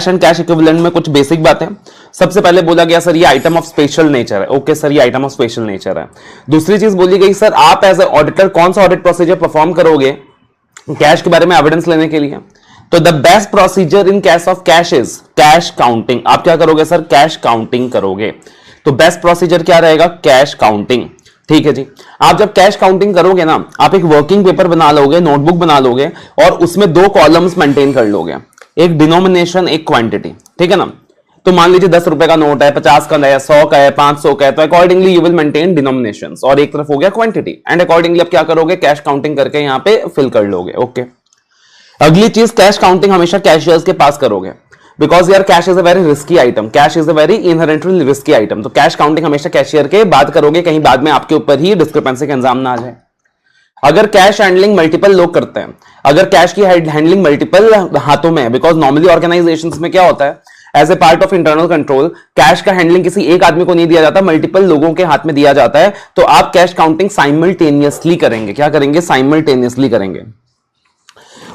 एंड कैश इक्विवेलेंट में कुछ बेसिक बातें. सबसे पहले बोला गया सर ये आइटम ऑफ स्पेशल नेचर है. ओके सर, ये आइटम ऑफ स्पेशल नेचर है. दूसरी चीज बोली गई सर आप एज ए ऑडिटर कौन सा ऑडिट प्रोसीजर परफॉर्म करोगे कैश के बारे में एविडेंस लेने के लिए. तो the best procedure in case of cash is cash counting. आप क्या करोगे सर, कैश काउंटिंग करोगे. तो बेस्ट प्रोसीजर क्या रहेगा, कैश काउंटिंग. ठीक है जी. आप जब कैश काउंटिंग करोगे ना, आप एक वर्किंग पेपर बना लोगे, नोटबुक बना लोगे और उसमें 2 कॉलम्स मेंटेन कर लोगे, एक डिनोमिनेशन, एक क्वांटिटी. ठीक है ना. तो मान लीजिए 10 रुपए का नोट है, 50 का है, 100 का है, 500 का है, तो accordingly you will maintain denominations और एक तरफ हो गया क्वांटिटी एंड अकॉर्डिंगली आप क्या करोगे, कैश काउंटिंग करके यहां पे फिल कर लोगे. ओके. अगली चीज, कैश काउंटिंग हमेशा कैशियर्स के पास करोगे बिकॉज यार cash is a very risky item, cash is a very inherently risky item. तो कैश काउंटिंग हमेशा कैशियर के बाद करोगे, कहीं बाद में आपके ऊपर ही डिस्क्रिपेंसी का इंजाम ना आ जाए. अगर कैश हैंडलिंग मल्टीपल लोग करते हैं, अगर कैश की हैंडलिंग मल्टीपल हाथों में है, बिकॉज नॉर्मली ऑर्गेनाइजेशंस में क्या होता है, as a part of internal control cash का हैंडलिंग किसी एक आदमी को नहीं दिया जाता, मल्टीपल लोगों के हाथ में दिया जाता है. तो आप कैश काउंटिंग साइमल्टेनियसली करेंगे. क्या करेंगे, साइमल्टेनियसली करेंगे.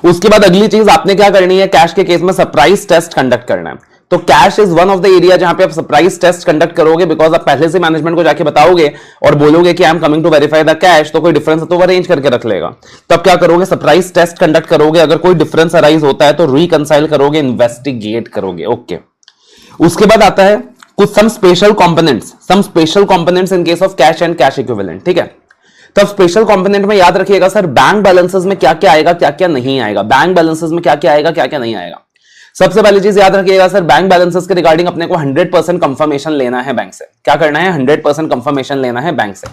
उसके बाद अगली चीज आपने क्या करनी है, कैश के केस में सरप्राइज टेस्ट कंडक्ट करना है. तो cash is one of the area जहां पे आप सरप्राइज टेस्ट कंडक्ट करोगे बिकॉज आप पहले से मैनेजमेंट को जाके बताओगे और बोलोगे कि I am coming to verify the cash, तो कोई डिफरेंस है तो वो अरेंज करके रख लेगा. तब क्या करोगे, सरप्राइज टेस्ट कंडक्ट करोगे. अगर कोई डिफरेंस अराइज होता है तो रिकंसाइल करोगे, इन्वेस्टिगेट करोगे. ओके. उसके बाद आता है कुछ some special components in case of cash and cash equivalent. ठीक है. तब स्पेशल कंपोनेंट में याद रखिएगा सर बैंक बैलेंसेस में क्या क्या आएगा, क्या क्या नहीं आएगा. बैंक बैलेंसेस में क्या क्या आएगा, क्या क्या नहीं आएगा. सबसे पहली चीज याद रखिएगा सर, बैंक बैलेंसेस के रिगार्डिंग अपने को 100% कंफर्मेशन लेना है बैंक से. क्या करना है, 100% कंफर्मेशन लेना है बैंक से.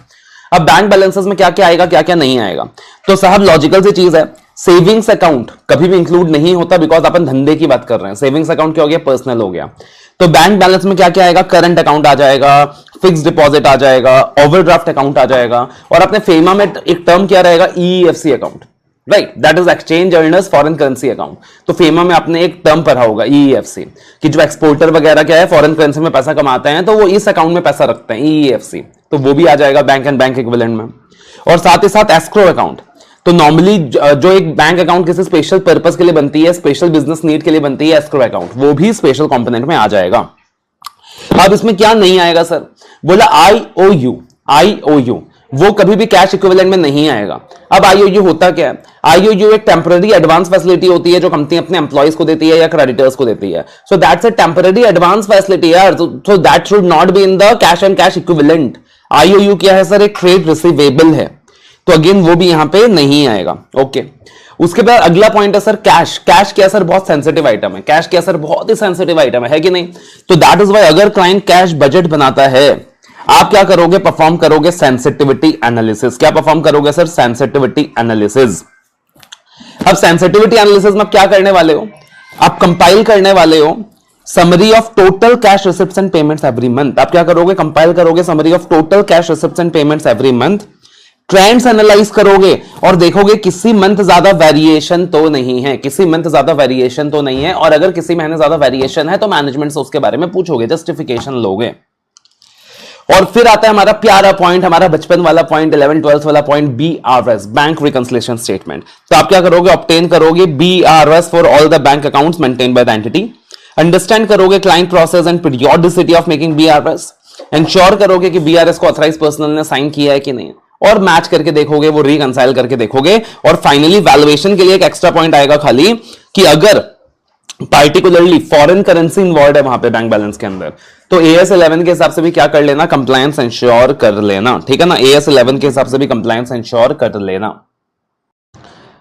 अब बैंक बैलेंसेस में क्या क्या आएगा, क्या क्या नहीं आएगा. तो साहब लॉजिकल सी चीज है, सेविंग्स अकाउंट कभी भी इंक्लूड नहीं होता बिकॉज अपन धंधे की बात कर रहे हैं. सेविंग्स अकाउंट क्या हो गया, पर्सनल हो गया. तो बैंक बैलेंस में क्या क्या आएगा, करंट अकाउंट आ जाएगा, फिक्स डिपॉजिट आ जाएगा, ओवरड्राफ्ट अकाउंट आ जाएगा, और अपने फेमा में एक टर्म क्या रहेगा, EEFC account, right, that is exchange earners foreign currency account. तो फेमा में आपने एक टर्म पढ़ा होगा EEFC कि जो एक्सपोर्टर वगैरह क्या है फॉरेन करेंसी में पैसा कमाते हैं तो वो इस अकाउंट में पैसा रखते हैं, EEFC. तो वो भी आ जाएगा बैंक एंड बैंक इक्विवेलेंट में. और साथ ही साथ एस्क्रो अकाउंट. तो नॉर्मली जो एक बैंक अकाउंट किसी स्पेशल पर्पस के लिए बनती है, स्पेशल बिजनेस नीड के लिए बनती है, एस्क्रो अकाउंट, वो भी स्पेशल कंपोनेंट में आ जाएगा. अब इसमें क्या नहीं आएगा सर, बोला IOU वो कभी भी कैश इक्विवेलेंट में नहीं आएगा. अब IOU होता क्या है, IOU एक टेम्पररी एडवांस फैसिलिटी होती है जो कंपनी अपने एम्प्लॉइज को देती है या क्रेडिटर्स को देती है. So that's a temporary advance facility यार, so that should not be in the cash and cash equivalent. IOU क्या है सर, एक ट्रेड रिसीवेबल है. तो अगेन वो भी यहां पे नहीं आएगा. ओके. उसके बाद अगला पॉइंट है सर कैश. कैश क्या सर, बहुत सेंसिटिव आइटम है. कैश क्या सर, बहुत ही सेंसिटिव आइटम है कि नहीं. तो दैट इज वाई अगर क्लाइंट कैश बजट बनाता है, आप क्या करोगे, परफॉर्म करोगे सेंसिटिविटी एनालिसिस. क्या परफॉर्म करोगे सर, सेंसिटिविटी एनालिसिस. अब सेंसिटिविटी एनालिसिस में आप क्या करने वाले हो, आप कंपाइल करने वाले हो summary of total cash receipts and payments every month. आप क्या करोगे, कंपाइल करोगे summary of total cash receipts and payments every month. Trends analyse करोगे और देखोगे किसी मंथ ज्यादा वेरिएशन तो नहीं है, किसी मंथ ज्यादा वेरिएशन तो नहीं है. और अगर किसी महीने ज्यादा वेरिएशन है तो मैनेजमेंट से उसके बारे में पूछोगे, जस्टिफिकेशन लोगे. और फिर आता है हमारा प्यारा पॉइंट, हमारा बचपन वाला पॉइंट, 11th 12th वाला point, BRS, bank reconciliation statement. तो आप क्या करोगे, ऑब्टेन करोगे BRS for all the bank accounts maintained by the entity. Understand करोगे client process and periodicity of making BRS. Ensure करोगे कि BRS को ऑथराइज पर्सनल ने साइन किया है कि नहीं, और मैच करके देखोगे, वो रिकंसाइल करके देखोगे. और फाइनली वैल्यूएशन के लिए एक एक्स्ट्रा पॉइंट आएगा खाली कि अगर पार्टिकुलरली फॉरेन करेंसी इन्वॉल्व है वहां पे बैंक बैलेंस के अंदर, तो AS11 के हिसाब से भी क्या कर लेना, कंप्लायंस इंश्योर कर लेना. ठीक है ना, AS11 के हिसाब से भी कंप्लायंस इंश्योर कर लेना.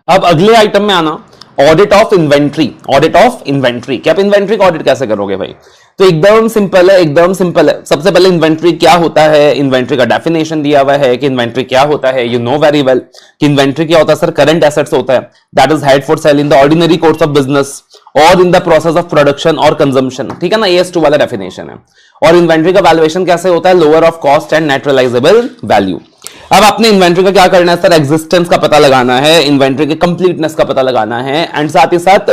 अब अगले आइटम में आना, audit of inventory. Audit of inventory, क्या आप इन्वेंट्री का ऑडिट कैसे करोगे भाई. तो एकदम सिंपल है, एकदम सिंपल है। सबसे पहले इन्वेंट्री क्या होता है, इन्वेंट्री का डेफिनेशन दिया हुआ है कि इन्वेंट्री क्या होता है, यू नो वेरी वेल कि इन्वेंट्री क्या होता है सर, करंट एसेट्स होता है, that is held for sale in the ordinary course of business और in the process of production और कंजम्पशन, ठीक है ना, AS2 वाला डेफिनेशन है। और इन्वेंट्री का वैल्यूएशन कैसे होता है, lower of cost and net realisable value. अब आपने इन्वेंट्री का क्या करना है सर, एग्जिस्टेंस का पता लगाना है, इन्वेंट्री के कंप्लीटनेस का पता लगाना है, एंड साथ ही साथ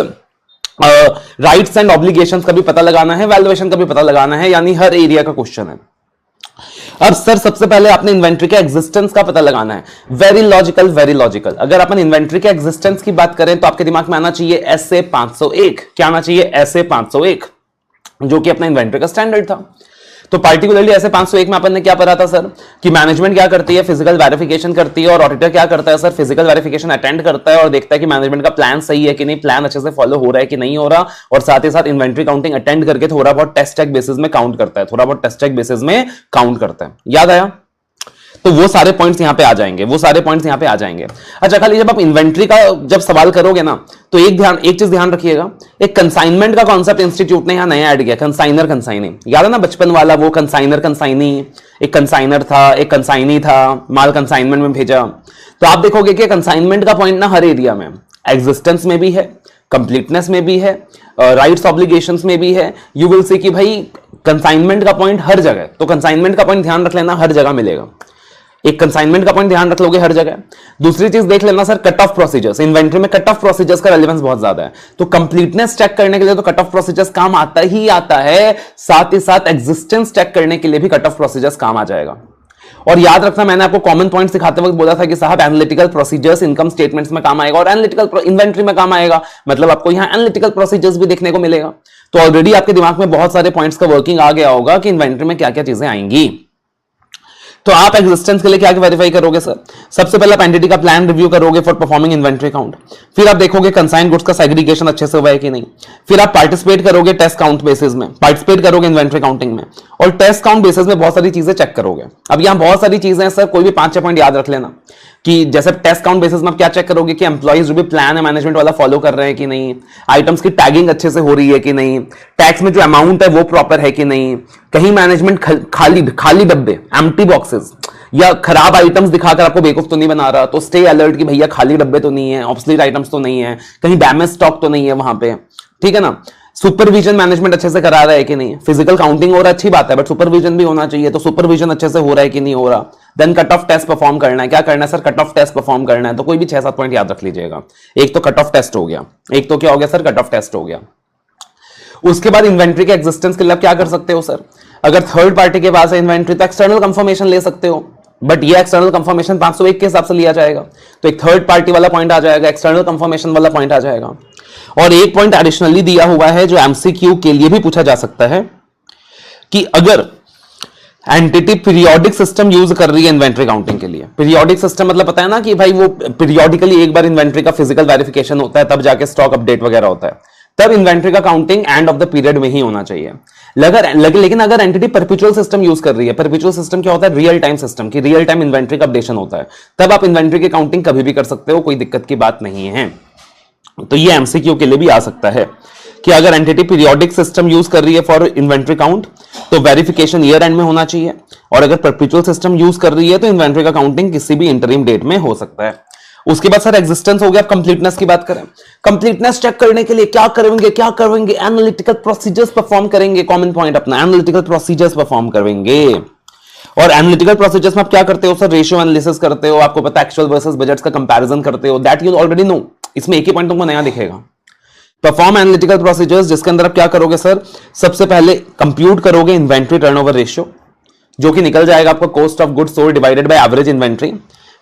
राइट्स एंड ऑब्लिगेशंस का भी पता लगाना है, वैल्यूएशन का भी पता लगाना है, यानी हर एरिया का क्वेश्चन है। अब सर सबसे पहले आपने इन्वेंट्री के एग्जिस्टेंस का पता लगाना है। Very logical, very logical. अगर अपन इन्वेंट्री के एग्जिस्टेंस की बात करें तो आपके दिमाग में आना चाहिए SA 501। क्या आना चाहिए, SA 501, जो कि अपना इन्वेंट्री का स्टैंडर्ड था। तो पार्टिकुलरली ऐसे 501 में अपन ने क्या पढ़ा था सर, कि मैनेजमेंट क्या करती है, फिजिकल वेरिफिकेशन करती है, और ऑडिटर क्या करता है सर, फिजिकल वेरिफिकेशन अटेंड करता है और देखता है कि मैनेजमेंट का प्लान सही है कि नहीं, प्लान अच्छे से फॉलो हो रहा है कि नहीं हो रहा, और साथ ही साथ इन्वेंट्री काउंटिंग अटेंड करके थोड़ा बहुत टेस्ट चेक बेसिस में काउंट करता है, थोड़ा बहुत टेस्ट चेक बेसिस में काउंट करता है। याद आया? तो वो सारे पॉइंट्स यहां पे आ जाएंगे, वो सारे पॉइंट्स यहां पे आ जाएंगे। अच्छा, खाली जब आप इन्वेंट्री का जब सवाल करोगे ना, तो एक चीज ध्यान रखिएगा, एक कंसाइनमेंट का कॉन्सेप्ट इंस्टीट्यूट ने यहां नया ऐड किया, कंसाइनर कंसाइनी। याद है ना बचपन वाला वो कंसाइनर कंसाइनी, एक कंसाइनर था, एक कंसाइनी था, माल कंसाइनमेंट में भेजा। तो आप देखोगे कि कंसाइनमेंट का पॉइंट ना हर एरिया में, एग्जिस्टेंस में भी है, कंप्लीटनेस में भी है, राइट्स ऑब्लिगेशंस में भी है। यू विल सी कि भाई कंसाइनमेंट का पॉइंट हर जगह, तो कंसाइनमेंट का पॉइंट ध्यान रख लेना, हर जगह मिलेगा। एक कंसाइनमेंट का पॉइंट ध्यान रख लोगे हर जगह। दूसरी चीज देख लेना sir, cut off procedures. Inventory में कट ऑफ प्रोसीजर्स का रेलेवेंस बहुत ज्यादा है, तो कंप्लीटनेस चेक करने के लिए तो कट ऑफ प्रोसीजर्स काम आता ही आता है, साथ ही साथ एग्जिस्टेंस चेक करने के लिए भी कट ऑफ प्रोसीजर्स काम आ जाएगा। और याद रखना, मैंने आपको कॉमन पॉइंट सिखाते वक्त बोला था कि साहब एनालिटिकल प्रोसीजर्स इनकम स्टेटमेंट्स में काम आएगा और एनालिटिकल इन्वेंट्री में काम आएगा, मतलब आपको यहां एनालिटिकल प्रोसीजर्स भी देखने को मिलेगा। तो ऑलरेडी आपके दिमाग में बहुत सारे पॉइंट्स का वर्किंग आ गया होगा कि इन्वेंट्री में क्या क्या चीजें आएंगी। तो आप एग्जिस्टेंस के लिए क्या वेरीफाई करोगे सर, सबसे पहले आप एंटिटी का प्लान रिव्यू करोगे फॉर परफॉर्मिंग इन्वेंट्री काउंट, फिर आप देखोगे कंसाइन गुड्स का सेग्रीगेशन अच्छे से हुआ है कि नहीं, फिर आप पार्टिसिपेट करोगे टेस्ट काउंट बेसिस में, पार्टिसिपेट करोगे इन्वेंट्री काउंटिंग में, और टेस्ट काउंट बेसिस में बहुत सारी चीजें चेक करोगे। अब यहां बहुत सारी चीजें हैं सर, कोई भी 5-6 पॉइंट याद रख लेना कि जैसे टेस्ट काउंट बेसिस में आप क्या चेक करोगे कि एम्प्लॉइज जो भी प्लान है मैनेजमेंट वाला फॉलो कर रहे हैं कि नहीं, आइटम्स की टैगिंग अच्छे से हो रही है कि नहीं, टैक्स में जो अमाउंट है वो प्रॉपर है कि नहीं, कहीं मैनेजमेंट खाली डब्बे, एम्प्टी बॉक्सेस या खराब आइटम्स दिखाकर आपको बेवकूफ तो नहीं बना रहा, तो स्टे अलर्ट कि भैया खाली डब्बे तो नहीं है, ऑब्सोलीट आइटम्स तो नहीं है, कहीं डैमेज स्टॉक तो नहीं है वहां पे, ठीक है ना। सुपरविजन मैनेजमेंट अच्छे से करा रहा है कि नहीं, फिजिकल काउंटिंग हो रहा है अच्छी बात है, बट सुपरविजन भी होना चाहिए, तो सुपरविजन अच्छे से हो रहा है कि नहीं हो रहा। Then cut off test perform करना है, क्या करना है sir, cut off test perform करना है। तो कोई भी 6-7 पॉइंट याद रख लीजिएगा, एक तो कट ऑफ टेस्ट हो गया, एक तो क्या हो गया सर, कट ऑफ टेस्ट हो गया। उसके बाद इन्वेंट्री के एग्जिस्टेंस के लिए आप क्या कर सकते हो सर, अगर थर्ड पार्टी के पास है इन्वेंट्री तो एक्सटर्नल कंफर्मेशन ले सकते हो, बट ये एक्सटर्नल कंफर्मेशन 501 के हिसाब से लिया जाएगा, तो एक थर्ड पार्टी वाला पॉइंट आ जाएगा, एक्सटर्नल कंफर्मेशन वाला पॉइंट आ जाएगा। और एक पॉइंट एडिशनली दिया हुआ है जो एमसीक्यू के लिए भी पूछा जा सकता है कि अगर एंटिटी पीरियोडिक सिस्टम यूज कर रही है इन्वेंट्री काउंटिंग के लिए, पीरियोडिक सिस्टम मतलब पता है ना कि भाई वो पीरियोडिकली एक बार इन्वेंट्री का फिजिकल वेरिफिकेशन होता है, तब जाके स्टॉक अपडेट वगैरह होता है, तब इन्वेंट्री का counting and of the period में ही होना चाहिए। लेकिन अगर एंटिटी परपेचुअल सिस्टम यूज कर रही है, परपेचुअल सिस्टम क्या होता है, रियल टाइम सिस्टम की रियल टाइम इन्वेंट्री का अपडेशन होता है, तब आप इन्वेंट्री की काउंटिंग कभी भी कर सकते हो, कोई दिक्कत की बात नहीं है। तो ये एमसीक्यू के लिए भी आ सकता है कि अगर एंटिटी पीरियोडिक सिस्टम यूज कर रही है फॉर इन्वेंट्री काउंट तो वेरिफिकेशन ईयर एंड में होना चाहिए, और अगर परपेचुअल सिस्टम यूज कर रही है तो इन्वेंट्री का काउंटिंग किसी भी इंटरिम डेट में हो सकता है। उसके बाद सर एग्जिस्टेंस हो गया। कंप्लीटनेस की बात करें, कंप्लीटनेस चेक करने के लिए क्या करेंगे, एनालिटिकल प्रोसीजर्स परफॉर्म करेंगे। कॉमन पॉइंट अपना, एनालिटिकल प्रोसीजर्स परफॉर्म करेंगे। और एनालिटिकल प्रोसीजर्स में आप क्या करते हो सर, रेशियो एनालिसिस करते हो, आपको पता है एक्चुअल वर्सेस बजट्स का कंपैरिजन करते हो, दैट यू ऑलरेडी नो। इसमें एक ही पॉइंट तुमको नया दिखेगा, परफॉर्म एनालिटिकल प्रोसीजर्स, जिसके अंदर आप क्या करोगे सर, सबसे पहले कंप्यूट करोगे इन्वेंट्री टर्नओवर रेशियो, जो कि निकल जाएगा आपका cost of goods sold divided by average inventory.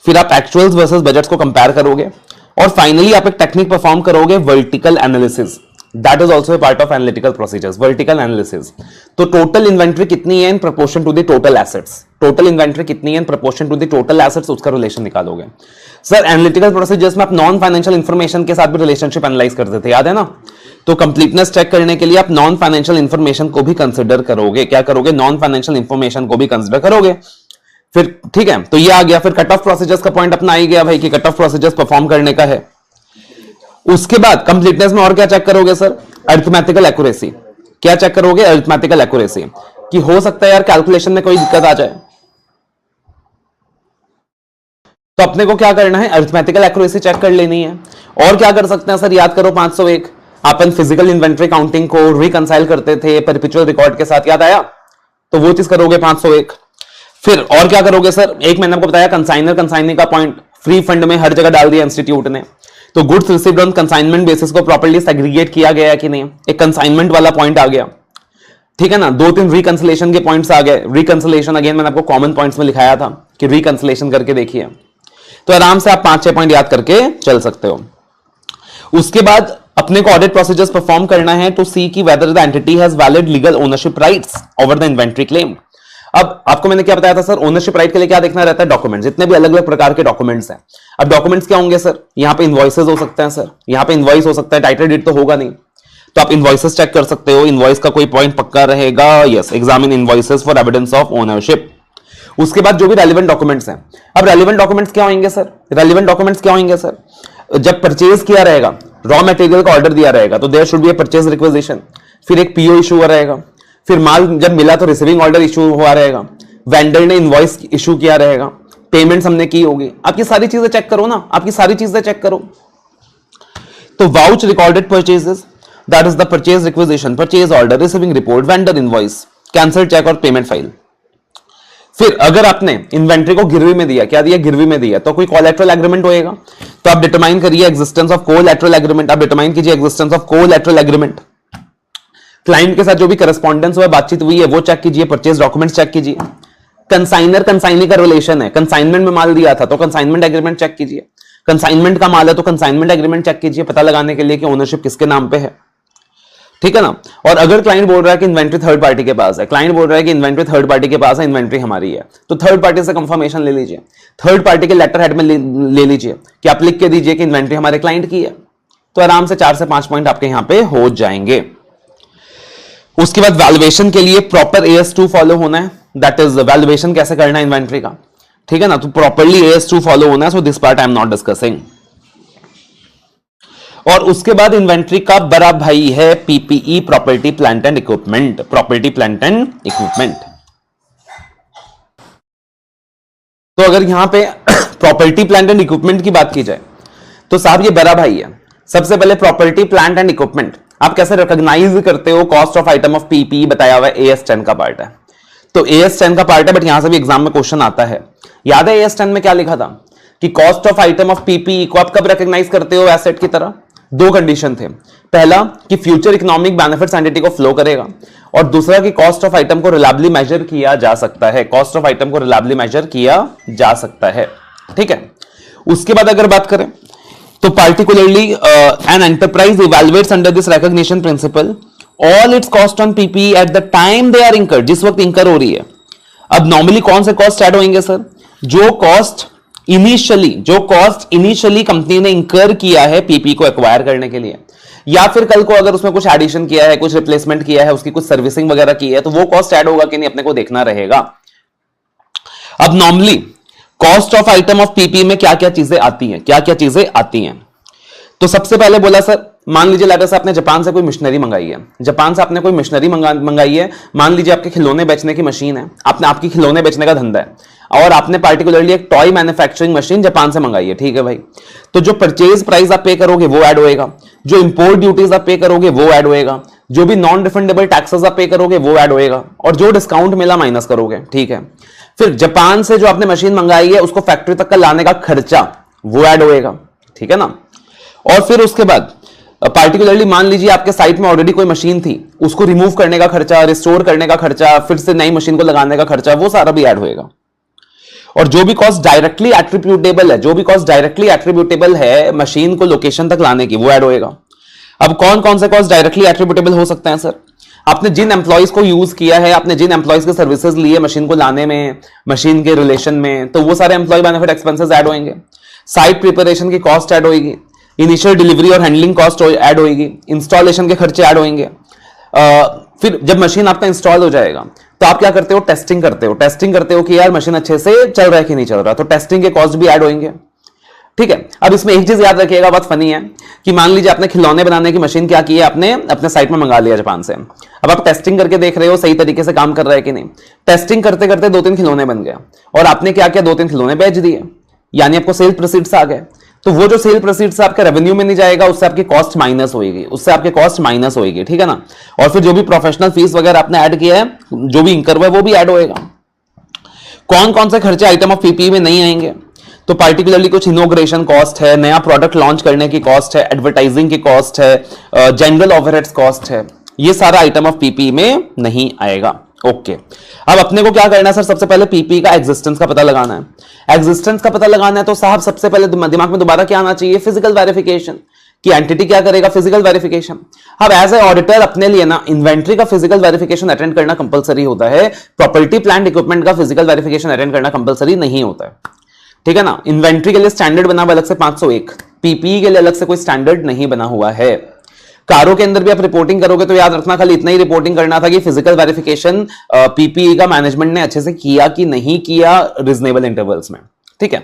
फिर आप एक्चुअल्स वर्सेस बजट्स को कंपेयर करोगे, और फाइनली आप एक टेक्निक परफॉर्म करोगे, vertical analysis. That is also a part of analytical procedures, vertical analysis. तो टोटल इन्वेंट्री कितनी है in proportion to the total assets, total inventory कितनी है in proportion to the total assets, उसका relation निकालोगे। Sir analytical procedures में आप non financial information के साथ भी रिलेशनशिप एनालाइज करते थे, याद है ना। तो कंप्लीटनेस चेक करने के लिए आप नॉन फाइनेंशियल इंफॉर्मेशन को भी कंसिडर करोगे, क्या करोगे, नॉन फाइनेंशियल इंफॉर्मेशन को भी कंसिडर करोगे। फिर ठीक है, तो ये आ गया। फिर कट ऑफ प्रोसीजर्स का पॉइंट अपना आ गया भाई कि कट ऑफ प्रोसीजर्स परफॉर्म करने का है। उसके बाद कंप्लीटनेस में और क्या चेक करोगे सर, अरिथमेटिकल एक्यूरेसी। क्या चेक करोगे? अरिथमेटिकल एक्यूरेसी, कि हो सकता है यार कैलकुलेशन में कोई दिक्कत आ जाए, तो अपने को क्या करना है? अरिथमेटिकल एक्यूरेसी चेक कर लेनी है। और क्या कर सकते हैं सर? याद करो 501, अपन फिजिकल इन्वेंट्री काउंटिंग को रिकंसाइल करते थे परपेचुअल रिकॉर्ड के साथ, याद आया? तो वो चीज करोगे 501। फिर और क्या करोगे सर? एक मैंने आपको बताया कंसाइनर कंसाइनी का पॉइंट, फ्री फंड में हर जगह डाल दिया इंस्टीट्यूट ने, तो goods received on consignment basis को प्रॉपर्ली सेग्रीगेट किया गया कि नहीं, एक कंसाइनमेंट वाला पॉइंट आ गया, ठीक है ना। 2-3 रिकंसिलेशन के पॉइंट्स आ गए। रिकंसिलेशन अगेन मैंने आपको कॉमन पॉइंट्स में लिखाया था कि रिकंसिलेशन करके देखिए, तो आराम से आप 5-6 पॉइंट याद करके चल सकते हो। उसके बाद अपने को ऑडिट प्रोसीजर्स परफॉर्म करना है टू सी की whether the entity has valid legal ownership rights over the inventory claim. अब आपको मैंने क्या बताया था सर? ओनरशिप राइट के लिए क्या देखना रहता है? डॉक्यूमेंट्स, जितने भी अलग अलग प्रकार के डॉक्यूमेंट्स हैं। अब डॉक्यूमेंट्स क्या होंगे सर? यहां पे इनवॉइसेस हो सकते हैं सर, यहां पे इनवॉइस हो सकता है, टाइटल डीड तो होगा नहीं, तो आप इनवॉइसेस चेक कर सकते हो। इनवॉइस का कोई पॉइंट पक्का रहेगा, yes, examine invoices for evidence of ownership. उसके बाद जो भी रेलिवेंट डॉक्यूमेंट्स हैं, अब रेलिवेंट डॉक्यूमेंट्स क्या होंगे सर? रेलिवेंट डॉक्यूमेंट्स क्या होंगे सर? जब परचेज किया रहेगा, रॉ मटेरियल का ऑर्डर दिया रहेगा, तो there should be a purchase requisition, फिर एक पीओ इशू हुआ रहेगा, फिर माल जब मिला तो रिसीविंग ऑर्डर इशू हुआ रहेगा, वेंडर ने इनवॉइस इशू किया रहेगा, पेमेंट्स हमने की होगी। आपकी सारी चीजें चेक करो ना, आपकी सारी चीजें चेक करो। तो vouch recorded purchases, that is the purchase requisition, purchase order, receiving report, vendor invoice, cancel cheque और पेमेंट फाइल। फिर अगर आपने इन्वेंट्री को गिरवी में दिया, क्या दिया? गिरवी में दिया, तो कोई कोलैटरल एग्रीमेंट होएगा, तो आप डिटरमाइन करिए एग्जिस्टेंस ऑफ कोलैटरल एग्रीमेंट, आप डिटरमाइन कीजिए existence of collateral agreement. Client के साथ जो भी करस्पॉन्डेंस हुआ, बातचीत हुई है, वो चेक कीजिए, परचेज डॉक्यूमेंट्स चेक कीजिए। कंसाइनर कंसाइनी का रिलेशन है, कंसाइनमेंट में माल दिया था तो कंसाइनमेंट एग्रीमेंट चेक कीजिए, कंसाइनमेंट का माल है तो कंसाइनमेंट एग्रीमेंट चेक कीजिए, पता लगाने के लिए कि ओनरशिप किसके नाम पे है, ठीक है ना। और अगर क्लाइंट बोल रहा है कि इन्वेंट्री थर्ड पार्टी के पास है, क्लाइंट बोल रहा है कि इन्वेंट्री थर्ड पार्टी के पास है, इन्वेंट्री हमारी है, तो थर्ड पार्टी से कंफर्मेशन ले लीजिए, थर्ड पार्टी के लेटर हेड में ले लीजिए कि आप लिख के दीजिए कि इन्वेंट्री हमारे क्लाइंट की है, तो आराम से 4 से 5 पॉइंट आपके यहां पे हो जाएंगे। उसके बाद वैल्यूएशन के लिए प्रॉपर AS2 फॉलो होना है, दैट इज वैल्यूएशन कैसे करना है इन्वेंट्री का, ठीक है ना, तो प्रॉपरली AS2 फॉलो होना है। So this part I am not discussing. और उसके बाद इन्वेंट्री का बड़ा भाई है PPE, property plant and equipment, property plant and equipment. तो अगर यहां पे प्रॉपर्टी प्लांट एंड इक्विपमेंट की बात की जाए तो साहब ये बड़ा भाई है। सबसे पहले प्रॉपर्टी प्लांट एंड इक्विपमेंट आप कैसे रिकॉग्नाइज करते हो? Cost of item of PPE बताया हुआ है, AS10 का पार्ट है, तो AS10 का पार्ट है, बट यहां से भी एग्जाम में क्वेश्चन आता है। याद है AS10 में क्या लिखा था कि cost of item of PPE को आप कब रिकॉग्नाइज करते हो एसेट की तरह? 2 कंडीशन थे, पहला कि फ्यूचर इकोनॉमिक बेनिफिट्स एंटिटी को फ्लो करेगा, और दूसरा कि कॉस्ट ऑफ आइटम को रिलायबली मेजर किया जा सकता है, कॉस्ट ऑफ आइटम को रिलायबली मेजर किया जा सकता है, ठीक है। उसके बाद अगर बात करें तो particularly an enterprise evaluates under this recognition principle all its cost on PPE at the time they are incurred, जिस वक्त इंकर हो रही है। अब नॉर्मली कौन से कॉस्ट ऐड होंगे सर? जो कॉस्ट इनिशियली कंपनी ने इंकर किया है PPE को एक्वायर करने के लिए, या फिर कल को अगर उसमें कुछ एडिशन किया है, कुछ रिप्लेसमेंट किया है, उसकी कुछ सर्विसिंग वगैरह की है, तो वो कॉस्ट ऐड होगा कि नहीं अपने को देखना रहेगा। अब normally cost of item of PPE में क्या क्या चीजें आती हैं, क्या क्या चीजें आती हैं? तो सबसे पहले बोला सर, मान लीजिए लेटर से आपने जापान से कोई मशीनरी मंगाई है, जापान से आपने कोई मशीनरी मंगाई है, मान लीजिए आपके खिलौने बेचने की मशीन है, आपकी खिलौने बेचने का धंधा है, और आपने पार्टिकुलरली एक टॉय मैन्युफैक्चरिंग मशीन जापान से मंगाई है, ठीक है भाई, तो जो परचेज प्राइस आप पे करोगे वो ऐड होएगा, जो इंपोर्ट ड्यूटीज आप पे करोगे वो ऐड होएगा, जो भी नॉन रिफंडेबल टैक्सेस आप पे करोगे वो ऐड होएगा, और जो डिस्काउंट मिला माइनस करोगे, ठीक है। फिर जापान से जो आपने मशीन मंगाई है उसको फैक्ट्री तक का लाने का खर्चा वो ऐड होएगा, ठीक है ना। और फिर उसके बाद पार्टिकुलरली मान लीजिए आपके साइट में ऑलरेडी कोई मशीन थी, उसको रिमूव करने का खर्चा, रिस्टोर करने का खर्चा, फिर से नई मशीन को लगाने का खर्चा, वो सारा भी ऐड होएगा। और जो भी कॉस्ट डायरेक्टली एट्रीब्यूटेबल है मशीन को लोकेशन तक लाने की, वो ऐड होएगा। अब कौन कौन से कॉस्ट डायरेक्टली एट्रीब्यूटेबल हो सकते हैं सर? आपने जिन एम्प्लॉइज को यूज किया है, आपने जिन एम्प्लॉइज के सर्विसेज लिए मशीन को लाने में, मशीन के रिलेशन में, तो वो सारे एम्प्लॉय बेनिफिट एक्सपेंसेस ऐड होंगे। साइट प्रिपरेशन की कॉस्ट ऐड होगी, इनिशियल डिलीवरी और हैंडलिंग कॉस्ट ऐड होगी, इंस्टॉलेशन के खर्चे ऐड होंगे। फिर जब मशीन आपका इंस्टॉल हो जाएगा तो आप क्या करते हो? टेस्टिंग करते हो कि यार मशीन अच्छे से चल रहा है कि नहीं चल रहा, तो टेस्टिंग के कॉस्ट भी ऐड होंगे। ठीक है। अब इसमें एक चीज याद रखिएगा, बहुत फनी है कि मान लीजिए आपने खिलौने बनाने की मशीन क्या की है, आपने अपने साइट में मंगा लिया जापान से। अब आप टेस्टिंग करके देख रहे हो सही तरीके से काम कर रहा है कि नहीं। टेस्टिंग करते करते 2-3 खिलौने बन गए और आपने क्या किया, 2-3 खिलौने बेच दिए, यानी आपको सेल प्रोसीड्स आ गए। तो वो जो सेल प्रोसीड्स आपके रेवेन्यू में नहीं जाएगा, उससे आपकी कॉस्ट माइनस होगी, उससे आपकी कॉस्ट माइनस होगी, ठीक है ना। और फिर जो भी प्रोफेशनल फीस वगैरह आपने ऐड किया है, जो भी इंकर हुआ है वो भी ऐड होएगा। कौन कौन से खर्चे आइटम ऑफ पीपीई में नहीं आएंगे, तो पार्टिकुलरली कुछ इनोग्रेशन कॉस्ट है, नया प्रोडक्ट लॉन्च करने की कॉस्ट है, एडवर्टाइजिंग की कॉस्ट है, जनरल ओवरहेड्स कॉस्ट है, ये सारा आइटम ऑफ पीपीई में नहीं आएगा। ओके अब अपने को क्या करना है सर, सबसे पहले पीपीई का एग्जिस्टेंस का पता लगाना है। एग्जिस्टेंस का पता लगाना है तो साहब सबसे पहले दिमाग में दोबारा क्या आना चाहिए, फिजिकल वेरिफिकेशन, कि एंटिटी क्या करेगा, फिजिकल वेरिफिकेशन। अब एज ए ऑडिटर अपने लिए ना इन्वेंट्री का फिजिकल वेरिफिकेशन अटेंड करना कंपलसरी होता है, प्रॉपर्टी प्लांट इक्विपमेंट का फिजिकल वेरिफिकेशन अटेंड करना कंपलसरी नहीं होता है, ठीक है ना। इन्वेंट्री के लिए स्टैंडर्ड बना हुआ अलग से 501, पीपीई के लिए अलग से कोई स्टैंडर्ड नहीं बना हुआ है। कारों के अंदर भी आप रिपोर्टिंग करोगे तो याद रखना खाली इतना ही रिपोर्टिंग करना था कि फिजिकल वेरिफिकेशन पीपीई का मैनेजमेंट ने अच्छे से किया कि नहीं किया रीजनेबल इंटरवल्स में, ठीक है।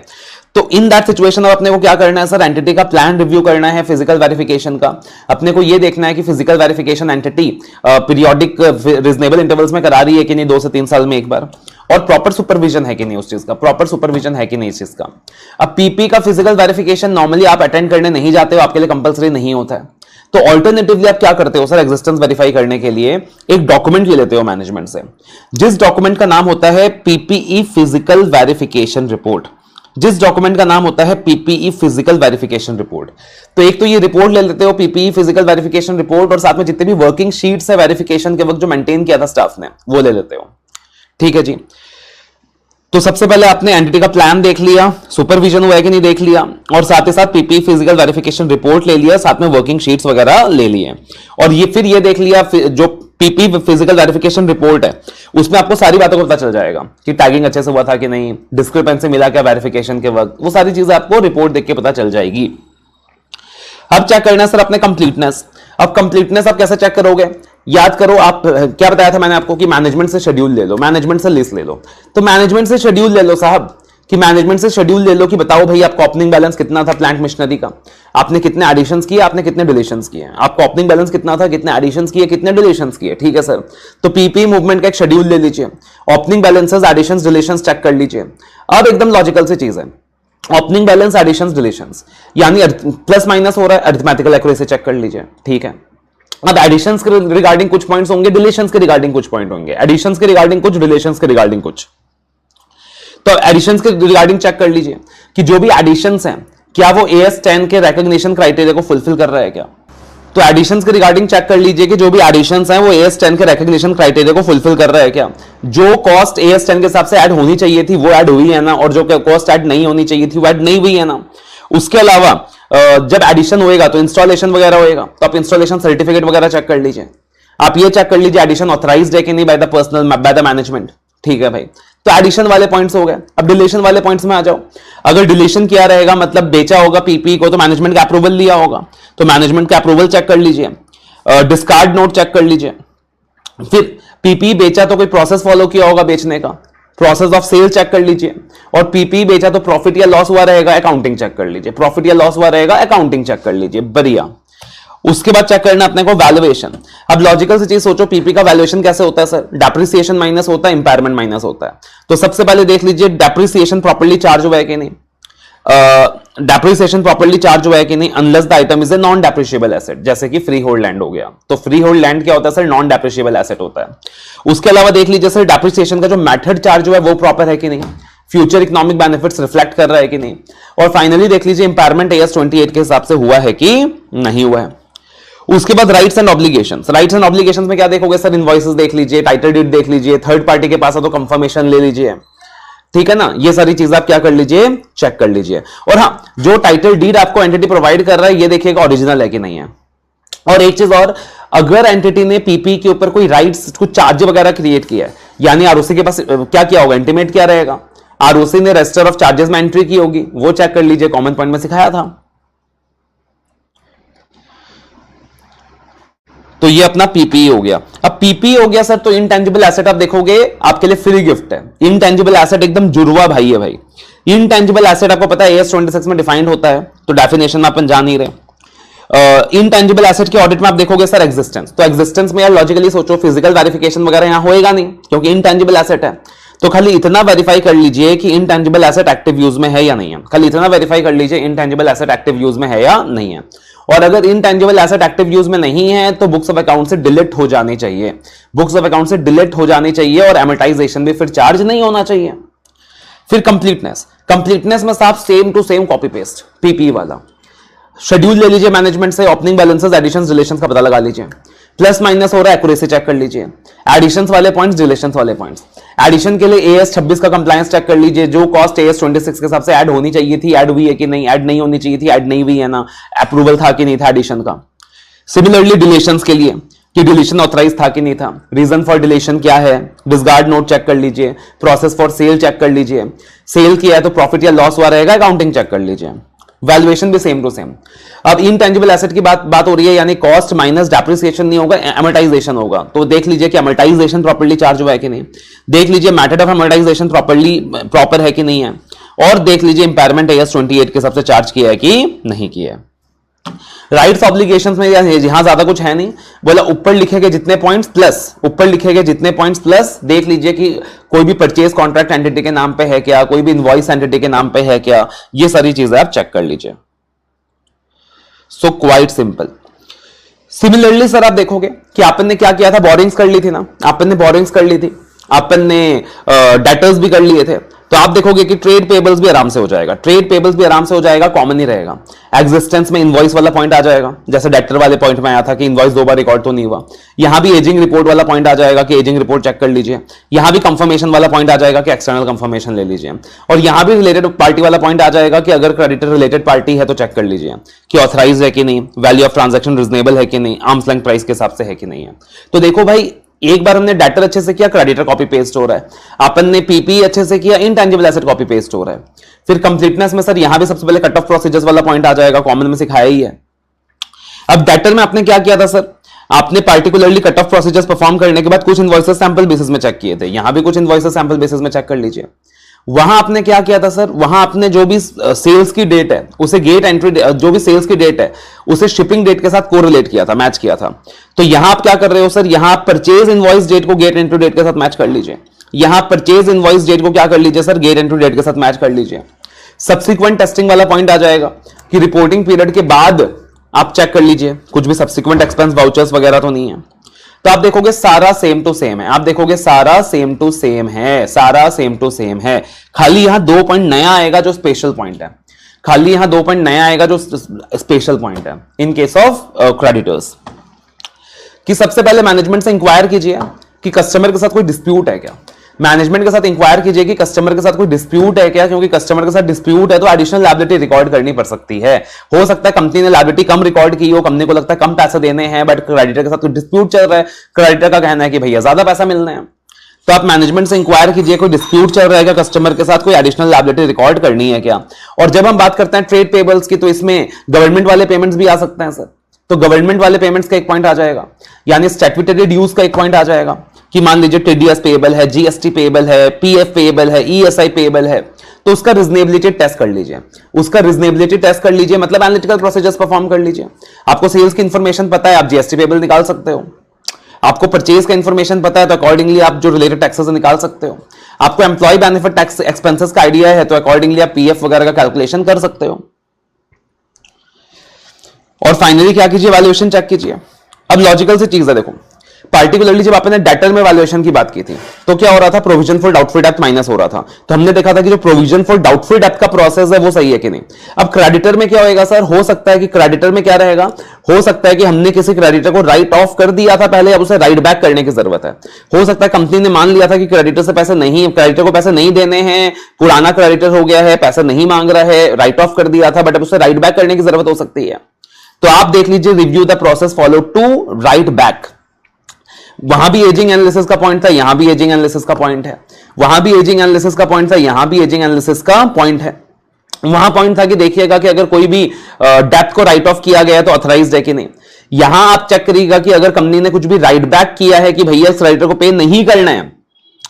तो इन दैट सिचुएशन अब अपने को क्या करना है सर, एंटिटी का प्लान रिव्यू करना है फिजिकल वेरिफिकेशन का। अपने को ये देखना है कि physical verification entity periodic reasonable intervals में करा रही है कि नहीं, 2 से 3 साल में एक बार, और प्रॉपर सुपरविजन है कि नहीं उस चीज का, प्रॉपर सुपरविजन है कि नहीं इस चीज का। अब पीपी का फिजिकल वेरिफिकेशन नॉर्मली आप अटेंड करने नहीं जाते हो, आपके लिए कंपलसरी नहीं होता है, तो ऑल्टरनेटिवली आप क्या करते हो सर, एग्जिस्टेंस वेरीफाई करने के लिए एक डॉक्यूमेंट ले लेते हो मैनेजमेंट से, जिस डॉक्यूमेंट का नाम होता है पीपीई फिजिकल वेरिफिकेशन रिपोर्ट, जिस डॉक्यूमेंट का नाम होता है पीपीई फिजिकल वेरिफिकेशन रिपोर्ट। तो एक तो ये रिपोर्ट ले लेते हो पीपीई फिजिकल वेरिफिकेशन रिपोर्ट, और साथ में जितने भी वर्किंग शीट्स है वेरिफिकेशन के वक्त जो मेंटेन किया था स्टाफ ने वो ले लेते हो, ठीक है जी। तो सबसे पहले आपने एंटिटी का प्लान देख लिया, सुपरविजन हुआ है कि नहीं देख लिया, और साथ ही साथ पीपी फिजिकल वेरिफिकेशन रिपोर्ट ले लिया, साथ में वर्किंग शीट्स वगैरह ले लिए, और ये फिर ये देख लिया जो पीपी फिजिकल वेरिफिकेशन रिपोर्ट है उसमें आपको सारी बातों को पता चल जाएगा कि टैगिंग अच्छे से हुआ था कि नहीं, डिस्क्रिपेंसी मिला क्या वेरिफिकेशन के वक्त, वो सारी चीजें आपको रिपोर्ट देख के पता चल जाएगी। अब चेक करना है सर अपने कंप्लीटनेस। अब कंप्लीटनेस आप कैसे चेक करोगे, याद करो आप क्या बताया था मैंने आपको कि मैनेजमेंट से शेड्यूल ले लो, मैनेजमेंट से लिस्ट ले लो। तो मैनेजमेंट से शेड्यूल ले लो साहब, कि मैनेजमेंट से शेड्यूल ले लो कि बताओ भाई आपका ओपनिंग बैलेंस कितना था प्लांट मशीनरी का, आपने कितने एडिशंस किए, आपने कितने डिलीशंस किए, आपका ओपनिंग बैलेंस कितना था, कितने एडिशंस किए, कितने डिलीशंस किए, ठीक है सर। तो पीपी मूवमेंट का एक शेड्यूल ले लीजिए, opening balances additions deletions check कर लीजिए। अब एकदम लॉजिकल सी चीज है, ओपनिंग बैलेंस एडिशंस डिलीशंस यानी प्लस माइनस हो रहा है, अरिथमेटिकल एक्यूरेसी चेक कर लीजिए, ठीक है। अब एडिशंस के रिगार्डिंग कुछ पॉइंट्स होंगे, डिलीशंस के रिगार्डिंग कुछ पॉइंट होंगे, एडिशंस के रिगार्डिंग कुछ, डिलीशंस के रिगार्डिंग कुछ। तो एडिशंस के रिगार्डिंग चेक कर लीजिए कि जो भी एडिशंस हैं क्या वो AS10 के रिकॉग्निशन क्राइटेरिया को फुलफिल कर रहा है क्या। तो एडिशंस के रिगार्डिंग चेक कर लीजिए कि जो भी एडिशंस हैं वो AS10 के रिकॉग्निशन क्राइटेरिया को फुलफिल कर रहा है क्या। जो कॉस्ट AS10 के हिसाब से ऐड होनी चाहिए थी वो ऐड हुई है ना, और जो कॉस्ट ऐड नहीं होनी चाहिए थी वो ऐड नहीं हुई है ना। उसके अलावा जब एडिशन होएगा तो इंस्टॉलेशन वगैरह होएगा, तो आप इंस्टॉलेशन सर्टिफिकेट वगैरह चेक कर लीजिए। आप ये चेक कर लीजिए एडिशन ऑथराइज्ड है कि नहीं by the personal, by the management, ठीक है भाई। तो एडिशन वाले पॉइंट्स हो गए। अब डिलीशन वाले पॉइंट्स में आ जाओ। अगर डिलीशन किया रहेगा मतलब बेचा होगा पीपी को, तो मैनेजमेंट का अप्रूवल लिया होगा, तो मैनेजमेंट का अप्रूवल चेक कर लीजिए, डिस्कार्ड नोट चेक कर लीजिए। फिर पीपी बेचा तो कोई प्रोसेस फॉलो किया होगा बेचने का, प्रोसेस ऑफ सेल चेक कर लीजिए। और पीपी बेचा तो प्रॉफिट या लॉस हुआ रहेगा, अकाउंटिंग चेक कर लीजिए, प्रॉफिट या लॉस हुआ रहेगा, अकाउंटिंग चेक कर लीजिए, बढ़िया। उसके बाद चेक करना अपने को वैल्यूएशन। अब लॉजिकल सी चीज सोचो, पीपी का वैल्यूएशन कैसे होता है सर, डेप्रिसिएशन माइनस होता है, इंपायरमेंट माइनस होता है। तो सबसे पहले देख लीजिए डेप्रिसिएशन प्रॉपर्ली चार्ज हुआ है कि नहीं, डेप्रिसिएशन प्रॉपर्ली चार्ज हुआ है कि नहीं, unless the item is a non depreciable asset, जैसे कि फ्री होल्ड लैंड हो गया। तो फ्री होल्ड लैंड क्या होता है सर, नॉन डेप्रिशिएबल एसेट होता है। उसके अलावा देख लीजिए सर डेप्रिसिएशन का जो मेथड चार्ज हुआ है वो प्रॉपर है कि नहीं, फ्यूचर इकोनॉमिक बेनिफिट्स रिफ्लेक्ट कर रहा है कि नहीं। और फाइनली देख लीजिए इंपायरमेंट AS 28 के हिसाब से हुआ है कि नहीं हुआ है। उसके बाद rights and obligations. Rights and obligations में क्या देखोगे सर, इनवॉइसेस देख लीजिए, टाइटल डीड देख लीजिए, थर्ड पार्टी के पास है तो कंफर्मेशन ले लीजिए, ठीक है ना। ये सारी चीजें आप क्या कर लीजिए, चेक कर लीजिए। और हाँ, जो टाइटल डीड आपको एंटिटी प्रोवाइड कर रहा है ये देखिएगा ओरिजिनल है कि नहीं है। और एक चीज और, अगर एंटिटी ने पीपी के ऊपर कोई राइट्स, कुछ चार्ज वगैरह क्रिएट किया है, यानी आरओसी के पास क्या किया होगा, इंटीमेट क्या रहेगा, आरओसी ने रजिस्टर ऑफ चार्जेस में एंट्री की होगी, वो चेक कर लीजिए, कॉमन पॉइंट में सिखाया था। तो ये अपना पीपी हो गया। अब पीपी हो गया सर, तो इनटेंजिबल एसेट आप देखोगे आपके लिए फ्री गिफ्ट है। इनटेंजिबल एसेट एकदम जुड़वा भाई है भाई, इनटेंजिबल एसेट आपको पता है AS 26 में डिफाइंड होता है, तो डेफिनेशन में अपन जान ही रहे। इनटेंजिबल एसेट के ऑडिट में आप देखोगे सर एग्जिस्टेंस, तो एग्जिस्टेंस में यार लॉजिकली सोचो फिजिकल वेरिफिकेशन वगैरह यहां होएगा नहीं क्योंकि इनटेंजिबल एसेट है। तो खाली इतना वेरीफाई कर लीजिए कि इनटेंजिबल एसेट एक्टिव यूज में है या नहीं है, खाली इतना वेरीफाई कर लीजिए इनटेंजिबल एसेट एक्टिव यूज में है या नहीं है। और अगर इनटेंजिबल एसेट एक्टिव यूज में नहीं है तो बुक्स ऑफ अकाउंट से डिलीट हो जानी चाहिए, बुक्स ऑफ अकाउंट से डिलीट हो जानी चाहिए और एमोर्टाइजेशन भी फिर चार्ज नहीं होना चाहिए। फिर कंप्लीटनेस, कंप्लीटनेस में साफ same to same copy paste PP वाला शेड्यूल ले लीजिए मैनेजमेंट से, ओपनिंग बैलेंसेस एडिशंस रिलेशंस का पता लगा लीजिए, प्लस माइनस हो रहा है एक्यूरेसी चेक कर लीजिए, एडिशंस वाले पॉइंट्स रिलेशंस वाले पॉइंट्स। एडिशन के लिए AS 26 का कंप्लायंस चेक कर लीजिए, जो कॉस्ट AS 26 के हिसाब से ऐड होनी चाहिए थी ऐड हुई है कि नहीं, ऐड नहीं होनी चाहिए थी ऐड नहीं हुई है ना, अप्रूवल था कि नहीं था एडिशन का। सिमिलरली डिलीशंस के लिए कि डिलीशन ऑथराइज था कि नहीं था, रीजन फॉर डिलीशन क्या है, डिसगार्ड नोट चेक कर लीजिए, प्रोसेस फॉर सेल चेक कर लीजिए, सेल किया है तो प्रॉफिट या लॉस हुआ रहेगा अकाउंटिंग चेक कर लीजिए, वैल्यूएशन भी सेम टू सेम। अब इनटेंजिबल एसेट की बात हो रही है, यानी कॉस्ट माइनस डेप्रिसिएशन नहीं होगा, अमोर्टाइजेशन होगा। तो देख लीजिए कि अमोर्टाइजेशन प्रॉपर्ली चार्ज हुआ है कि नहीं, देख लीजिए मेथड ऑफ अमोर्टाइजेशन प्रॉपर है कि नहीं है, और देख लीजिए इंपेयरमेंट AS 28 के हिसाब से चार्ज किया है कि नहीं किया है। राइट्स ऑब्लिगेशंस में यहां ज्यादा कुछ है नहीं, बोला ऊपर लिखे गए जितने पॉइंट्स प्लस, ऊपर लिखे गए जितने पॉइंट्स प्लस देख लीजिए कि कोई भी परचेज कॉन्ट्रैक्ट एंटिटी के नाम पे है क्या, कोई भी इनवॉइस एंटिटी के नाम पे है क्या, ये सारी चीजें आप चेक कर लीजिए। So quite simple. Similarly sir आप देखोगे कि आपन ने क्या किया था, बोरिंग्स कर ली थी ना, आपन ने बोरिंग्स कर ली थी, आपन ने डेटर्स भी कर लिए थे, तो आप देखोगे कि ट्रेड पेबल्स भी आराम से हो जाएगा, ट्रेड पेबल्स भी आराम से हो जाएगा, कॉमन ही रहेगा। एग्जिस्टेंस में इनवॉइस वाला पॉइंट आ जाएगा, जैसे डेटर वाले पॉइंट में आया था कि इनवॉइस 2 बार रिकॉर्ड तो नहीं हुआ, यहां भी एजिंग रिपोर्ट वाला पॉइंट आ जाएगा कि एजिंग रिपोर्ट चेक कर लीजिए, यहां भी कंफर्मेशन वाला पॉइंट आ जाएगा कि एक्सटर्नल कंफर्मेशन ले लीजिए, और यहां भी रिलेटेड पार्टी वाला पॉइंट आ जाएगा कि अगर क्रेडिटर रिलेटेड पार्टी है तो चेक कर लीजिए कि ऑथराइज है कि नहीं, वैल्यू ऑफ ट्रांजेक्शन रिजनेबल है कि नहीं, आर्म्स लेंथ प्राइस के हिसाब से है कि नहीं है। तो देखो भाई, एक बार हमने डेटर अच्छे से किया, क्रेडिटर कॉपी पेस्ट हो रहा है, अपन ने पीपी अच्छे से किया, इनटेंजिबल एसेट कॉपी पेस्ट हो रहा है। फिर कंप्लीटनेस में सर यहां भी सबसे पहले कट ऑफ प्रोसीजर्स वाला पॉइंट आ जाएगा, कॉमन में सिखाया ही है। अब डेटर में आपने क्या किया था सर, आपने particularly cut off procedures perform करने के बाद कुछ इनवॉइसेस सैंपल बेसिस में चेक किए थे, यहां भी कुछ इनवॉइसेस सैंपल बेसिस में चेक कर लीजिए। वहां आपने क्या किया था सर, वहां आपने जो भी सेल्स की डेट है उसे गेट एंट्री, जो भी सेल्स की डेट है उसे शिपिंग डेट के साथ कोरिलेट किया था, मैच किया था। तो यहां आप क्या कर रहे हो सर, यहां आप परचेज इनवॉइस डेट को गेट एंट्री डेट के साथ मैच कर लीजिए, यहां परचेज इनवॉइस डेट को क्या कर लीजिए सर, गेट एंट्री डेट के साथ मैच कर लीजिए। सब्सिक्वेंट टेस्टिंग वाला पॉइंट आ जाएगा कि रिपोर्टिंग पीरियड के बाद आप चेक कर लीजिए कुछ भी सब्सिक्वेंट एक्सपेंस वाउचर्स वगैरह तो नहीं है। तो आप देखोगे सारा सेम टू सेम है, आप देखोगे सारा सेम टू सेम है, सारा सेम टू सेम है, खाली यहां 2 पॉइंट नया आएगा जो स्पेशल पॉइंट है, खाली यहां 2 पॉइंट नया आएगा जो स्पेशल पॉइंट है इन केस ऑफ क्रेडिटर्स। कि सबसे पहले मैनेजमेंट से इंक्वायर कीजिए कि कस्टमर के साथ कोई डिस्प्यूट है क्या, मैनेजमेंट के साथ इंक्वायर कीजिए कि कस्टमर के साथ कोई डिस्प्यूट है क्या, क्योंकि कस्टमर के साथ डिस्प्यूट है तो एडिशनल लायबिलिटी रिकॉर्ड करनी पड़ सकती है। हो सकता है कंपनी ने लायबिलिटी कम रिकॉर्ड की हो, कंपनी को लगता है कम पैसे देने हैं, बट क्रेडिटर के साथ कोई डिस्प्यूट चल रहा है, क्रेडिटर का कहना है कि भैया ज्यादा पैसा मिलना है, तो आप मैनेजमेंट से इंक्वायर कीजिए कोई डिस्प्यूट चल रहा है क्या कस्टमर के साथ, कोई एडिशनल लायबिलिटी रिकॉर्ड करनी है क्या। और जब हम बात करते हैं ट्रेड पेबल्स की, तो इसमें गवर्नमेंट वाले पेमेंट्स भी आ सकते हैं सर, तो गवर्नमेंट वाले पेमेंट्स का एक पॉइंट आ जाएगा, यानी स्टैट्यूटरी ड्यूज का एक पॉइंट आ जाएगा कि मान लीजिए टीडीएस पेएबल है, जीएसटी पेएबल है, पीएफ पेएबल है, ईएसआई पेएबल है, तो उसका रीजनेबिलिटी टेस्ट कर लीजिए, उसका रीजनेबिलिटी टेस्ट कर लीजिए, मतलब एनालिटिकल प्रोसीजर्स परफॉर्म कर लीजिए। आपको सेल्स की इंफॉर्मेशन पता है, आप जीएसटी पेएबल निकाल सकते हो, आपको परचेज का इंफॉर्मेशन पता है तो अकॉर्डिंगली आप जो रिलेटेड टैक्सेस निकाल सकते हो, आपको एम्प्लॉय बेनिफिट टैक्स एक्सपेंसेस का आइडिया है तो अकॉर्डिंगली आप पीएफ वगैरह का कैलकुलेशन कर सकते हो। और फाइनली क्या कीजिए, वैल्यूएशन चेक कीजिए। अब लॉजिकल सी चीज है, देखो पार्टिकुलरली जब आपने डेटर में वैल्यूएशन की बात की थी तो क्या हो रहा था, प्रोविजन फॉर डाउटफुल डेब्ट माइनस हो रहा था, तो हमने देखा था कि जो प्रोविजन फॉर डाउटफुल डेब्ट का प्रोसेस है वो सही है कि नहीं। अब क्रेडिटर में क्या होएगा सर, हो सकता है कि क्रेडिटर में क्या रहेगा, हो सकता है कि हमने किसी क्रेडिटर को राइट ऑफ कर दिया था पहले, अब उसे राइट बैक करने की जरूरत है। हो सकता है कंपनी ने मान लिया था कि क्रेडिटर से पैसे नहीं, क्रेडिटर को पैसे नहीं देने हैं, पुराना क्रेडिटर हो गया है, पैसे नहीं मांग रहा है, राइट ऑफ कर दिया था, बट अब उसे राइट बैक करने की जरूरत हो सकती है। तो आप देख लीजिए, review the process follow to write back. वहां भी एजिंग एनालिसिस का पॉइंट था, यहां भी एजिंग एनालिसिस का पॉइंट है, वहां भी एजिंग एनालिसिस का पॉइंट था, यहां भी एजिंग एनालिसिस का पॉइंट है। वहां पॉइंट था कि देखिएगा कि अगर कोई भी डेब्ट को राइट ऑफ किया गया तो ऑथराइज्ड है कि नहीं। यहां आप चेक करिएगा कि अगर कंपनी ने कुछ भी राइट बैक किया है कि भैया इस क्रेडिटर को पे नहीं करना है,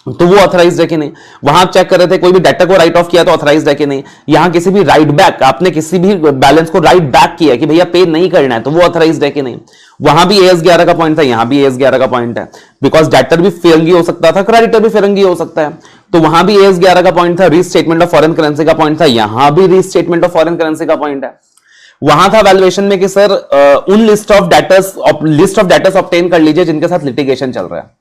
तो वो ऑथराइज्ड है कि नहीं। वहां आप चेक कर रहे थे कोई भी डेटा को राइट ऑफ किया तो ऑथराइज्ड है कि नहीं। यहां किसी भी राइट बैक, आपने किसी भी बैलेंस को राइट बैक किया कि भैया पे नहीं करना है, तो वो ऑथराइज्ड है कि नहीं। वहां भी एएस 11 का पॉइंट था, यहां भी एएस 11 का पॉइंट है, बिकॉज डेटर भी फिरंगी हो सकता था, क्रेडिटर भी फिरंगी हो सकता है। तो वहां भी एएस 11 का पॉइंट था, रीस्टेटमेंट ऑफ फॉरेन करेंसी का पॉइंट था, यहां भी रीस्टेटमेंट ऑफ फॉरेन करेंसी का पॉइंट है। वहां था वैल्यूएशन में कि सर उन लिस्ट ऑफ डेटर्स ऑब्टेन कर लीजिए जिनके साथ लिटिगेशन चल रहा है।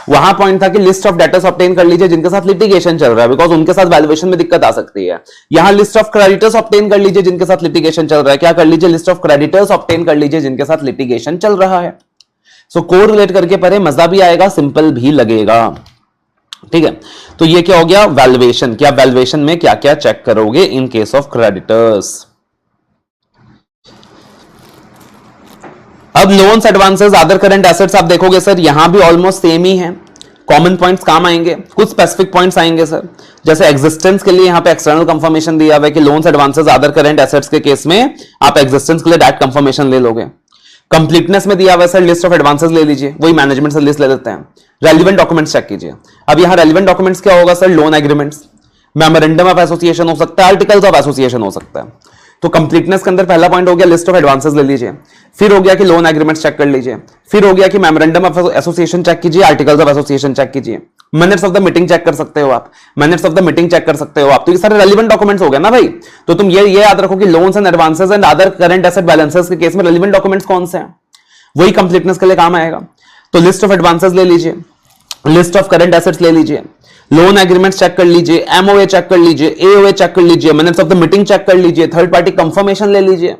वहां पॉइंट था कि लिस्ट ऑफ डेटर्स ऑब्टेन कर लीजिए जिनके साथ लिटिगेशन चल रहा है, बिकॉज उनके साथ वैल्यूएशन में दिक्कत आ सकती है। यहां लिस्ट ऑफ क्रेडिटर्स ऑब्टेन कर लीजिए जिनके साथ लिटिगेशन चल रहा है। क्या कर लीजिए, लिस्ट ऑफ क्रेडिटर्स ऑब्टेन कर लीजिए जिनके साथ लिटिगेशन चल रहा है। सो कोरिलेट करके पढ़े, मजा भी आएगा, सिंपल भी लगेगा। ठीक है, तो ये क्या हो गया वैल्यूएशन। क्या वैल्यूएशन में क्या क्या चेक करोगे इन केस ऑफ क्रेडिटर्स। अब loans, advances, other current assets आप देखोगे सर यहां भी ऑलमोस्ट सेम ही है। कॉमन पॉइंट्स काम आएंगे, कुछ स्पेसिफिक पॉइंट्स आएंगे सर। जैसे एग्जिस्टेंस के लिए यहां पे एक्सटर्नल कंफर्मेशन दिया हुआ है कि loans, advances, other current assets के केस में आप एग्जिस्टेंस के लिए डायरेक्ट कंफर्मेशन ले लोगे। कंप्लीटनेस में दिया हुआ है सर लिस्ट ऑफ एडवांसेस ले लीजिए, वही मैनेजमेंट से लिस्ट ले लेते हैं। रेलिवेंट डॉक्यूमेंट्स चेक कीजिए। अब यहां रेलिवेंट डॉक्यूमेंट्स क्या होगा sir, loan agreements, memorandum of association हो सकता है, आर्टिकल्स ऑफ एसोसिएशन हो सकता है। तो कंप्लीटनेस के अंदर पहला पॉइंट हो गया लिस्ट ऑफ एडवांसेस ले लीजिए, फिर हो गया कि लोन एग्रीमेंट्स चेक कर लीजिए, फिर हो गया कि मेमोरेंडम ऑफ एसोसिएशन चेक कीजिए, आर्टिकल्स ऑफ एसोसिएशन चेक कीजिए, minutes of the meeting check कर सकते हो आप, minutes of the meeting check कर सकते हो आप। तो ये सारे रेलिवेंट डॉक्यूमेंट्स हो गए ना भाई। तो तुम ये याद रखो कि loans and advances and other current asset balances के केस में रेलिवेंट डॉक्यूमेंट्स कौन से हैं, वही कंप्लीटनेस के लिए काम आएगा। तो लिस्ट ऑफ एडवांसेस ले लीजिए, लिस्ट ऑफ करंट एसेट्स ले लीजिए, लोन एग्रीमेंट चेक कर लीजिए, एमओए चेक कर लीजिए, एओए चेक कर लीजिए, minutes of the meeting check कर लीजिए, थर्ड पार्टी कंफर्मेशन ले लीजिए।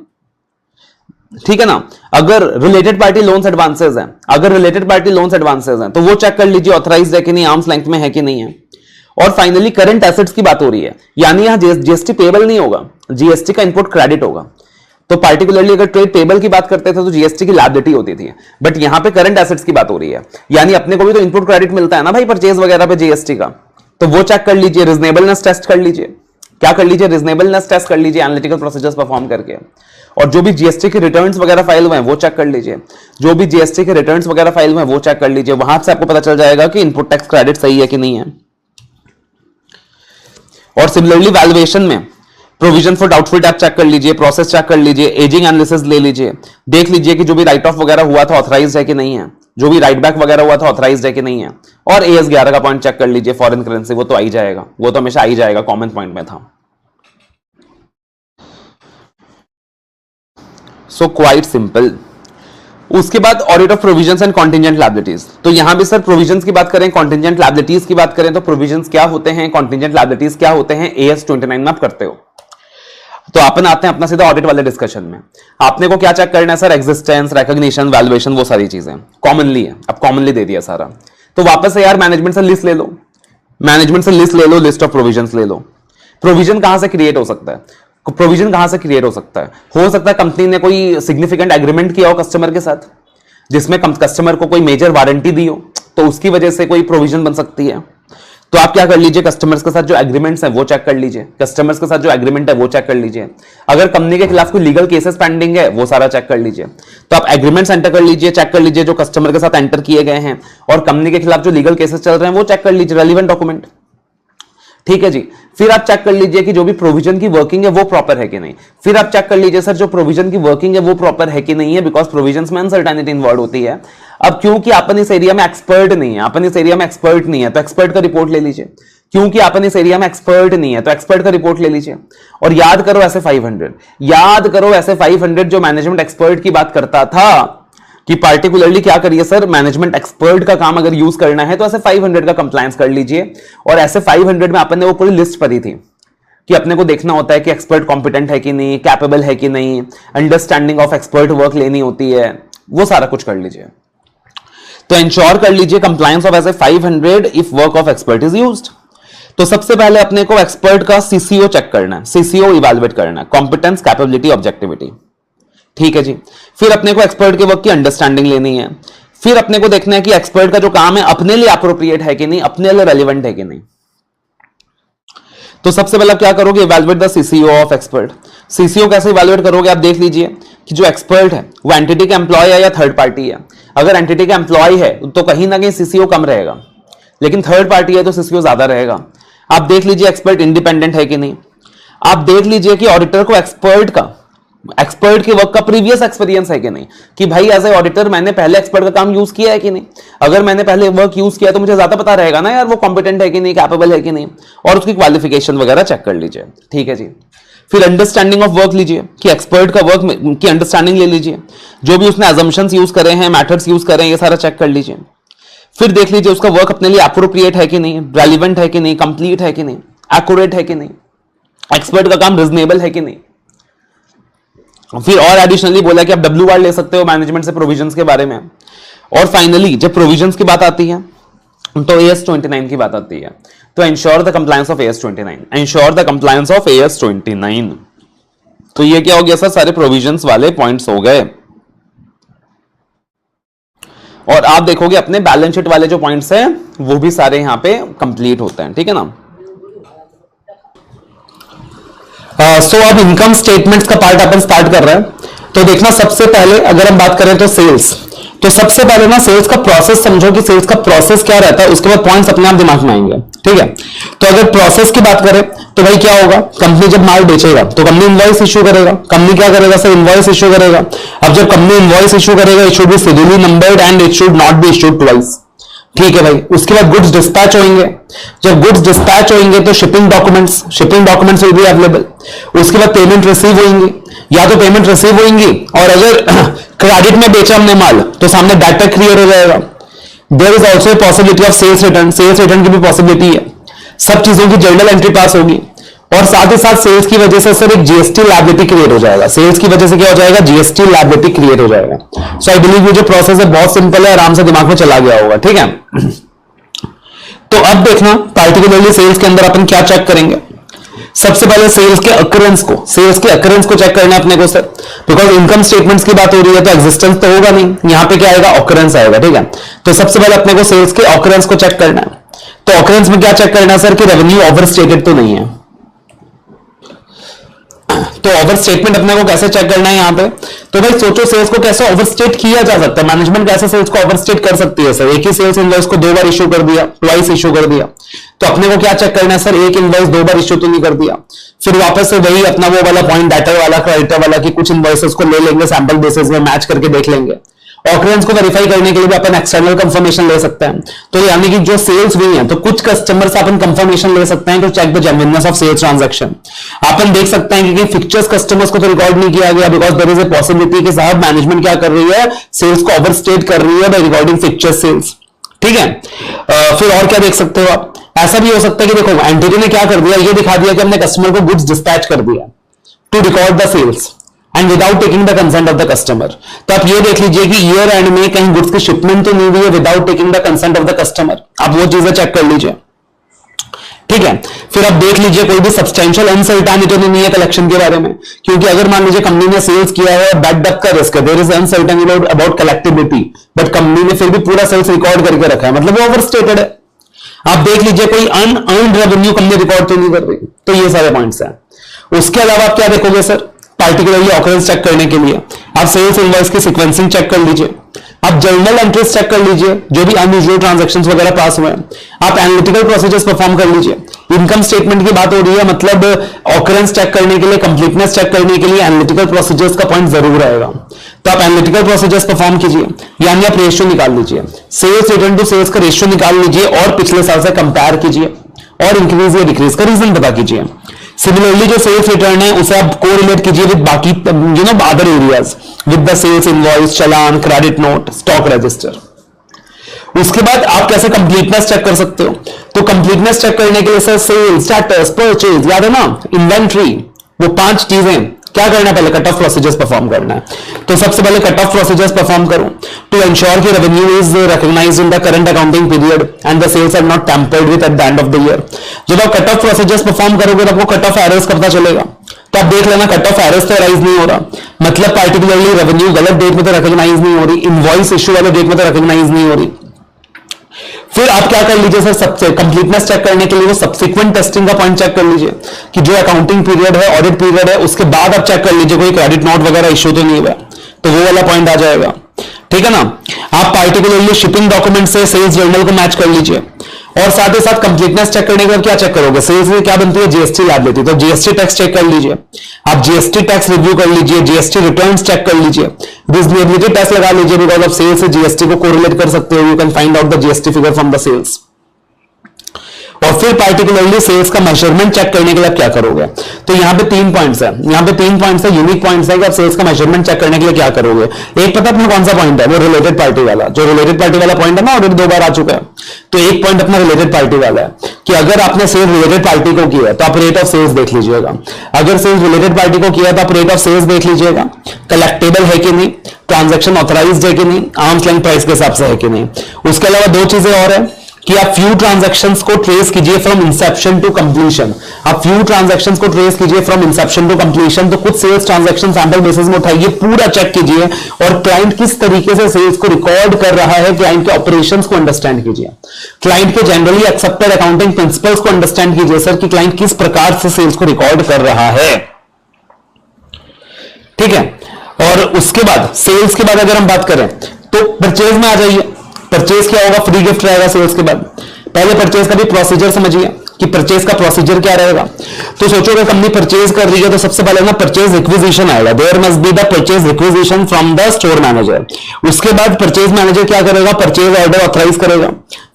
ठीक है ना। अगर रिलेटेड पार्टी लोन्स एडवांसेस हैं, तो वो चेक कर लीजिए ऑथराइज्ड है कि नहीं, आर्म्स लेंथ में है कि नहीं है। और फाइनली करंट एसेट्स की बात हो रही है, यानी यहां जीएसटी पेबल नहीं होगा, जीएसटी का इनपुट क्रेडिट होगा। तो पार्टिकुलरली अगर ट्रेड पेबल की बात करते थे तो जीएसटी की लायबिलिटी होती थी, बट यहां पे करंट एसेट्स की बात हो रही है, यानी अपने को भी तो इनपुट क्रेडिट मिलता है ना भाई परचेज वगैरह पे जीएसटी का। तो वो चेक कर लीजिए, रीजनेबलनेस टेस्ट कर लीजिए। क्या कर लीजिए, रीजनेबलनेस टेस्ट कर लीजिए एनालिटिकल प्रोसीजर्स परफॉर्म करके। और जो भी जीएसटी के रिटर्न्स वगैरह फाइल हुए हैं वो चेक कर लीजिए, जो भी जीएसटी के रिटर्न्स वगैरह फाइल हुए हैं वो चेक कर लीजिए। वहां से आपको पता चल जाएगा कि इनपुट टैक्स क्रेडिट सही है कि नहीं है। और सिमिलरली वैल्यूएशन में provision for doubtful debt check कर लीजिए, प्रोसेस चेक कर लीजिए, एजिंग एनालिसिस ले लीजिए, देख लीजिए कि जो भी राइट ऑफ वगैरह हुआ था ऑथराइज्ड है कि नहीं है, जो भी राइट बैक वगैरह हुआ था ऑथराइज्ड है कि नहीं है। और एएस 11 का पॉइंट चेक कर लीजिए, फॉरेन करेंसी, वो तो आ ही जाएगा, वो तो हमेशा आ ही जाएगा, कॉमन पॉइंट में था। So quite simple. उसके बाद audit of provisions and contingent liabilities. तो यहां भी सर प्रोविजंस की बात करें, कॉन्टिजेंट लायबिलिटीज की बात करें, तो प्रोविजंस क्या होते हैं, कॉन्टिजेंट लायबिलिटीज क्या होते हैं, एएस 29 में आप करते हो। तो अपन आते हैं अपना सीधा ऑडिट वाले डिस्कशन में। आपने को क्या चेक करना है सर, एग्जिस्टेंस, रिकॉग्निशन, वैल्यूएशन, वो सारी चीजें कॉमनली है। अब कॉमनली दे दिया सारा, तो वापस से यार मैनेजमेंट से लिस्ट ले लो, मैनेजमेंट से लिस्ट ले लो, लिस्ट ऑफ प्रोविजंस ले लो। प्रोविजन कहां से क्रिएट हो सकता है, प्रोविजन कहां से क्रिएट हो सकता है कंपनी ने कोई सिग्निफिकेंट एग्रीमेंट किया हो कस्टमर के साथ, जिसमें कस्टमर को कोई मेजर वारंटी दी हो, तो उसकी वजह से कोई प्रोविजन बन सकती है। तो आप क्या कर लीजिए, कस्टमर्स के साथ जो एग्रीमेंट्स हैं वो चेक कर लीजिए, कस्टमर्स के साथ जो एग्रीमेंट है वो चेक कर लीजिए। अगर कंपनी के खिलाफ कोई लीगल केसेस पेंडिंग है वो सारा चेक कर लीजिए। तो आप एग्रीमेंट्स एंटर कर लीजिए, चेक कर लीजिए जो कस्टमर के साथ एंटर किए गए हैं, और कंपनी के खिलाफ जो लीगल केसेस चल रहे हैं वो चेक कर लीजिए, रेलिवेंट डॉक्यूमेंट। ठीक है जी। फिर आप चेक कर लीजिए कि जो भी प्रोविजन की वर्किंग है वो प्रॉपर है कि नहीं। फिर आप चेक कर लीजिए सर जो प्रोविजन की वर्किंग है वो प्रॉपर है कि नहीं है, बिकॉज प्रोविजंस में अनसर्टेनिटी इन्वॉल्व होती है। अब क्योंकि अपन इस एरिया में एक्सपर्ट नहीं है, तो एक्सपर्ट का रिपोर्ट ले लीजिए। क्योंकि अपन इस एरिया में एक्सपर्ट नहीं है तो एक्सपर्ट का रिपोर्ट ले लीजिए। और याद करो ऐसे 500 जो मैनेजमेंट एक्सपर्ट की बात करता था कि पार्टिकुलरली क्या करिए सर, मैनेजमेंट एक्सपर्ट का काम अगर यूज करना है तो ऐसे 500 का कंप्लायंस कर लीजिए। और ऐसे 500 में अपन ने वो पूरी लिस्ट पढ़ी थी कि अपने को देखना होता है कि एक्सपर्ट कॉम्पिटेंट है कि नहीं, कैपेबल है कि नहीं, अंडरस्टैंडिंग ऑफ एक्सपर्ट वर्क लेनी होती है, वो सारा कुछ कर लीजिए। तो इंश्योर कर लीजिए कंप्लायंस ऑफ ऐसे 500 if work of expert is used. तो सबसे पहले अपने को एक्सपर्ट का सीसीओ चेक करना है, सीसीओ इवैल्यूएट करना है, कॉम्पिटेंस, कैपेबिलिटी, ऑब्जेक्टिविटी। ठीक है जी। फिर अपने को एक्सपर्ट के वर्क की अंडरस्टैंडिंग लेनी है। फिर अपने को देखना है कि एक्सपर्ट का जो काम है अपने लिए अप्रोप्रिएट है कि नहीं, अपने लिए रेलिवेंट है कि नहीं। तो सबसे पहले क्या करोगे, evaluate the CCO of expert. CCO कैसे इवैल्यूएट करोगे, आप देख लीजिए कि जो एक्सपर्ट है वो एंटिटी का एम्प्लॉय है या थर्ड पार्टी है। अगर एंटिटी का एम्प्लॉय है तो कहीं ना कहीं सीसीओ कम रहेगा, लेकिन थर्ड पार्टी है तो सिस्को ज्यादा रहेगा। आप देख लीजिए एक्सपर्ट इंडिपेंडेंट है कि नहीं, आप देख लीजिए कि ऑडिटर को एक्सपर्ट के वर्क का प्रीवियस एक्सपीरियंस है कि नहीं, कि भाई एज ए ऑडिटर मैंने पहले एक्सपर्ट का काम यूज किया है कि नहीं। अगर मैंने पहले वर्क यूज किया तो मुझे ज्यादा पता रहेगा ना यार वो कॉम्पिटेंट है कि नहीं, कैपेबल है कि नहीं, और उसकी क्वालिफिकेशन वगैरह चेक कर लीजिए। ठीक है जी। फिर अंडरस्टैंडिंग ऑफ वर्क लीजिए कि एक्सपर्ट का वर्क की अंडरस्टैंडिंग ले लीजिए, जो भी उसने अजम्पशंस यूज करे हैं, मेथड्स यूज करे हैं, ये सारा चेक कर लीजिए। फिर देख लीजिए उसका वर्क अपने लिए अप्रोप्रिएट है कि नहीं, रेलिवेंट है कि नहीं, कंप्लीट है कि नहीं, एक्यूरेट है कि नहीं, एक्सपर्ट का काम रिजनेबल है कि नहीं। फिर और एडिशनली बोला कि आप WR ले सकते हो मैनेजमेंट से प्रोविजंस के बारे में। और फाइनली जब प्रोविजंस की बात आती है तो AS29 की बात आती है, तो ensure the compliance of AS29, ensure the compliance of AS29। तो ये क्या हो गया सर, सारे प्रोविजंस वाले पॉइंट्स हो गए। और आप देखोगे अपने बैलेंस शीट वाले जो पॉइंट्स हैं वो भी सारे यहां पे कंप्लीट होते हैं। ठीक है ना। सो अब इनकम स्टेटमेंट्स का पार्ट अपन स्टार्ट कर रहे हैं। तो देखना सबसे पहले अगर हम बात करें तो सेल्स, तो सबसे पहले ना सेल्स का प्रोसेस समझो कि सेल्स का प्रोसेस क्या रहता है, उसके बाद पॉइंट्स अपने आप दिमाग में आएंगे। ठीक है। तो अगर प्रोसेस की बात करें तो भाई क्या होगा, कंपनी जब माल बेचेगा तो कंपनी इनवॉइस इश्यू करेगा। कंपनी क्या करेगा सर, इनवॉइस इश्यू करेगा। अब जब कंपनी इनवॉइस इश्यू करेगा it should be serially numbered and it should not be issued twice. ठीक है भाई। उसके बाद गुड्स डिस्पैच होंगे, जब गुड्स डिस्पैच होंगे तो shipping documents will be available. उसके बाद पेमेंट रिसीव होंगी, या तो पेमेंट रिसीव होंगी और अगर क्रेडिट में बेचा हमने माल तो सामने डाटा क्लियर हो जाएगा। There is also possibility of sales return की भी पॉसिबिलिटी है। सब चीजों की जर्नल एंट्री पास होगी और साथ ही साथ सेल्स की वजह से सर एक जीएसटी लायबिलिटी क्रिएट हो जाएगा। सेल्स की वजह से क्या हो जाएगा, जीएसटी लायबिलिटी क्रिएट हो जाएगा। सो आई बिलीव ये जो प्रोसेस है बहुत सिंपल है, आराम से दिमाग में चला गया होगा। ठीक है। तो अब देखना पार्टिकुलरली सेल्स के अंदर अपन क्या चेक करेंगे। सबसे पहले सेल्स के अकरेंस को चेक करना है अपने को सर, बिकॉज इनकम स्टेटमेंट्स की बात हो रही है तो एग्जिस्टेंस तो होगा नहीं, यहां पे क्या आएगा, ऑकरेंस आएगा। ठीक है। तो सबसे पहले अपने को सेल्स के ऑकरेंस को चेक करना है। तो ऑकरेंस में क्या चेक करना है सर कि रेवेन्यू ओवर स्टेटेड तो नहीं है। तो ओवर स्टेटमेंट अपने को कैसे चेक करना है यहां पे, तो भाई सोचो सेल्स को कैसे ओवरस्टेट किया जा सकता है, मैनेजमेंट कैसे सेल्स को ओवरस्टेट कर सकती है सर। एक ही सेल्स इनवॉइस को 2 बार इश्यू कर दिया, ट्वाइस इश्यू कर दिया, तो अपने को क्या चेक करना है सर, एक इनवॉइस 2 बार इश्यू तो नहीं कर दिया। फिर वापस से वही अपना वो वाला पॉइंट डाटा वाला, क्रेडिटर वाला की कुछ इनवॉइसेस को ले लेंगे, सैंपल बेसिस में मैच करके देख लेंगे। ऑकरेंस को वेरीफाई करने के लिए भी अपन एक्सटर्नल कंफर्मेशन ले सकते हैं। तो यानी कि जो सेल्स हुई है तो कुछ कस्टमर से अपन कंफर्मेशन ले सकते हैं to check the genuineness of sales transaction. अपन देख सकते हैं कि फिक्चर्स कस्टमर्स को तो रिकॉर्ड नहीं किया गया because there is a possibility कि साहब मैनेजमेंट क्या कर रही है, सेल्स को ओवरस्टेट कर रही है बाय रिकॉर्डिंग फिक्चर सेल्स। ठीक है। फिर और क्या देख सकते हो आप, ऐसा भी हो सकता है कि देखो एंटिटी ने क्या कर दिया, ये दिखा दिया कि हमने कस्टमर को गुड्स डिस्पैच कर दिया to record the sales and without taking the consent of the customer. तो आप ये देख लीजिए कि ईयर एंड में कहीं गुड्स की शिपमेंट तो नहीं हुई है without taking the consent of the customer. आप वो चीजें चेक कर लीजिए। ठीक है। फिर आप देख लीजिए कोई भी सब्सटेंशियल अनसर्टेनिटी नहीं है कलेक्शन के बारे में, क्योंकि अगर मान लीजिए कंपनी ने सेल्स किया है, बैड डेट का रिस्क है, there is uncertainty about collectibility, but company ने फिर भी पूरा सेल्स रिकॉर्ड करके रखा है, मतलब वो ओवरस्टेटेड है। आप देख लीजिए कोई अनअर्न्ड रेवेन्यू कंपनी रिकॉर्ड तो नहीं कर रही। तो ये सारे पॉइंट्स हैं। उसके अलावा आप क्या देखोगे सर, पार्टिकुलरली ऑकरेंस चेक करने के लिए आप सेल्स इनवॉइस की सीक्वेंसिंग चेक कर लीजिए, आप जर्नल एंट्रीज चेक कर लीजिए जो भी अनयूजुअल ट्रांजैक्शंस वगैरह पास हुए हैं, आप एनालिटिकल प्रोसीजर्स परफॉर्म कर लीजिए। इनकम स्टेटमेंट की बात हो रही है, मतलब ऑकरेंस चेक करने के लिए, कंप्लीटनेस चेक करने के लिए एनालिटिकल प्रोसीजर्स का पॉइंट जरूर आएगा। तो आप एनालिटिकल प्रोसीजर्स परफॉर्म कीजिए, यानी आप रेशियो निकाल लीजिए, सेल्स रिटर्न टू सेल्स का रेशियो निकाल लीजिए और पिछले साल से कंपेयर कीजिए और इंक्रीज या डिक्रीज का रीजन पता कीजिए। सिमिलरली जो सेल्स रिटर्न है उसे आप कोरिलेट कीजिए विद बाकी other areas, with the sales invoice, challan, credit note, stock register. उसके बाद आप कैसे कंप्लीटनेस चेक कर सकते हो, तो कंप्लीटनेस चेक करने के लिए सर सेल्स, स्टेटस, परचेज, याद है ना, इन्वेंट्री, वो 5 चीजें क्या करना है, पहले कट ऑफ प्रोसीजर्स परफॉर्म करना है। तो सबसे पहले कट ऑफ प्रोसीजर्स परफॉर्म करो टू एंश्योर कि revenue is recognised in the current accounting period and the sales are not tampered with at the end of the year. जब आप cut off procedures perform करोगे तो आपको cut off errors का पता चलेगा। तो आप देख लेना कट ऑफ एरर्स तो राइज नहीं हो रहा, मतलब पार्टिकुलरली रेवेन्यू गलत डेट में तो रिकॉग्नाइज नहीं हो रही, इनवॉइस इश्यू वाले डेट में तो रिकॉग्नाइज नहीं हो रही। फिर आप क्या कर लीजिए सर, सबसे कंप्लीटनेस चेक करने के लिए वो सब्सिक्वेंट टेस्टिंग का पॉइंट चेक कर लीजिए कि जो अकाउंटिंग पीरियड है, ऑडिट पीरियड है, उसके बाद आप चेक कर लीजिए कोई क्रेडिट नोट वगैरह इश्यू तो नहीं हुआ, तो वो वाला पॉइंट आ जाएगा। ठीक है ना। आप पार्टिकुलरली शिपिंग डॉक्यूमेंट से सेल्स जर्नल को मैच कर लीजिए और साथ ही साथ कंप्लीटनेस चेक करने के बाद क्या चेक करोगे, सेल्स में क्या बनती है, जीएसटी लायबिलिटी, तो जीएसटी टैक्स चेक कर लीजिए, आप जीएसटी टैक्स रिव्यू कर लीजिए, जीएसटी रिटर्न्स चेक कर लीजिए, रिजनेबिलिटी टैक्स लगा लीजिए, बिकॉज ऑफ सेल्स से जीएसटी को कोरिलेट कर सकते हो, you can find out the GST figure from the sales. और फिर पार्टिकुलरली सेल्स का मेजरमेंट चेक करने के लिए क्या करोगे, तो यहां पे 3 पॉइंट्स है, यहां पे 3 पॉइंट्स है, यूनिक पॉइंट्स है कि आप सेल्स का मेजरमेंट चेक करने के लिए क्या करोगे। एक पता अपना कौन सा पॉइंट है, वो रिलेटेड पार्टी वाला, जो रिलेटेड पार्टी वाला पॉइंट है ना ऑलरेडी 2 बार आ चुका है, तो एक पॉइंट अपना रिलेटेड पार्टी वाला है कि अगर आपने सेल्स रिलेटेड पार्टी को किया तो आप रेट ऑफ सेल्स देख लीजिएगा, अगर सेल्स रिलेटेड पार्टी को किया तो आप रेट ऑफ सेल्स देख लीजिएगा, कलेक्टेबल है कि नहीं, ट्रांजैक्शन ऑथराइज्ड है कि नहीं, आर्म्स लेंथ प्राइस के हिसाब से है कि नहीं। उसके अलावा 2 चीजें और है कि आप फ्यू ट्रांजैक्शंस को ट्रेस कीजिए फ्रॉम इंसेप्शन टू कंप्लीशन, आप फ्यू ट्रांजैक्शंस को ट्रेस कीजिए फ्रॉम इंसेप्शन टू कंप्लीशन, तो कुछ सेल्स ट्रांजैक्शन सैंपल बेसिस में उठाइए, पूरा चेक कीजिए और क्लाइंट किस तरीके से सेल्स को रिकॉर्ड कर रहा है, क्लाइंट के ऑपरेशंस को अंडरस्टैंड कीजिए, क्लाइंट के जनरली एक्सेप्टेड अकाउंटिंग प्रिंसिपल्स को अंडरस्टैंड कीजिए सर कि क्लाइंट किस प्रकार से सेल्स को रिकॉर्ड कर रहा है, ठीक है। और उसके बाद सेल्स के बाद अगर हम बात करें तो परचेज में आ जाइए, परचेज क्या होगा, फ्री गिफ्ट रहेगा सेल्स के बाद। पहले परचेज का भी प्रोसीजर समझिए कि परचेज का प्रोसीजर क्या रहेगा, तो सोचो अगर कंपनी परचेज कर रही है तो सबसे पहले ना परचेज रिक्विजिशन आएगा, there must be the purchase requisition from the store manager. उसके बाद परचेज मैनेजर क्या करेगा, परचेज ऑर्डर ऑथराइज करेगा,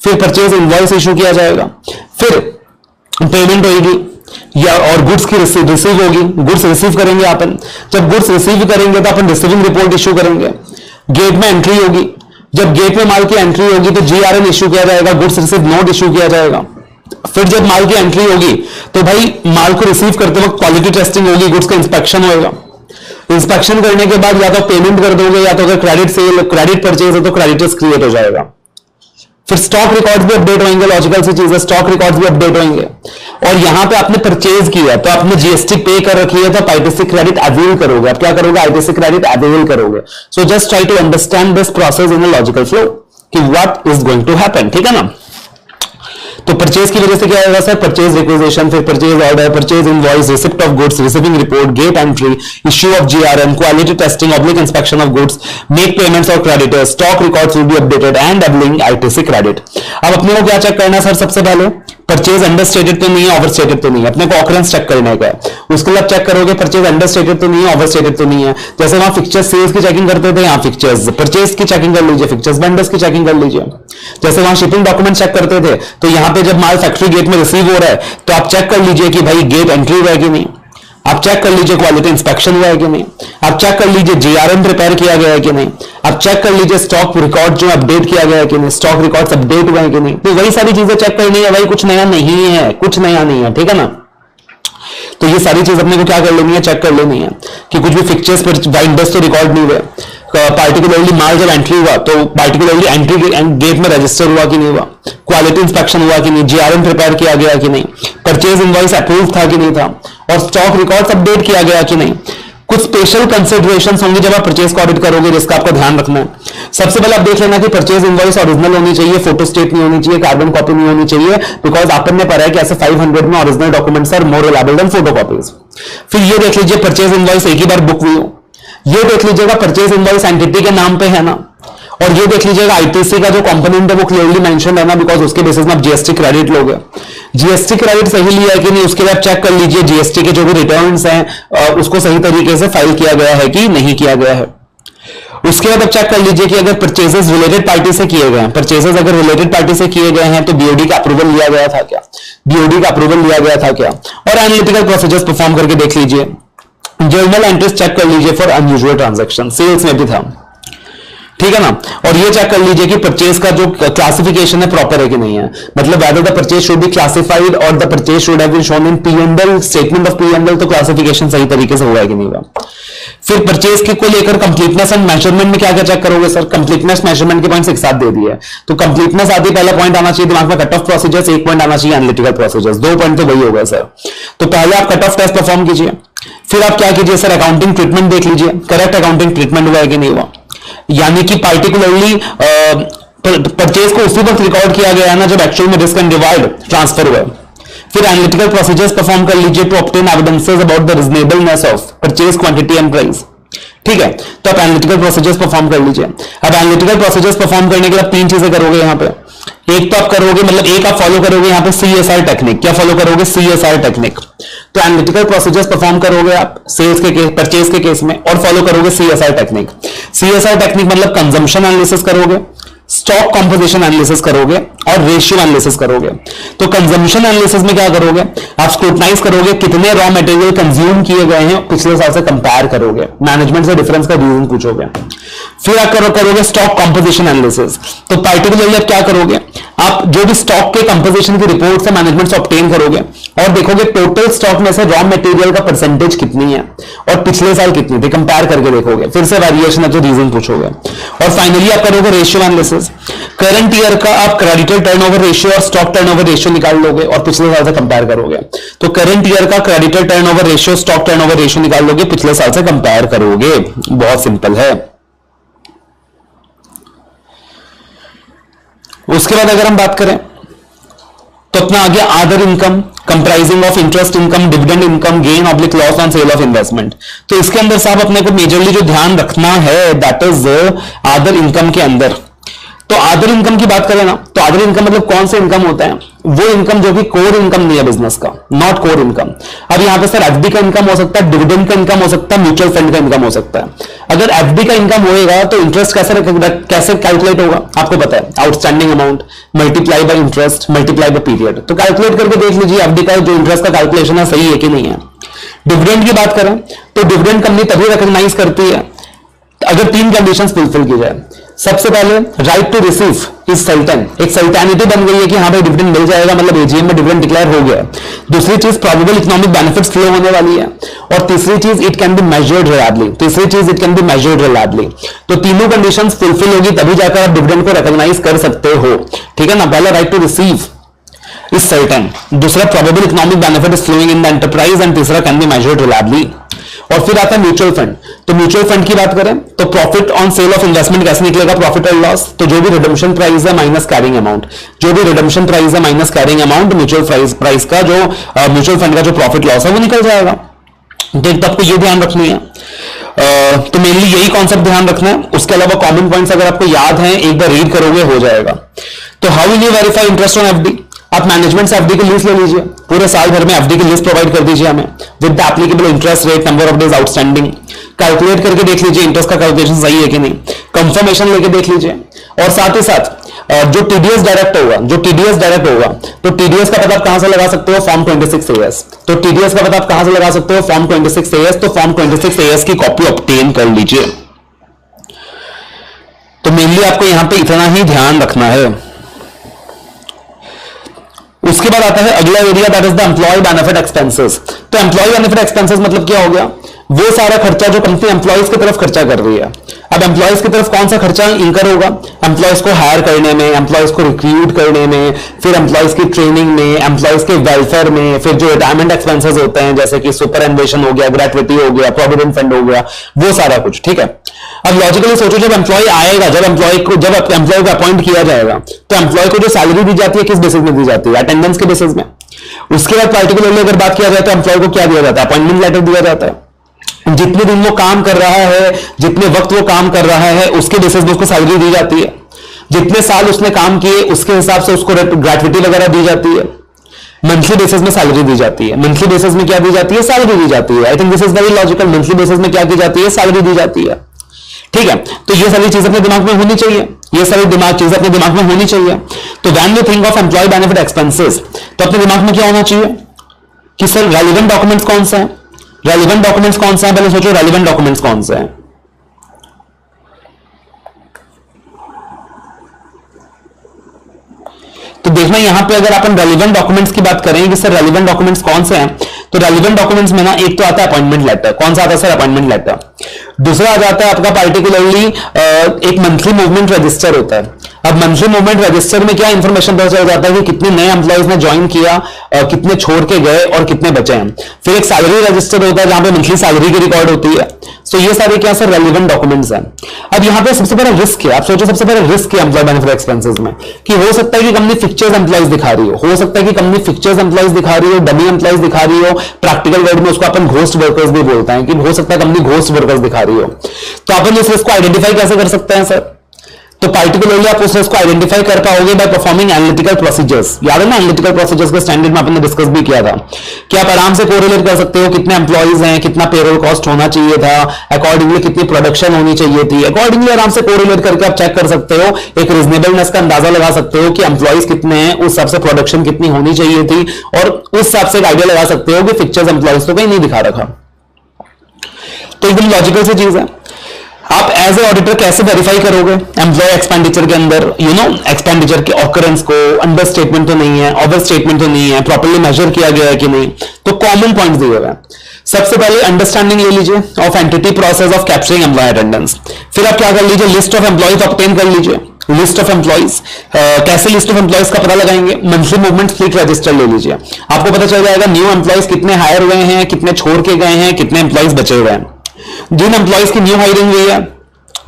फिर परचेज इनवॉइस इशू किया जाएगा, फिर पेमेंट होगी या और गुड्स की रिसीव होगी, गुड्स रिसीव करेंगे अपन, जब गुड्स रिसीव करेंगे तो अपन रिसीविंग रिपोर्ट इशू करेंगे, गेट में एंट्री होगी, जब गेट में माल की एंट्री होगी तो जीआरएन इशू किया जाएगा, गुड्स रिसीव नोट इशू किया जाएगा, फिर जब माल की एंट्री होगी तो भाई माल को रिसीव करते वक्त क्वालिटी टेस्टिंग होगी, गुड्स का इंस्पेक्शन होगा, इंस्पेक्शन करने के बाद या तो पेमेंट कर दोगे या तो अगर क्रेडिट सेल क्रेडिट परचेज है तो क्रेडिटर्स क्रिएट हो जाएगा, फिर स्टॉक रिकॉर्ड्स भी अपडेट होंगे, लॉजिकल सी चीज है, स्टॉक रिकॉर्ड्स भी अपडेट होंगे। और यहां पे आपने परचेज किया तो आपने जीएसटी पे कर रखी है तो आप आईटीसी क्रेडिट अवेल करोगे, आप क्या करोगे, आईटीसी क्रेडिट अवेल करोगे। So just try to understand this process in a logical flow कि what is going to happen, ठीक है ना। तो परचेज की वजह से क्या होगा सर, परचेज रिक्विजिशन, फिर purchase order, purchase invoice, receipt of goods, receiving report, gate entry, issue of GRN, quality testing, oblique inspection of goods, make payments of creditors, stock records will be updated and availing ITC credit. अब अपने को क्या check करना है sir, सबसे पहले purchase understated तो नहीं है, ओवरस्टेटेड तो नहीं है, अपने को ऑकरेंस चेक करने का है। उसके लिए आप चेक करोगे परचेज अंडरस्टेटेड तो नहीं है, ओवरस्टेटेड तो नहीं है। जैसे वहां फिक्चर्स सेल्स की चेकिंग करते थे, यहाँ फिक्चर्स परचेज की चेकिंग कर लीजिए, फिक्चर्स वेंडर्स की चेकिंग कर लीजिए। जैसे वहां शिपिंग डॉक्यूमेंट चेक करते थे तो यहाँ पे जब माल फैक्ट्री गेट में रिसीव हो रहा है तो आप चेक कर लीजिए कि भाई गेट एंट्री हुआ है कि नहीं, आप चेक कर लीजिए क्वालिटी इंस्पेक्शन हुआ है कि नहीं, आप चेक कर लीजिए जीआरएम प्रिपेयर किया गया है कि नहीं, आप चेक कर लीजिए स्टॉक रिकॉर्ड जो अपडेट किया गया है कि नहीं, स्टॉक रिकॉर्ड्स अपडेट हुए हैं कि नहीं। तो वही सारी चीजें चेक करनी है भाई, कुछ नया नहीं है, कुछ नया नहीं है, ठीक है ना। तो ये सारी चीज अपने को क्या कर लेनी है, चेक कर लेनी है कि कुछ भी फिक्चर्स पर वाइंडर्स तो रिकॉर्ड नहीं हुए, पार्टिकुलरली माल जब एंट्री हुआ तो पार्टिकुलरली एंट्री गेट में रजिस्टर हुआ कि नहीं हुआ, क्वालिटी इंस्पेक्शन हुआ कि नहीं, जीआरएम प्रिपेयर किया गया कि नहीं, परचेज इनवॉइस अप्रूव था कि नहीं था, और स्टॉक रिकॉर्ड्स अपडेट किया गया कि नहीं। कुछ स्पेशल कंसिडरेशंस होंगे जब आप परचेज को ऑडिट करोगे जिसका आपको ध्यान रखना है। सबसे पहले आप देख लेना कि परचेज इनवॉइस ओरिजिनल होनी चाहिए, फोटो स्टेट नहीं होनी चाहिए, कार्बन कॉपी नहीं होनी चाहिए, बिकॉज आपन ने पढ़ा है कि ऐसे 500 में original documents are more reliable than photocopies. फिर ये देख लीजिए परचेज इनवॉइस एक ही बार बुक हुई हो, ये देख लीजिएगा परचेज इनवॉइस एंटिटी के नाम पे है ना, और ये देख लीजिएगा आईटीसी का जो कंपोनेंट है वो क्लियरली मेंशन है ना, बिकॉज उसके बेसिस में आप जीएसटी क्रेडिट लोगे। जीएसटी क्रेडिट सही लिया है कि नहीं उसके बाद चेक कर लीजिए जीएसटी के जो भी रिटर्न्स हैं उसको सही तरीके से फाइल किया गया है कि नहीं किया गया है। उसके बाद आप चेक कर लीजिए कि अगर परचेजेस रिलेटेड पार्टी से किए गए हैं, परचेजेस अगर रिलेटेड पार्टी से किए गए हैं तो बीओडी का अप्रूवल लिया गया था क्या, बीओडी का अप्रूवल लिया गया था क्या, और एनालिटिकल प्रोसीजर्स परफॉर्म करके देख लीजिए। जर्नल एंट्रीज चेक कर लीजिए फॉर अनयूजुअल ट्रांजैक्शन, सेल्स में भी था, ठीक है ना। और ये चेक कर लीजिए कि परचेज का जो क्लासिफिकेशन है प्रॉपर है कि नहीं है, मतलब whether the purchase should be classified और the purchase should have been shown in PNL statement of PNL, तो क्लासिफिकेशन सही तरीके से हुआ है कि नहीं हुआ। फिर परचेज के को लेकर कंप्लीटनेस एंड मेजरमेंट में क्या क्या चेक करोगे सर, कंप्लीटनेस मेजरमेंट के पॉइंट्स एक साथ दे दिए, तो कंप्लीटनेस आती पहला पॉइंट आना चाहिए दिमाग में कट ऑफ प्रोसीजर्स, एक पॉइंट आना चाहिए एनालिटिकल प्रोसीजर्स, 2 पॉइंट तो वही होगा सर। तो पहले आप कट ऑफ टेस्ट परफॉर्म कीजिए, फिर आप क्या कीजिए सर अकाउंटिंग ट्रीटमेंट देख लीजिए, करेक्ट अकाउंटिंग ट्रीटमेंट हुआ है कि नहीं हुआ, यानी कि पार्टिकुलरली परचेज को उसी वक्त रिकॉर्ड किया गया है ना जब एक्चुअल में रिस्क एंड रिवार्ड ट्रांसफर हुआ। फिर एनालिटिकल प्रोसीजर्स परफॉर्म कर लीजिए to obtain evidences about the reasonableness of purchase quantity and price, ठीक है। तो आप एनालिटिकल प्रोसीजर्स परफॉर्म कर लीजिए। अब एनालिटिकल प्रोसीजर्स परफॉर्म करने के लिए 3 चीजें करोगे यहाँ पे, एक तो आप करोगे, मतलब एक आप फॉलो करोगे यहां पे CSR टेक्निक। क्या फॉलो करोगे? CSR technique. तो एनालिटिकल प्रोसीजर्स परफॉर्म करोगे आप सेल्स के केस, परचेज के केस में, और फॉलो करोगे CSR टेक्निक। CSR टेक्निक मतलब कंजम्पशन एनालिसिस करोगे, स्टॉक कॉम्पोजिशन एनालिसिस करोगे और रेशियो एनालिसिस करोगे। तो कंजम्पशन एनालिसिस में क्या करोगे? आप स्क्रूटनाइज करोगे कितने रॉ मटेरियल कंज्यूम किए गए हैं, पिछले साल से कंपेयर करोगे, मैनेजमेंट से डिफरेंस का रीजन पूछोगे। फिर आप करोगे स्टॉक कॉम्पोजिशन एनालिसिस। तो पार्टिकुलरली आप क्या करोगे? आप जो भी स्टॉक के कंपोजिशन की रिपोर्ट से मैनेजमेंट से ऑब्टेन करोगे और देखोगे टोटल स्टॉक में से रॉ मटेरियल का परसेंटेज कितनी है और पिछले साल कितनी थी, कंपेयर करके देखोगे। फिर से वेरिएशन है तो रीजन पूछोगे। और फाइनली आप करोगे रेशियो एनालिसिस। करंट ईयर का आप क्रेडिटर टर्नओवर रेशियो और स्टॉक टर्नओवर रेशियो निकाल लोगे और पिछले साल से कंपेयर करोगे। तो करंट ईयर का creditor turnover ratio, stock turnover ratio निकाल लोगे, पिछले साल से कंपेयर करोगे। बहुत सिंपल है। उसके बाद अगर हम बात करें तो अपना आ गया other income, comprising of interest income, dividend income, gain oblique loss on sale of investment. तो इसके अंदर साहब अपने को मेजरली जो ध्यान रखना है दैट इज अदर इनकम के अंदर। तो अदर इनकम की बात करें ना, तो अदर इनकम मतलब कौन सा इनकम होता है? वो इनकम जो कि कोर इनकम नहीं है बिजनेस का, नॉट कोर इनकम। अब यहां पे सर एफडी का इनकम हो सकता है, डिविडेंड का इनकम हो सकता है, म्यूचुअल फंड का इनकम हो सकता है। अगर एफडी का इनकम होएगा तो इंटरेस्ट कैसे कैलकुलेट होगा? आपको पता है, outstanding amount multiply by interest multiply by period. तो कैलकुलेट करके देख लीजिए एफडी का जो इंटरेस्ट का कैलकुलेशन है सही है कि नहीं है। डिविडेंड की बात करें तो डिविडेंड कंपनी तभी रिकॉग्नाइज करती है अगर 3 कंडीशंस फुलफिल की जाए। सबसे पहले right to receive is certain, एक सर्टेनिटी बन गई है कि हाँ भाई डिविडेंड मिल जाएगा, मतलब एजीएम में डिविडेंड डिक्लेयर हो गया। दूसरी चीज प्रोबेबल इकोनॉमिक बेनिफिट्स फ्लो होने वाली है। और तीसरी चीज it can be measured reliably. तो तीनों कंडीशंस फुलफिल होगी तभी जाकर आप डिविडेंड को रिकॉग्नाइज कर सकते हो, ठीक है ना। पहला right to receive is certain, दूसरा probable economic benefit is flowing in the enterprise and तीसरा कैन बी मेजर्ड रिलायबली। और फिर आता है म्यूचुअल फंड। तो म्यूचुअल फंड की बात करें तो profit on sale of investment कैसे निकलेगा? प्रॉफिट और लॉस। तो जो भी रिडम्पशन प्राइस है माइनस कैरिंग अमाउंट, जो भी रिडम्पशन प्राइस है minus carrying amount, mutual price का जो म्यूचुअल फंड का जो प्रॉफिट लॉस है वो निकल जाएगा। तो आपको ये ध्यान रखनी है। तो मेनली यही कॉन्सेप्ट ध्यान रखना है। उसके अलावा कॉमन पॉइंट्स अगर आपको याद हैं एक बार रीड करोगे हो जाएगा। तो how will you verify interest on FD? आप मैनेजमेंट से एफडी की लिस्ट ले लीजिए, पूरे साल भर में एफडी की लिस्ट प्रोवाइड कर दीजिए हमें with the applicable interest rate, number of days outstanding. Calculate करके देख लीजिए इंटरेस्ट का कैलकुलेशन सही है कि नहीं, कंफर्मेशन लेके देख लीजिए। और साथ ही साथ जो टीडीएस डायरेक्ट होगा, तो टीडीएस का पता आप कहां से लगा सकते हो? Form 26AS। तो टीडीएस का पता आप कहां से लगा सकते हो? Form 26AS। तो फॉर्म 26AS की कॉपी ऑब्टेन कर लीजिए। तो मेनली आपको यहां पे इतना ही ध्यान रखना है। उसके बाद आता है अगला area that is the employee benefit expenses. तो एम्प्लॉय बेनिफिट एक्सपेंसेस मतलब क्या हो गया? वो सारा खर्चा जो कंपनी एम्प्लॉयज की तरफ खर्चा कर रही है। अब एम्प्लॉयज की तरफ कौन सा खर्चा इंकर होगा? एम्प्लॉयज को हायर करने में, एम्प्लॉयज को रिक्रूट करने में, फिर एम्प्लॉयज की ट्रेनिंग में, एम्प्लॉयज के वेलफेयर में, फिर जो रिटायरमेंट एक्सपेंसेस होते हैं जैसे कि सुपर एनुएशन हो गया, ग्रेट्युटी हो गया, प्रोविडेंट फंड हो गया, वो सारा कुछ, ठीक है। अब लॉजिकली सोचो जब एम्प्लॉय आएगा, जब एम्प्लॉय को अपॉइंट किया जाएगा तो एम्प्लॉय को जो सैलरी दी जाती है किस बेसिस में दी जाती है? अटेंडेंस के बेसिस में। उसके बाद पार्टिकुलरली अगर बात किया जाए तो एम्प्लॉय को क्या दिया जाता है? अपॉइंटमेंट लेटर दिया जाता है। जितने दिन वो काम कर रहा है, जितने वक्त वो काम कर रहा है उसके बेसिस में उसको सैलरी दी जाती है। जितने साल उसने काम किए उसके हिसाब से उसको ग्रेट्युटी वगैरह दी जाती है। मंथली बेसिस में सैलरी दी जाती है। मंथली बेसिस में क्या दी जाती है? सैलरी दी जाती है। I think this is very logical. Monthly basis में क्या की जाती है? सैलरी दी जाती है, ठीक है। तो ये सारी चीज अपने दिमाग में होनी चाहिए, ये सारी चीजें अपने दिमाग में होनी चाहिए। तो when we think of employee benefit expenses तो अपने दिमाग में क्या होना चाहिए कि सर रेलिवेंट डॉक्यूमेंट्स कौन से हैं? रेलिवेंट डॉक्यूमेंट्स कौन से हैं? पहले सोचो रेलिवेंट डॉक्यूमेंट्स कौन से हैं। तो देखना यहां पे अगर अपन रेलिवेंट डॉक्यूमेंट्स की बात करें कि सर रेलिवेंट डॉक्यूमेंट्स कौन से हैं, तो रेलिवेंट डॉक्यूमेंट्स में ना एक तो आता है अपॉइंटमेंट लेटर। कौन सा आता है सर? Appointment letter. दूसरा आ जाता है आपका पार्टिकुलरली एक मंथली मूवमेंट रजिस्टर होता है। अब मंथली मूवमेंट रजिस्टर में क्या इंफॉर्मेशन पता चल जाता है कि कितने नए एम्प्लॉयज ने ज्वाइन किया, कितने छोड़ के गए और कितने बचे हैं। फिर एक सैलरी रजिस्टर होता है जहां पे मंथली सैलरी की रिकॉर्ड होती है। सो ये सारे क्या सर रेलिवेंट डॉक्यूमेंट्स हैं। अब यहां पे सबसे बड़ा रिस्क है, आप सोचो सबसे बड़ा रिस्क है एम्प्लॉय बेनिफिट एक्सपेंसेस में कि हो सकता है कि कंपनी फिक्चर्स एम्प्लॉयज दिखा रही हो सकता है कि कंपनी फिक्चर्स एम्प्लॉयज दिखा रही हो, डमी एम्प्लॉयज दिखा रही हो। प्रैक्टिकल वर्ड में उसको अपन घोस्ट वर्कर्स भी बोलते हैं कि हो सकता है कंपनी घोस्ट वर्कर्स दिखा रही हो। तो अपन इस रिस्क को आइडेंटिफाई कैसे कर सकते हैं सर? तो पार्टिकुलरली आप उस रिस्क को आइडेंटिफाई कर पाओगे बाय परफॉर्मिंग एनालिटिकल प्रोसीजर्स। याद है ना, एनालिटिकल प्रोसीजर्स के स्टैंडर्ड में आपने डिस्कस भी किया था कि आप आराम से कोरिलेट कर सकते हो कितने एम्प्लॉइज हैं, कितना पेरोल कॉस्ट होना चाहिए था, अकॉर्डिंगली कितनी प्रोडक्शन होनी चाहिए थी, अकॉर्डिंगली आराम से कोरिलेट करके आप चेक कर सकते हो, एक रीजनेबलनेस का अंदाजा लगा सकते हो कि एम्प्लॉइज कितने हैं, उस हिसाब से प्रोडक्शन कितनी होनी चाहिए थी, और उस हिसाब से आइडिया लगा सकते हो कि फिक्चर्स एम्प्लॉइज तो कहीं नहीं दिखा रखा। तो एकदम लॉजिकल सी चीज है। आप एज ए ऑडिटर कैसे वेरीफाई करोगे एम्प्लॉय एक्सपेंडिचर के अंदर, एक्सपेंडिचर के ऑकरेंस को, अंडर स्टेटमेंट तो नहीं है, ओवर स्टेटमेंट तो नहीं है, प्रॉपर्ली मेजर किया गया है कि नहीं। तो कॉमन पॉइंट्स दिए हुए हैं। सबसे पहले अंडरस्टैंडिंग ले लीजिए of entity process of capturing employee attendance. फिर आप क्या कर लीजिए, लिस्ट ऑफ एम्प्लॉयज ऑब्टेन कर लीजिए। लिस्ट ऑफ एम्प्लॉयज, कैसे लिस्ट ऑफ एम्प्लॉयज का पता लगाएंगे, मंथली मूवमेंट फ्लीट रजिस्टर ले लीजिए, आपको पता चल जाएगा न्यू एम्प्लॉयज कितने हायर हुए हैं, कितने छोड़ के गए हैं, कितने एम्प्लॉयज बचे हुए हैं। जिन एम्प्लॉयज की न्यू हायरिंग हुई है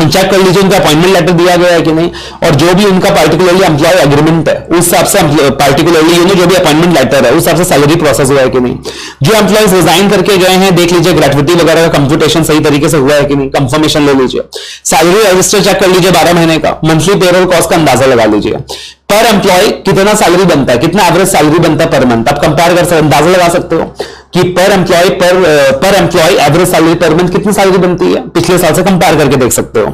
चेक कर लीजिए उनका अपॉइंटमेंट लेटर दिया गया है कि नहीं, और जो भी उनका पार्टिकुलरली एम्प्लॉय एग्रीमेंट है उस हिसाब से पार्टिकुलरली जो भी अपॉइंटमेंट लेटर है उस हिसाब से सैलरी प्रोसेस हुआ है कि नहीं। जो एम्प्लॉयज रिजाइन करके गए हैं देख लीजिए ग्रेचुइटी वगैरह का कंप्यूटेशन सही तरीके से हुआ है कि नहीं, कंफर्मेशन ले लीजिए। सैलरी रजिस्टर चेक कर लीजिए 12 महीने का, मंथली पेरोल कॉस्ट का अंदाजा लगा लीजिए। पर एम्प्लॉय कितना सैलरी बनता है, कितना एवरेज सैलरी बनता है पर मंथ, आप कंपेयर कर सकते, अंदाजा लगा सकते हो कि per employee average salary per month कितनी सैलरी बनती है, पिछले साल से कंपेयर करके देख सकते हो।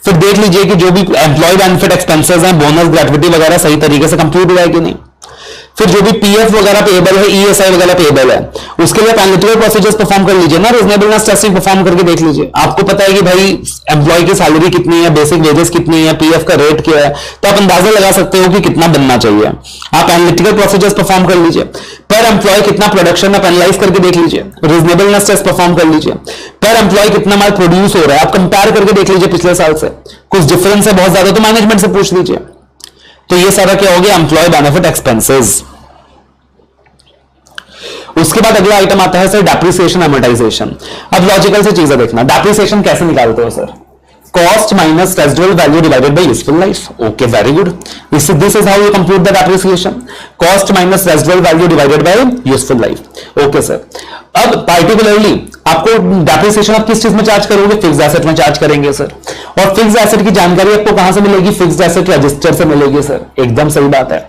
फिर देख लीजिए कि जो भी एम्प्लॉय बेनिफिट एक्सपेंसेस हैं, बोनस, ग्रेचुइटी वगैरह सही तरीके से कंप्यूट हुआ है कि नहीं। फिर जो भी पीएफ वगैरह पेएबल है, ईएसआई वगैरह पेएबल है, उसके लिए एनालिटिकल प्रोसीजर्स परफॉर्म कर लीजिए ना, रीजनेबलनेस टेस्टिंग परफॉर्म करके देख लीजिए। आपको पता है कि भाई एम्प्लॉय की सैलरी कितनी है, बेसिक वेजेस कितनी है, पीएफ का रेट क्या है, तो आप अंदाजा लगा सकते हो कि कितना बनना चाहिए। आप एनालिटिकल प्रोसीजर्स परफॉर्म कर लीजिए। पर एम्प्लॉय कितना प्रोडक्शन आप एनालाइज करके देख लीजिए, रीजनेबलनेस टेस्ट परफॉर्म कर लीजिए। पर एम्प्लॉय कितना माल प्रोड्यूस हो रहा है आप कंपेयर करके देख लीजिए पिछले साल से, कुछ डिफरेंस है बहुत ज्यादा तो मैनेजमेंट से पूछ लीजिए। तो ये सारा क्या हो गया, एम्प्लॉय बेनिफिट एक्सपेंसेस। उसके बाद अगला आइटम आता है सर डेप्रिसिएशन एमोर्टाइजेशन। अब लॉजिकल से चीजें देखना, डेप्रिसिएशन कैसे निकालते हो sir, cost minus residual value divided by useful life. Okay, very good, this is how you compute the depreciation, cost minus residual value divided by useful life. Okay sir, अब particularly आपको depreciation आप किस चीज में charge करोगे, fixed asset में charge करेंगे sir. और फिक्स्ड एसेट की जानकारी आपको कहां से मिलेगी, फिक्स्ड एसेट रजिस्टर से मिलेगी सर, एकदम सही बात है।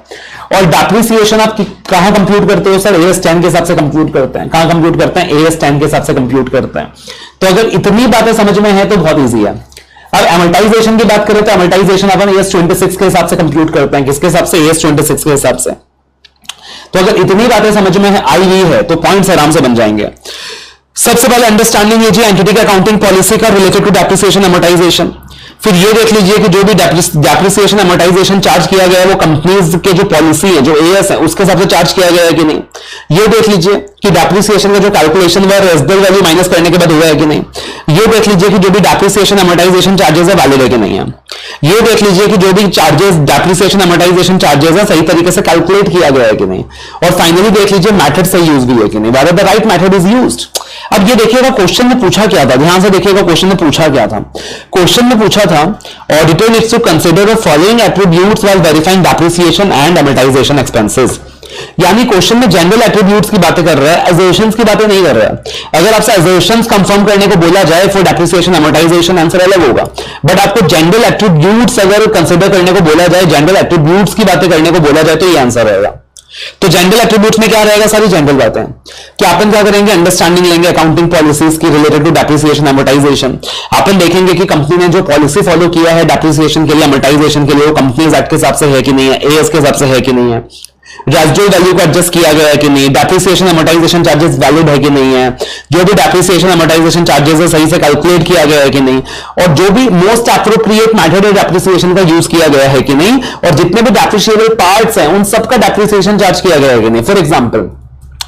और डेप्रिसिएशन आप कहां कंप्यूट करते हो सर, AS 10 के हिसाब से कंप्यूट करते हैं। कहां कंप्यूट करते हैं, AS 10 के हिसाब से कंप्यूट करते हैं। तो अगर इतनी बातें समझ में है तो बहुत ईजी है। अब एमोर्टाइजेशन की बात करें तो एमोर्टाइजेशन अपन AS 26 के हिसाब से कंप्यूट करते हैं, किसके हिसाब से, AS 26 के हिसाब से। तो अगर इतनी बातें समझ में आई हुई है तो पॉइंट्स आराम से बन जाएंगे। सबसे पहले अंडरस्टैंडिंग लीजिए एंटिटी का अकाउंटिंग पॉलिसी का रिलेटेड टू डेप्रिसिएशन एमोर्टाइजेशन। फिर ये देख लीजिए कि जो भी डेप्रिसिएशन एमोर्टाइजेशन चार्ज किया गया है वो कंपनीज के जो पॉलिसी है, जो AS है, उसके हिसाब से चार्ज किया गया है कि नहीं। ये देख लीजिए कि डेप्रिसिएशन का जो कैलकुलेशन हुआ है रेजिडुअल वैल्यू माइनस करने के बाद हुआ है कि नहीं। ये देख लीजिए कि जो भी डेप्रिसिएशन एमोर्टाइजेशन चार्जेस है वैलिड है कि नहीं है। ये देख लीजिए कि जो भी चार्जेस डेप्रिसिएशन एमोर्टाइजेशन चार्जेस है सही तरीके से कैलकुलेट किया गया है कि नहीं। और फाइनली देख लीजिए मेथड सही यूज भी है कि नहीं, whether the right method is used. अब ये देखिएगा क्वेश्चन में पूछा क्या था, ध्यान से देखिएगा क्वेश्चन में पूछा क्या था। क्वेश्चन में पूछा था auditor needs to consider the following attributes while verifying depreciation and amortisation expenses. यानी क्वेश्चन में जनरल एट्रीब्यूट्स की बातें कर रहा है, एजर्शंस की बातें नहीं कर रहा है। अगर आपसे एजर्शंस कंफर्म करने को बोला जाए फॉर डेप्रिसिएशन एमोर्टाइजेशन आंसर अलग होगा, बट आपको जनरल एट्रीब्यूट्स अगर कंसीडर करने को बोला जाए, जनरल एट्रीब्यूट्स की बातें करने को बोला जाए तो ये आंसर रहेगा। तो जनरल एट्रीब्यूट्स में क्या रहेगा, सारी जनरल बातें कि अपन क्या करेंगे, अंडरस्टैंडिंग लेंगे अकाउंटिंग पॉलिसीज की रिलेटेड टू डेप्रिसिएशन एमोर्टाइजेशन। अपन देखेंगे कि कंपनी ने जो पॉलिसी फॉलो किया है डेप्रिसिएशन के लिए, एमोर्टाइजेशन के लिए, वो कंपनीज एक्ट के हिसाब से है कि नहीं है, AS के हिसाब से है कि नहीं है, रेजिडुअल वैल्यू को एडजस्ट किया गया है कि नहीं, डेप्रिसिएशन एमोर्टाइजेशन चार्जेस वैलिड है कि नहीं है, जो भी डेप्रिसिएशन एमोर्टाइजेशन चार्जेस है सही से कैलकुलेट किया गया है कि नहीं, और जो भी मोस्ट एप्रोप्रिएट मेथड है डेप्रिसिएशन का यूज किया गया है कि नहीं, और जितने भी डेप्रिशिएबल पार्ट्स हैं उन सबका डेप्रिसिएशन चार्ज किया गया है कि नहीं। फॉर एग्जांपल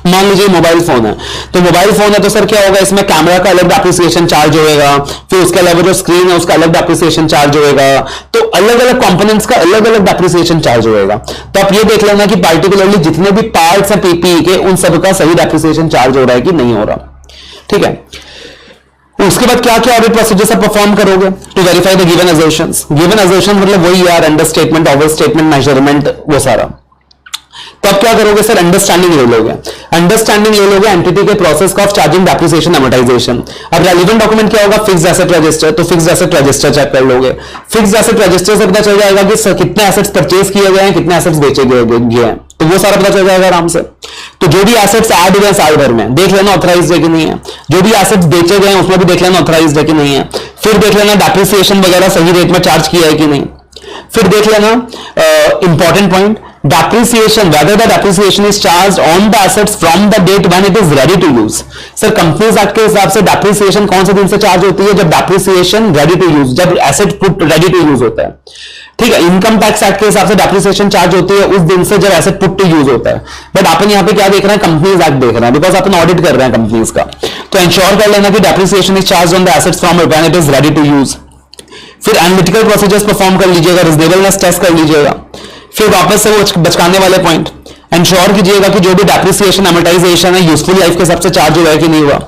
मान लीजिए मोबाइल फोन है, तो मोबाइल फोन है तो सर क्या होगा, इसमें कैमरा का अलग डेप्रिसिएशन चार्ज होगा, फिर उसके अलावा जो स्क्रीन है उसका अलग डेप्रिसिएशन चार्ज होगा, तो अलग अलग कंपोनेंट्स का अलग अलग डेप्रिसिएशन चार्ज होगा। तो आप ये देख लेना कि पार्टिकुलरली जितने भी पार्ट्स हैं पीपीई के उन सबका सही डेप्रिसिएशन चार्ज हो रहा है कि नहीं हो रहा, ठीक है। उसके बाद क्या क्या ऑडिट प्रोसीजर्स आप परफॉर्म करोगे to verify the given assertions. Given assertion मतलब वही यार, understatement, overstatement, measurement, वो सारा। तो अब क्या करोगे सर, अंडरस्टैंडिंग ले लोगे, अंडरस्टैंडिंग ले लोगे एंटिटी के प्रोसेस का ऑफ चार्जिंग डेप्रिसिएशन अमोर्टाइजेशन। अब रेलिवेंट डॉक्यूमेंट क्या होगा, फिक्स्ड एसेट रजिस्टर, तो फिक्स्ड एसेट रजिस्टर चेक कर लोगे। फिक्स्ड एसेट रजिस्टर से पता चल जाएगा कि सर कितने एसेट्स परचेज किए गए हैं, कितने एसेट्स बेचे गए हैं, तो वो सारा पता चल जाएगा आराम से। तो जो भी एसेट्स ऐड हुए साल भर में देख लेना ऑथराइज्ड है कि नहीं है, जो भी एसेट्स बेचे गए हैं उसमें भी देख लेना ऑथराइज्ड है कि नहीं है, फिर देख लेना डेप्रिसिएशन वगैरह सही रेट में चार्ज किया है कि नहीं, फिर देख लेना important point, depreciation, whether the depreciation is charged on the assets from the date when it is ready to use। Sir companies act के हिसाब से depreciation कौन से दिन से चार्ज होती है, जब depreciation ready to use, जब asset put ready to use होता है, ठीक है। इनकम टैक्स एक्ट के हिसाब से depreciation चार्ज होती है उस दिन से जब एसेट पुट टू यूज होता है। बट अपन यहाँ पे क्या देख रहे हैं, कंपनीज एक्ट देख रहे हैं, बिकॉज अपन ऑडिट कर रहे हैं कंपनीज का। तो इंश्योर कर लेना कि depreciation is charged on the assets from when it is ready to use। फिर एनालिटिकल प्रोसीजर्स परफॉर्म कर लीजिएगा, रिजनेबलनेस टेस्ट कर लीजिएगा। फिर वापस से वो बचकाने वाले पॉइंट इंश्योर कीजिएगा कि जो भी डेप्रिसिएशन अमोर्टाइजेशन है यूजफुल लाइफ के हिसाब से चार्ज हुआ है कि नहीं हुआ।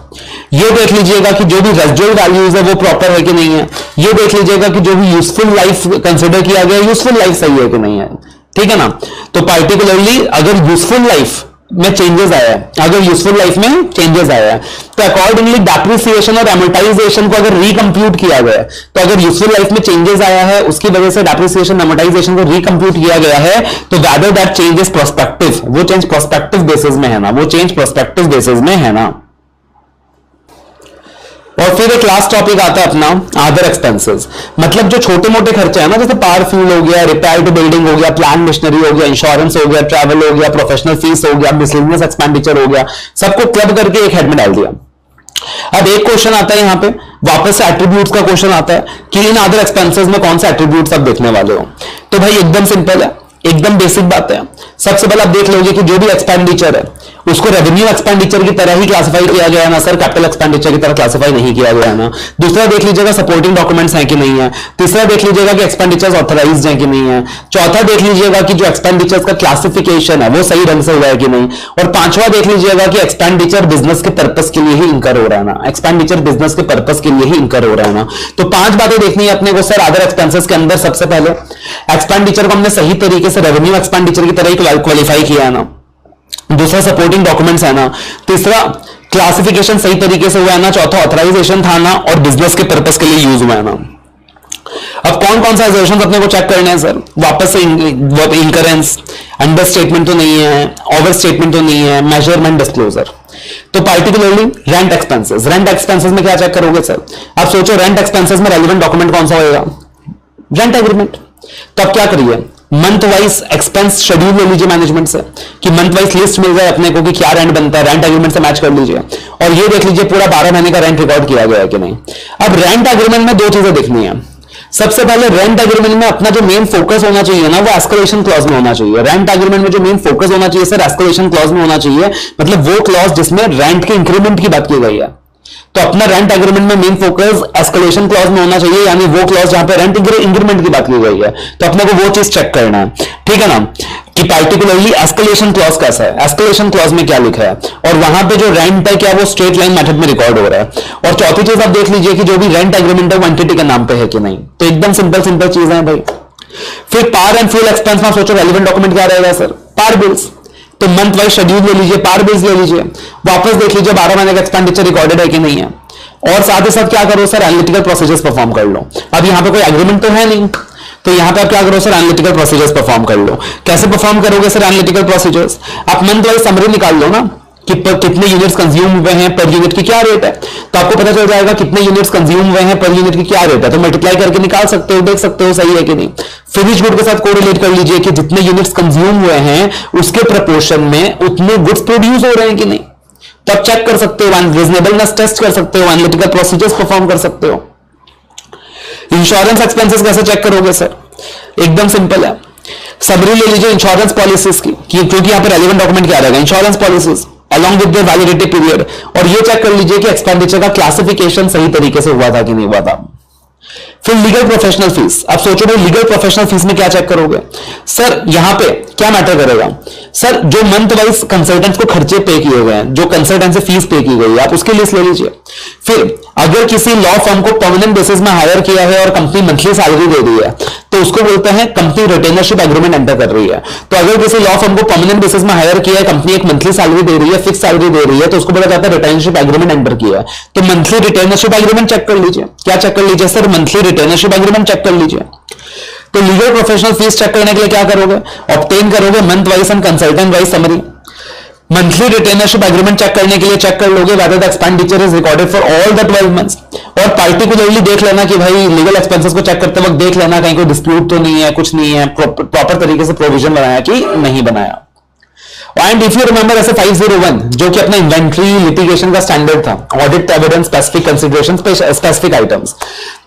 ये देख लीजिएगा कि जो भी रेजिडुअल वैल्यूज है वो प्रॉपर है कि नहीं है। ये देख लीजिएगा कि जो भी यूजफुल लाइफ कंसिडर किया गया यूजफुल लाइफ सही है कि नहीं है, ठीक है ना। तो पार्टिकुलरली अगर यूजफुल लाइफ में चेंजेस आया है, अगर यूजफुल लाइफ में चेंजेस आया है तो अकॉर्डिंगली डेप्रिसिएशन और एमोर्टाइजेशन को अगर रिकंप्यूट किया गया है, तो अगर यूजफुल लाइफ में चेंजेस आया है उसकी वजह से डेप्रिसिएशन एमोर्टाइजेशन को रिकंप्यूट किया गया है, तो whether that change is prospective, वो चेंज प्रोस्पेक्टिव बेसिस में है ना, वो चेंज प्रोस्पेक्टिव बेसिस में है ना। और फिर एक लास्ट टॉपिक आता है अपना अदर एक्सपेंसेस, मतलब जो छोटे मोटे खर्चे हैं ना, जैसे पावर फ्यूल हो गया, रिपेयर टू बिल्डिंग हो गया, प्लान मशीनरी हो गया, इंश्योरेंस हो गया, ट्रैवल हो गया, प्रोफेशनल फीस हो गया, मिसलेनियस एक्सपेंडिचर हो गया, सबको क्लब करके एक हेड में डाल दिया। अब एक क्वेश्चन आता है यहाँ पे वापस से एट्रीब्यूट्स का क्वेश्चन आता है कि इन अदर एक्सपेंसेस में कौन सा एट्रीब्यूट्स आप देखने वाले हो। तो भाई एकदम सिंपल है, एकदम बेसिक बात है। सबसे पहले आप देख लोगे कि जो भी एक्सपेंडिचर है उसको रेवेन्यू एक्सपेंडिचर की तरह ही क्लासिफाई किया गया है ना सर, कैपिटल एक्सपेंडिचर की तरह क्लासिफाई नहीं किया गया है ना। दूसरा देख लीजिएगा सपोर्टिंग डॉक्यूमेंट्स हैं कि नहीं है। तीसरा देख लीजिएगा कि एक्सपेंडिचर्स ऑथराइज्ड हैं कि नहीं है। चौथा देख लीजिएगा कि जो एक्सपेंडिचर्स का क्लासिफिकेशन है वो सही ढंग से हुआ है कि नहीं। और पांचवा देख लीजिएगा कि एक्सपेंडिचर बिजनेस के पर्पस के लिए ही इंकर हो रहा है ना, एक्सपेंडिचर बिजनेस के पर्पस के लिए ही इंकर हो रहा है ना। तो पांच बातें देखनी है अपने को सर अदर एक्सपेंसेस के अंदर। सबसे पहले एक्सपेंडिचर को हमने सही तरीके से रेवेन्यू एक्सपेंडिचर की तरह ही क्वालिफाई किया है ना। दूसरा सपोर्टिंग डॉक्यूमेंट्स है ना। तीसरा क्लासिफिकेशन सही तरीके से हुआ है ना। चौथा ऑथराइजेशन था ना, और बिजनेस के पर्पस के लिए यूज हुआ है ना। अब कौन कौन सा एग्जर्शंस अपने को चेक करने हैं सर, वापस से इंकरेंस, अंडर स्टेटमेंट तो नहीं है, ओवर स्टेटमेंट तो नहीं है, मेजरमेंट डिस्क्लोजर। तो particularly rent expenses, rent expenses में क्या चेक करोगे सर, आप सोचो रेंट एक्सपेंसेस में रेलिवेंट डॉक्यूमेंट कौन सा होगा, रेंट एग्रीमेंट। तो आप क्या करिए, मंथ वाइज एक्सपेंस शेड्यूल ले लीजिए मैनेजमेंट से कि मंथ वाइज लिस्ट मिल जाए अपने को कि क्या रेंट बनता है, रेंट एग्रीमेंट से मैच कर लीजिए। और ये देख लीजिए पूरा 12 महीने का रेंट रिकॉर्ड किया गया है कि नहीं। अब रेंट एग्रीमेंट में दो चीजें देखनी है। सबसे पहले रेंट एग्रीमेंट में अपना जो मेन फोकस होना चाहिए ना, वो एस्केलेशन क्लॉज में होना चाहिए। रेंट एग्रीमेंट में जो मेन फोकस होना चाहिए सर, एस्केलेशन क्लॉज में होना चाहिए। मतलब वो क्लॉज जिसमें रेंट के इंक्रीमेंट की बात की गई है। तो अपना रेंट एग्रीमेंट में मेन फोकस एस्केलेशन क्लॉज में होना चाहिए, यानी वो क्लॉज जहां पे रेंट इंक्रीमेंट की बात की गई है। तो अपने को वो चीज चेक करना है, ठीक है ना, कि पार्टिकुलरली एस्केलेशन क्लॉज कैसा है, एस्केलेशन क्लॉज में क्या लिखा है, और वहां पे जो रेंट है क्या वो स्ट्रेट लाइन मेथड में रिकॉर्ड हो रहा है। और चौथी चीज आप देख लीजिए कि जो भी रेंट एग्रीमेंट है वो एंटिटी के नाम पे है कि नहीं। तो एकदम सिंपल सिंपल चीजें हैं भाई। फिर पावर एंड फ्यूल एक्सपेंस में सोचो रेलिवेंट डॉक्यूमेंट क्या रहेगा सर, पावर बिल्स। तो मंथ वाइज शेड्यूल ले लीजिए, पावर बिल्स ले लीजिए, वापस देख लीजिए 12 महीने का एक्सपेंडिचर रिकॉर्डेड है कि नहीं है। और साथ ही साथ क्या करो सर, एनालिटिकल प्रोसीजर्स परफॉर्म कर लो। अब यहाँ पे कोई एग्रीमेंट तो है नहीं, तो यहाँ पे आप क्या करो सर, एनालिटिकल प्रोसीजर्स परफॉर्म कर लो। कैसे परफॉर्म करोगे सर एनालिटिकल प्रोसीजर्स, आप मंथ वाइज समरी निकाल लो ना कि कितने यूनिट्स कंज्यूम हुए हैं, पर यूनिट की क्या रेट है। तो आपको पता चल जाएगा कितने यूनिट्स कंज्यूम हुए हैं, पर यूनिट की क्या रेट है। तो मल्टीप्लाई करके निकाल सकते हो, देख सकते हो सही है कि नहीं। फिनिश गुड के साथ कोरिलेट कर लीजिए कि जितने यूनिट्स कंज्यूम हुए हैं उसके प्रपोर्शन में उतने गुड्स प्रोड्यूस हो रहे हैं कि नहीं। तो आप चेक कर सकते हो, रीजनेबलनेस टेस्ट कर सकते हो, एनालिटिकल प्रोसीजर्स परफॉर्म कर सकते हो। इंश्योरेंस एक्सपेंसेस कैसे चेक करोगे सर, एकदम सिंपल है। समरी ले लीजिए इंश्योरेंस पॉलिसीज की, क्योंकि यहां पर रेलेवेंट डॉक्यूमेंट क्या रहेगा, insurance policies along with the validity period. और ये चेक कर लीजिए कि एक्सपेंडिचर का क्लासिफिकेशन सही तरीके से हुआ था कि नहीं हुआ था। फिर लीगल प्रोफेशनल फीस, अब सोचो भाई लीगल प्रोफेशनल फीस में क्या चेक करोगे सर, यहां पे क्या मैटर करेगा सर, जो मंथ वाइज कंसल्टेंट्स को खर्चे पे किए गए हैं, जो कंसल्टेंसी फीस पे की गई है, आप उसकी लिस्ट ले लीजिए। फिर अगर किसी लॉ फर्म को परमानेंट बेसिस में हायर किया है और कंपनी मंथली सैलरी दे दी है, तो उसको बोलते हैं कंपनी रिटेनरशिप एग्रीमेंट एंटर कर रही है। तो अगर किसी लॉ फर्म को परमानेंट बेसिस में हायर किया है, कंपनी एक मंथली सैलरी दे रही है, फिक्स सैलरी दे रही है, तो उसको बोला जाता है रिटेनरशिप एग्रीमेंट एंटर किया है। तो मंथली रिटेनरशिप एग्रीमेंट चेक कर लीजिए। क्या चेक कर लीजिए sir? Monthly retainership agreement check कर लीजिए। तो लीगल प्रोफेशनल फीस चेक करने के लिए क्या करोगे? ऑब्टेन करोगे month wise and consultant wise summary. Monthly retainership agreement check करने के लिए चेक कर लोगे whether the expenditure is recorded for all the 12 months. और पार्टिकुलरली देख लेना कि भाई लीगल एक्सपेंसेस को चेक करते वक्त देख लेना कहीं कोई डिस्प्यूट तो नहीं है, कुछ नहीं है, प्रॉपर तरीके से प्रोविजन बनाया कि नहीं बनाया। एंड इफ यू रिमेंबर ऐसे 501 जो कि अपना इन्वेंट्री लिटिगेशन का स्टैंडर्ड था, audit evidence specific consideration specific items.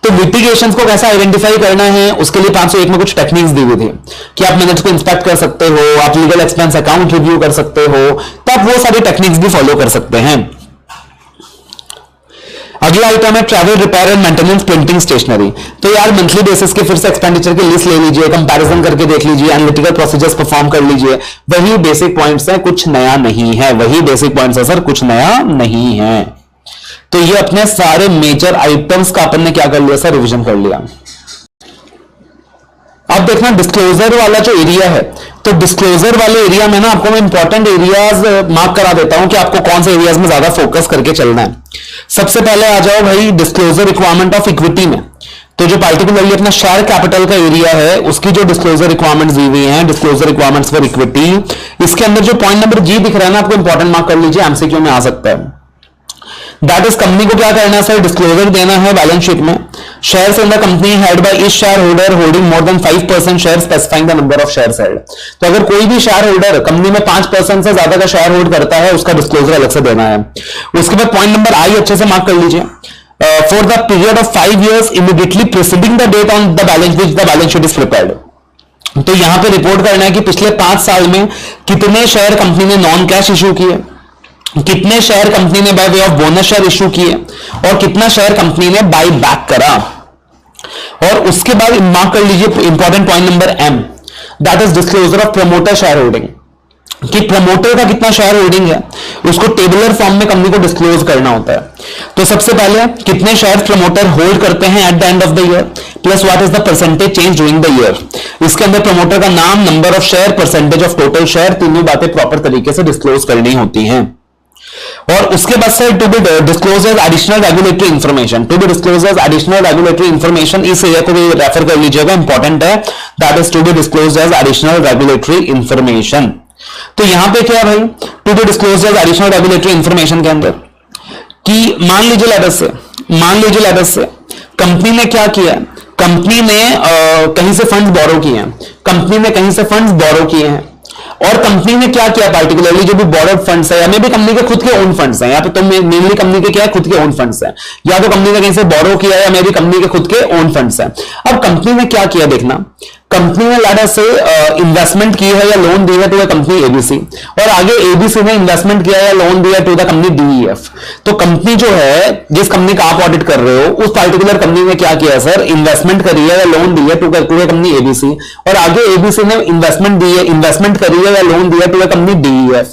तो लिटिगेशंस को कैसा आइडेंटिफाई करना है उसके लिए 501 में कुछ टेक्निक्स दी हुई थी कि आप मिनट्स को इंस्पेक्ट कर सकते हो, आप लीगल एक्सपेंस अकाउंट रिव्यू कर सकते हो, तो आप वो सारी टेक्निक्स भी फॉलो कर सकते हैं। अगला आइटम है travel repair and maintenance printing stationery. तो यार मंथली बेसिस के फिर से एक्सपेंडिचर की लिस्ट ले लीजिए, कंपैरिजन करके देख लीजिए, एनालिटिकल प्रोसीजर्स परफॉर्म कर लीजिए। वही बेसिक पॉइंट्स हैं, कुछ नया नहीं है। वही बेसिक पॉइंट्स है सर, कुछ नया नहीं है। तो ये अपने सारे मेजर आइटम्स का अपन ने क्या कर लिया सर? रिविजन कर लिया। अब देखना डिस्क्लोजर वाला जो एरिया है, तो डिस्क्लोजर वाले एरिया में ना आपको मैं इंपॉर्टेंट एरियाज मार्क करा देता हूं कि आपको कौन से एरियाज में ज्यादा फोकस करके चलना है। सबसे पहले आ जाओ भाई डिस्क्लोजर रिक्वायरमेंट ऑफ इक्विटी में। तो जो पार्टिकुलरली अपना शेयर कैपिटल का एरिया है उसकी जो डिस्क्लोजर रिक्वायरमेंट्स दी हुई हैं, डिस्क्लोजर रिक्वायरमेंट्स फॉर इक्विटी, इसके अंदर जो पॉइंट नंबर जी दिख रहा है ना, आपको इंपॉर्टेंट मार्क कर लीजिए, एमसीक्यू में आ सकता है। दैट इज कंपनी को क्या करना है सर? डिस्क्लोजर देना है बैलेंस शीट में। Shares in the company held by each share holder holding more than 5% share specifying the number of shares held. तो अगर कोई भी शेयर होल्डर कंपनी में 5% से ज्यादा का शेयर होल्ड करता है उसका डिस्क्लोजर अलग से देना है। उसके बाद पॉइंट नंबर आई अच्छे से मार्क कर लीजिए। For the period of 5 years immediately preceding the date on the balance sheet is prepared. तो यहां पे रिपोर्ट करना है कि पिछले 5 साल में कितने शेयर कंपनी ने नॉन कैश इश्यू किए, कितने शेयर कंपनी ने by way of bonus share issue किए और कितना शेयर कंपनी ने बाय बैक करा। और उसके बाद मार्क कर लीजिए important point number M, that is disclosure of promoter shareholding, कि प्रमोटर का कितना शेयर होल्डिंग है उसको टेबुलर फॉर्म में कंपनी को डिस्क्लोज करना होता है। तो सबसे पहले कितने शेयर प्रमोटर होल्ड करते हैं eight the end of the year, plus what is the percentage change during the year. इसके अंदर प्रमोटर का नाम, number of share, percentage of total share, तीनों बातें प्रॉपर तरीके से डिस्क्लोज करनी होती हैं। और उसके बाद से to be disclose as additional regulatory information, to be disclose as additional regulatory information, इस एरिया को भी रेफर कर लीजिएगा, इंपॉर्टेंट है। That is to be disclose as additional regulatory information. तो यहां पे क्या है भाई, to be disclose as additional regulatory information के अंदर कि मान लीजिए लेटर से कंपनी ने क्या किया, कंपनी ने कहीं से फंड्स बोरो किए हैं, और कंपनी ने क्या किया, पार्टिकुलरली जो भी बोरोड फंड्स है या मे भी कंपनी के खुद के ओन फंड्स हैं, या तो मेनली कंपनी के क्या है, खुद के ओन फंड्स हैं, या तो कंपनी ने कहीं से बोरो किया या मे भी कंपनी के खुद के ओन फंड्स हैं। अब कंपनी ने क्या किया देखना, कंपनी ने लाडा से इन्वेस्टमेंट की है या लोन दी है टू द कंपनी एबीसी, और आगे एबीसी ने इन्वेस्टमेंट किया या लोन दिया टू द कंपनी डीईएफ। तो कंपनी जो है, जिस कंपनी का आप ऑडिट कर रहे हो, उस पार्टिकुलर कंपनी ने क्या किया सर, इन्वेस्टमेंट करी है या लोन दी है टू द कंपनी एबीसी, और आगे एबीसी ने इन्वेस्टमेंट करी है या लोन दिया टू द कंपनी डीईएफ।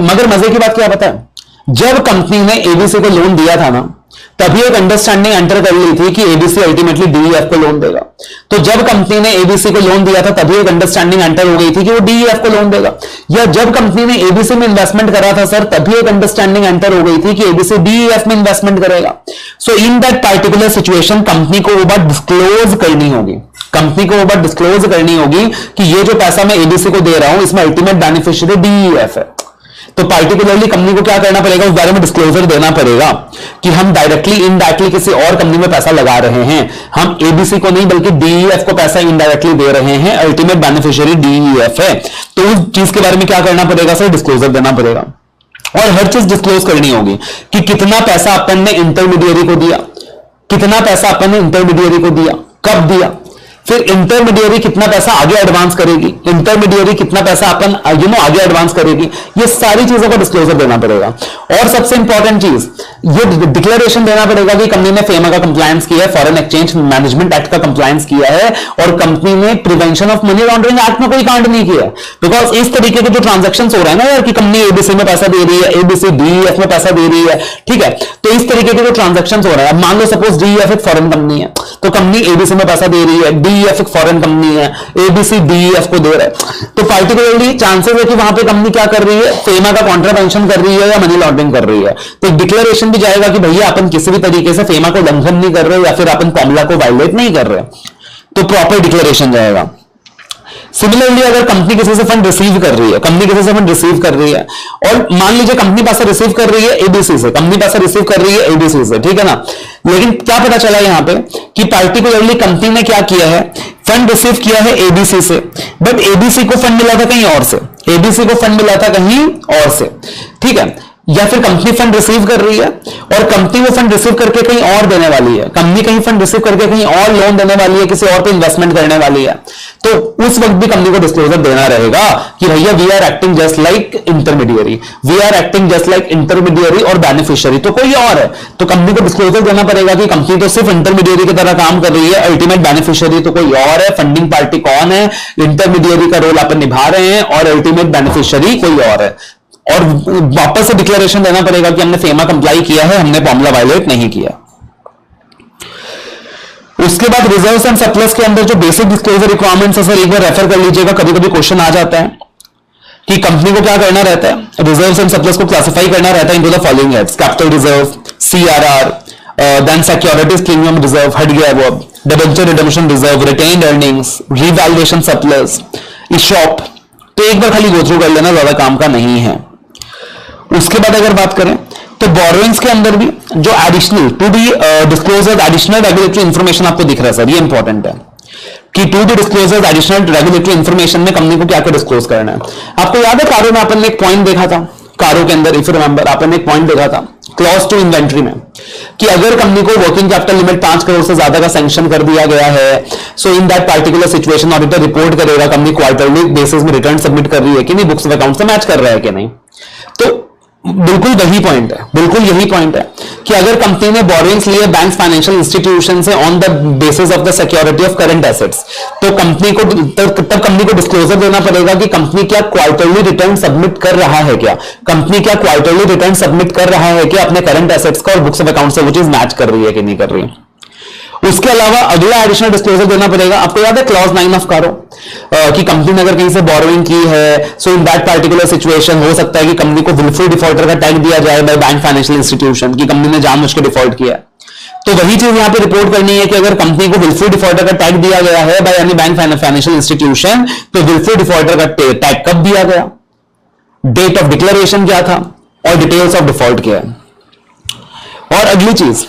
मगर मजे की बात क्या पता है, जब कंपनी ने एबीसी को लोन दिया था ना, तभी एक अंडरस्टैंडिंग एंटर कर ली थी कि एबीसी अल्टीमेटली डीईएफ को लोन देगा। तो जब कंपनी ने एबीसी को लोन दिया था तभी एक अंडरस्टैंडिंग एंटर हो गई थी कि वो डीईएफ को लोन देगा, या जब कंपनी ने एबीसी में इन्वेस्टमेंट करा था सर तभी एक अंडरस्टैंडिंग एंटर हो गई थी कि एबीसी डीईएफ में इन्वेस्टमेंट करेगा। So in that particular situation company को वो बात डिस्क्लोज करनी होगी, कि ये जो पैसा मैं एबीसी को दे रहा हूं इसमें अल्टीमेट बेनिफिशियरी डीईएफ है। तो पार्टिकुलरली कंपनी को क्या करना पड़ेगा, उस बारे में डिस्क्लोजर देना पड़ेगा कि हम डायरेक्टली इनडायरेक्टली किसी और कंपनी में पैसा लगा रहे हैं, हम एबीसी को नहीं बल्कि डीईएफ को पैसा इनडायरेक्टली दे रहे हैं, अल्टीमेट बेनिफिशियरी डीईएफ है। तो उस चीज के बारे में क्या करना पड़ेगा सर, डिस्क्लोजर देना पड़ेगा। और हर चीज डिस्क्लोज करनी होगी कि कितना पैसा अपन ने इंटरमीडियरी को दिया, कब दिया, फिर इंटरमीडियरी कितना पैसा आगे एडवांस करेगी, आगे एडवांस करेगी, ये सारी चीजों को डिस्क्लोजर देना पड़ेगा। और सबसे इंपॉर्टेंट चीज ये डिक्लेरेशन देना पड़ेगा कि कंपनी ने फेमा का कंप्लायंस किया है, फॉरेन एक्सचेंज मैनेजमेंट एक्ट का कंप्लायंस किया है, और कंपनी ने prevention of money laundering act में कोई कांड नहीं किया। बिकॉज इस तरीके के जो ट्रांजेक्शन हो रहे हैं ना यार, कि कंपनी एबीसी में पैसा दे रही है, एबीसी डीईएफ में पैसा दे रही है, ठीक है, तो इस तरीके के जो ट्रांजेक्शन हो रहे हैं, अब मान लो सपोज डीईएफ एक फॉरेन कंपनी है, तो कंपनी एबीसी में पैसा दे रही है, DEF एक फॉरेन कंपनी है, ABC DEF को दे रहा है, तो पार्टिकुलरली चांसेस है कि वहां पे कंपनी क्या कर रही है, फेमा का कॉन्ट्रावेंशन कर रही है या मनी लॉन्ड्रिंग कर रही है। तो एक डिक्लेरेशन भी जाएगा कि भैया अपन किसी भी तरीके से फेमा को उल्लंघन नहीं कर रहे या फिर अपन फॉर्मूला को वायलेट नहीं कर रहे, तो प्रॉपर डिक्लेरेशन जाएगा। सिमिलरली अगर कंपनी किसी से फंड रिसीव कर रही है, कंपनी किसी से फंड रिसीव कर रही है, और मान लीजिए कंपनी पैसा रिसीव कर रही है एबीसी से, कंपनी पैसा रिसीव कर रही है एबीसी से, ठीक है ना, लेकिन क्या पता चला यहां पे कि पार्टिकुलरली कंपनी ने क्या किया है, फंड रिसीव किया है एबीसी से, बट एबीसी को फंड मिला था कहीं और से, एबीसी को फंड मिला था कहीं और से, ठीक है, या फिर कंपनी फंड रिसीव कर रही है और कंपनी वो फंड रिसीव करके कहीं और देने वाली है, कंपनी कहीं फंड रिसीव करके कहीं और लोन देने वाली है, किसी और पे इन्वेस्टमेंट करने वाली है, तो उस वक्त भी कंपनी को डिस्क्लोजर देना रहेगा कि भैया we are acting just like intermediary, we are acting just like intermediary और बेनिफिशियरी, तो कोई और है, तो कंपनी को डिस्क्लोजर देना पड़ेगा कि कंपनी तो सिर्फ इंटरमीडियरी की तरह काम कर रही है, अल्टीमेट बेनिफिशियरी तो कोई और है, फंडिंग पार्टी कौन है, इंटरमीडियरी का रोल अपन निभा रहे हैं और अल्टीमेट बेनिफिशियरी कोई और है, और वापस से डिक्लेरेशन देना पड़ेगा कि हमने फेमा कंप्लाई किया है, हमने फॉर्मूला वायलेट नहीं किया। उसके बाद रिजर्व्स एंड सरप्लस के अंदर जो बेसिक डिस्क्लोजर रिक्वायरमेंट्स है, सर एक बार रेफर कर लीजिएगा, कभी कभी क्वेश्चन आ जाता है कि कंपनी को क्या करना रहता है, रिजर्व्स एंड सरप्लस को क्लासिफाई करना रहता है into the following heads, capital reserve, CRR, then securities premium reserve, हट गया वो, debenture redemption reserve, retained earnings, revaluation surplus, ESOP, तो एक बार खाली गो थ्रू कर लेना, ज्यादा काम का नहीं है। उसके बाद अगर बात करें तो बोरोइंग्स के अंदर भी जो additional to be disclosure additional regulatory information आपको दिख रहा है सर, ये इंपॉर्टेंट है कि to be disclosure additional regulatory information में कंपनी को क्या क्या डिस्क्लोज करना है। आपको याद है कारो में अपन ने एक पॉइंट देखा था, कारो के अंदर इफ यू रिमेंबर अपन ने एक पॉइंट देखा था क्लॉज टू इन्वेंट्री में कि अगर कंपनी को वर्किंग कैपिटल लिमिट 5 करोड़ से ज्यादा का सैंक्शन कर दिया गया है, so in that particular situation auditor report करेगा कंपनी क्वार्टरली बेसिस में रिटर्न सबमिट कर रही है कि नहीं, बुक्स ऑफ अकाउंट से मैच कर रहा है कि नहीं। तो बिल्कुल वही पॉइंट है, बिल्कुल यही पॉइंट है कि अगर कंपनी ने बोरोइंग्स लिए बैंक फाइनेंशियल इंस्टीट्यूशन से on the basis of the security of current assets, तो कंपनी को तब कंपनी को डिस्क्लोजर देना पड़ेगा कि कंपनी क्या क्वार्टरली रिटर्न सबमिट कर रहा है, क्या कंपनी क्या क्वार्टरली रिटर्न सबमिट कर रहा है कि अपने करंट एसेट्स का और बुक्स ऑफ अकाउंट से वो चीज मैच कर रही है कि नहीं कर रही है। उसके अलावा अगला एडिशनल डिस्क्लोजर देना पड़ेगा, आपको याद है क्लॉज 9 ऑफ कारो कि कंपनी ने अगर कहीं से बोरोइंग की है, so in that particular situation हो सकता है कि कंपनी को विलफुल डिफॉल्टर का टैग दिया जाए बाय बैंक फाइनेंशियल इंस्टीट्यूशन कि कंपनी ने जानबूझ के डिफॉल्ट किया है। तो वही चीज यहां पे रिपोर्ट करनी है कि अगर कंपनी को विलफुल डिफॉल्टर का टैग दिया गया है by any bank financial institution, तो विलफुल डिफॉल्टर का टैग कब दिया गया, डेट ऑफ डिक्लेरेशन क्या था और डिटेल्स ऑफ डिफॉल्ट क्या है। और अगली चीज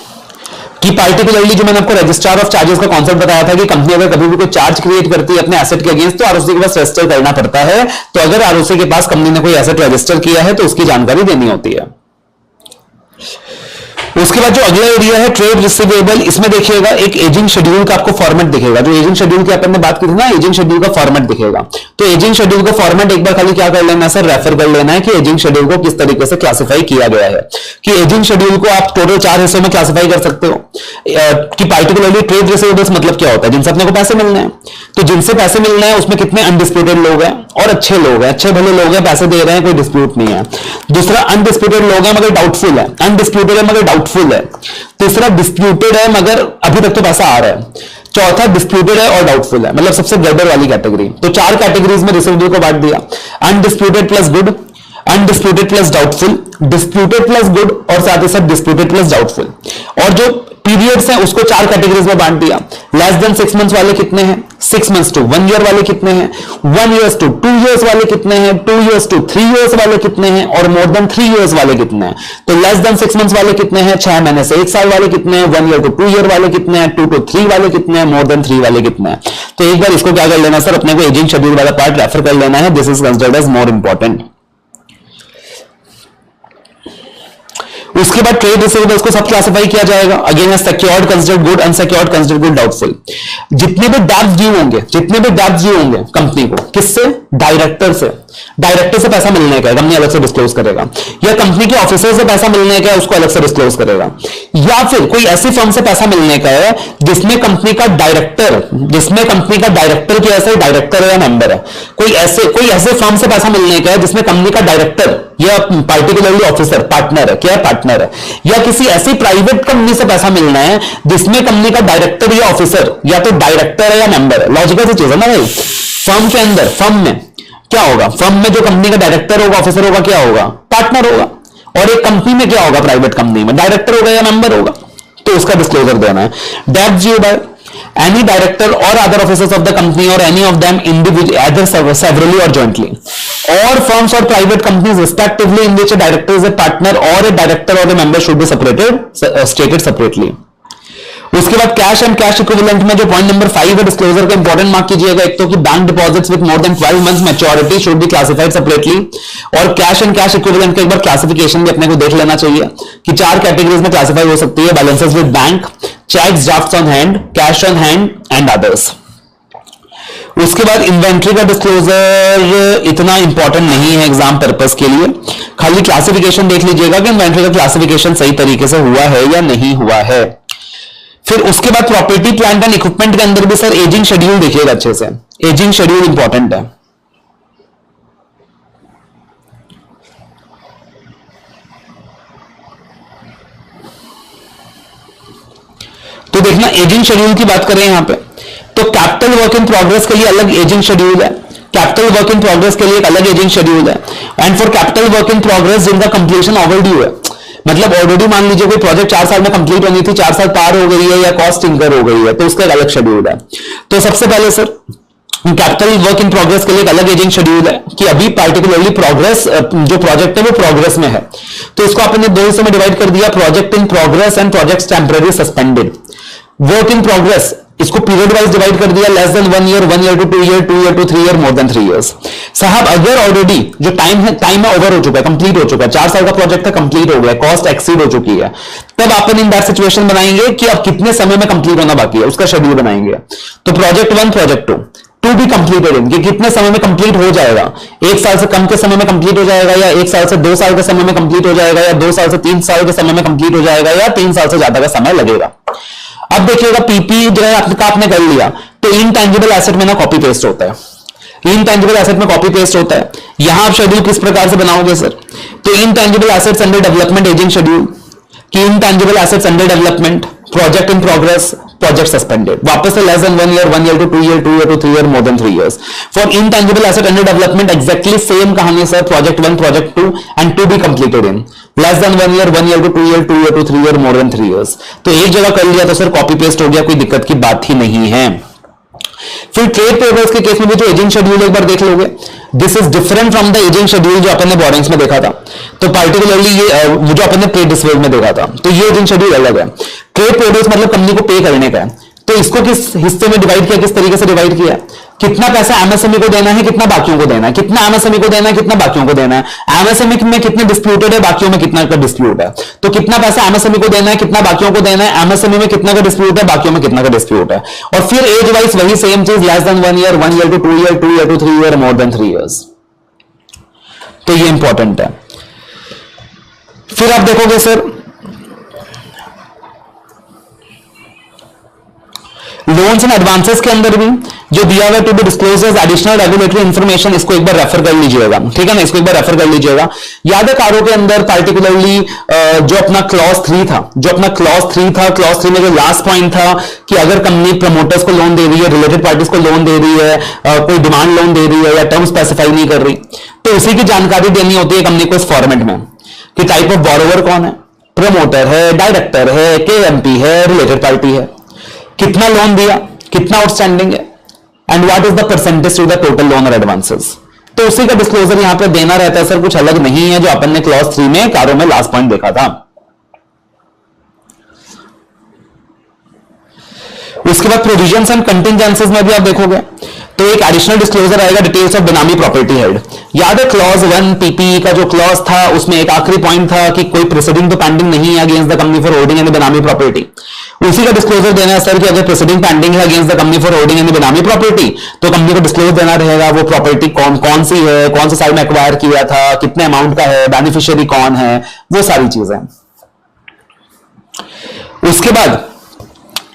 कि पार्टिकुलरली जो मैंने आपको रजिस्ट्रार ऑफ चार्जेस का कॉन्सेप्ट बताया था कि कंपनी अगर कभी भी कोई चार्ज क्रिएट करती है अपने एसेट के अगेंस्ट तो आरओसी के पास रजिस्टर करना पड़ता है, तो अगर आरओसी के पास कंपनी ने कोई एसेट रजिस्टर किया है तो उसकी जानकारी देनी होती है। उसके बाद जो अगला एरिया है ट्रेड रिसीवेबल, इसमें देखिएगा एक एजिंग शेड्यूल का आपको फॉर्मेट दिखेगा, जो एजिंग शेड्यूल की अपन ने बात की थी ना, एजिंग शेड्यूल का फॉर्मेट दिखेगा। तो एजिंग शेड्यूल का फॉर्मेट एक बार खाली क्या कर लेना सर, रेफर कर लेना है कि एजिंग शेड्यूल को किस तरीके से क्लासिफाई किया गया है, कि एजिंग शेड्यूल को आप टोटल 4 हिस्सों में क्लासिफाई कर सकते हो कि पार्टिकुलरली ट्रेड रिसीवेबल्स मतलब क्या होता है, जिनसे अपने को पैसे मिलने हैं, तो जिनसे पैसे मिलने हैं उसमें कितने अनडिस्प्यूटेड लोग हैं और अच्छे लोग हैं, अच्छे भले लोग हैं, पैसे दे रहे हैं, कोई डिस्प्यूट नहीं है। दूसरा अनडिस्प्यूटेड लोग हैं मगर डाउटफुल है, अनडिस्प्यूटेड है मगर डाउटफुल है। तीसरा डिस्प्यूटेड है मगर अभी तक तो पैसा आ रहा है। चौथा डिस्प्यूटेड है और डाउटफुल है, मतलब सबसे गड़बड़ वाली कैटेगरी। तो 4 कैटेगरीज में रिसीवेबल को बांट दिया, undisputed plus good, undisputed plus doubtful, disputed plus good और साथ ही साथ डिस्प्यूटेड प्लस डाउटफुल। और जो पीरियड्स हैं उसको 4 कैटेगरीज में बांट दिया, लेस देन 6 मंथ्स वाले कितने हैं, 6 मंथ्स टू 1 ईयर वाले कितने हैं, 1 ईयर्स टू 2 ईयर्स वाले कितने हैं, 2 ईयर्स टू 3 ईयर्स वाले कितने हैं और मोर देन 3 ईयर्स वाले कितने हैं। तो लेस देन 6 मंथ्स वाले कितने हैं, 6 महीने से 1 साल वाले कितने हैं, 1 ईयर टू 2 ईयर वाले कितने हैं, 2 to 3 वाले कितने हैं, मोर देन 3 वाले कितने हैं। तो एक बार इसको क्या कर लेना सर, अपने को एजिंग शेड्यूल वाला पार्ट रेफर कर लेना है, this is considered as more important. उसके बाद ट्रेड रिसीवेबल्स को सब क्लासिफाई किया जाएगा, again secured considered good, unsecured considered good, doubtful. जितने भी डेब्ट्स ड्यू होंगे, जितने भी डेब्ट्स ड्यू होंगे कंपनी को, किससे, डायरेक्टर से, डायरेक्टर से पैसा मिलने का है, कंपनी अलग से डिस्क्लोज करेगा, या कंपनी के ऑफिसर से पैसा मिलने का है, उसको अलग से डिस्क्लोज करेगा, या फिर कोई ऐसी फर्म से पैसा मिलने का है जिसमें कंपनी का डायरेक्टर क्या ऐसा डायरेक्टर है या मेंबर है, कोई ऐसे फर्म से पैसा मिलने का है जिसमें कंपनी का डायरेक्टर या पार्टिकुलरली ऑफिसर पार्टनर है, क्या पार्टनर है, या किसी ऐसी प्राइवेट कंपनी से पैसा मिलना है जिसमें कंपनी का डायरेक्टर या ऑफिसर या तो डायरेक्टर है या मेंबर है। लॉजिकल सी चीज है ना भाई। फर्म के अंदर, फर्म में क्या होगा, फर्म में जो कंपनी का डायरेक्टर होगा, ऑफिसर होगा, क्या होगा, पार्टनर होगा, और एक कंपनी में क्या होगा, प्राइवेट कंपनी में डायरेक्टर होगा या मेंबर होगा, तो उसका डिस्क्लोजर देना है। Debt due by any director or other officers of the company or any of them individually, either severally or jointly, or firms or private companies respectively in which a director is a partner or a director or a member should be stated separately. उसके बाद cash and cash equivalent में जो point number 5 है disclosure का important mark कीजिएगा। एक तो कि bank deposits with more than 12 months maturity should be classified separately, और कैश एंड कैश इक्विवेलेंट का एक बार क्लासिफिकेशन भी अपने को देख लेना चाहिए कि 4 कैटेगरीज में क्लासिफाई हो सकती है, balances with bank, cheques, drafts on hand, cash on hand and others. उसके बाद इन्वेंट्री का डिस्क्लोजर इतना इंपॉर्टेंट नहीं है एग्जाम पर्पस के लिए, खाली क्लासिफिकेशन देख लीजिएगा कि इन्वेंट्री का क्लासिफिकेशन सही तरीके से हुआ है या नहीं हुआ है। फिर उसके बाद प्रॉपर्टी प्लांट एंड इक्विपमेंट के अंदर भी सर एजिंग शेड्यूल देखिएगा अच्छे से, एजिंग शेड्यूल इंपॉर्टेंट है। तो देखना एजिंग शेड्यूल की बात करें यहां पे, तो कैपिटल वर्क इन प्रोग्रेस के लिए अलग एजिंग शेड्यूल है, कैपिटल वर्क इन प्रोग्रेस के लिए एक अलग एजिंग शेड्यूल है, and for capital work in progress जिनका कंप्लीशन ओवरड्यू है, मतलब ऑलरेडी मान लीजिए कोई प्रोजेक्ट 4 साल में कंप्लीट होनी थी, 4 साल पार हो गई है या कॉस्ट इंकर हो गई है, तो उसका एक अलग शेड्यूल है। तो सबसे पहले sir capital work in progress के लिए एक अलग एजिंग शेड्यूल है कि अभी पार्टिकुलरली प्रोग्रेस जो प्रोजेक्ट है वो प्रोग्रेस में है, तो इसको आपने 2 हिस्सों में डिवाइड कर दिया, project in progress and project temporary suspended. Work in progress इसको पीरियड वाइज डिवाइड कर दिया, less than 1 year, 1 year to 2 year, 2 year to 3 year, more than 3 years. साहब अगर ऑलरेडी जो टाइम है ओवर हो चुका है, कंप्लीट हो चुका है, 4 साल का प्रोजेक्ट है, कंप्लीट हो गया, कॉस्ट एक्सीड हो चुकी है, तब अपन इन दैट सिचुएशन बनाएंगे कि अब कितने समय में कंप्लीट होना बाकी है, उसका शेड्यूल बनाएंगे। तो प्रोजेक्ट 1, प्रोजेक्ट 2 भी कंप्लीटेड इन, कि कितने समय में कंप्लीट हो जाएगा, 1 साल से कम के समय में कंप्लीट हो जाएगा, या 1 साल से 2 साल के समय में कंप्लीट हो जाएगा, या 2 साल से 3 साल के समय में कंप्लीट हो जाएगा, या 3 साल से ज्यादा का समय लगेगा। अब देखिएगा पीपी जो है आपने कर लिया, तो इनटैंजिबल एसेट में ना कॉपी पेस्ट होता है, इनटैंजिबल एसेट में कॉपी पेस्ट होता है। यहां आप शेड्यूल किस प्रकार से बनाओगे सर, तो intangible assets under development ageing schedule, कि intangible assets under development, project in progress, project suspended, वापस से less than 1 year, 1 year to 2 year, 2 year to 3 year, more than 3 years. For intangible asset under development exactly same कहानी sir, project 1, project 2 and 2 be completed in less than 1 year, 1 year to 2 year, 2 year to 3 year, more than 3 years. तो एक जगह कर लिया तो sir copy paste हो गया, कोई दिक्कत की बात ही नहीं है। फिर ट्रेड पेबल्स के केस में भी जो एजिंग शेड्यूल एक बार देख लोगे, this is different from the ageing schedule जो अपन ने बोरिंग्स में देखा था। तो पार्टिकुलरली ये जो अपन ने ट्रेड डिस्पेच में देखा था, तो ये एजिंग शेड्यूल अलग है। ट्रेड पेबल्स मतलब कंपनी को पे करने का है, तो इसको किस हिस्से में डिवाइड किया, किस तरीके से डिवाइड किया, कितना पैसा एमएसएमई को देना है, कितना बाकियों को देना है, कितना एमएसएमई को देना है, कितना बाकियों को देना है, एमएसएमई में कितने डिस्प्यूटेड है, बाकियों में कितना का डिस्प्यूट है, तो कितना पैसा एमएसएमई को देना है, कितना बाकियों को देना है, एमएसएमई में कितना का डिस्प्यूट है, बाकियों में कितना का डिस्प्यूट है। और फिर एज वाइज वही सेम चीज, less than 1 year, 1 year to 2 year, 2 year to 3 year, more than 3 years. तो ये इंपॉर्टेंट है। फिर आप देखोगे सर लोन्स एंड एडवांसेस के अंदर भी जो दिया हुआ to be disclose as additional regulatory information, इसको एक बार रेफर कर लीजिएगा, ठीक है ना, इसको एक बार रेफर कर लीजिएगा। याद है कारो के अंदर पार्टिकुलरली जो अपना क्लॉज 3 था, क्लॉज 3 में जो लास्ट पॉइंट था कि अगर कंपनी प्रमोटर्स को लोन दे रही है, रिलेटेड पार्टीज को लोन दे रही है, कोई डिमांड लोन दे रही है या टर्म स्पेसिफाई नहीं कर रही, तो उसी की जानकारी देनी होती है कंपनी को इस फॉर्मेट में कि टाइप ऑफ बोरोवर कौन है, प्रमोटर है, डायरेक्टर है, केएमपी है, रिलेटेड पार्टी है, कितना लोन दिया, कितना आउटस्टैंडिंग है, and what is the percentage to the total loan और एडवांसेस। तो उसी का डिस्क्लोजर यहां पे देना रहता है सर, कुछ अलग नहीं है जो अपन ने क्लॉज 3 में कारो में लास्ट पॉइंट देखा था। उसके बाद प्रोविजंस एंड कंटिंजेंसीज में भी आप देखोगे तो एक एडिशनल डिस्क्लोजर आएगा, डिटेल्स ऑफ बेनामी प्रॉपर्टी हेड। याद है क्लॉज 1 पीपीई का जो क्लॉज था उसमें एक आखिरी पॉइंट था कि कोई प्रोसीडिंग तो पेंडिंग नहीं है against the company for holding any बेनामी प्रॉपर्टी। उसी का डिस्क्लोजर देना है सर कि अगर प्रोसीडिंग पेंडिंग है against the company for holding any बेनामी प्रॉपर्टी तो कंपनी को डिस्क्लोज देना रहेगा वो प्रॉपर्टी कौन कौन सी है, कौन से साल में एक्वायर किया था, कितने अमाउंट का है, बेनिफिशियरी कौन है, वो सारी चीजें। उसके बाद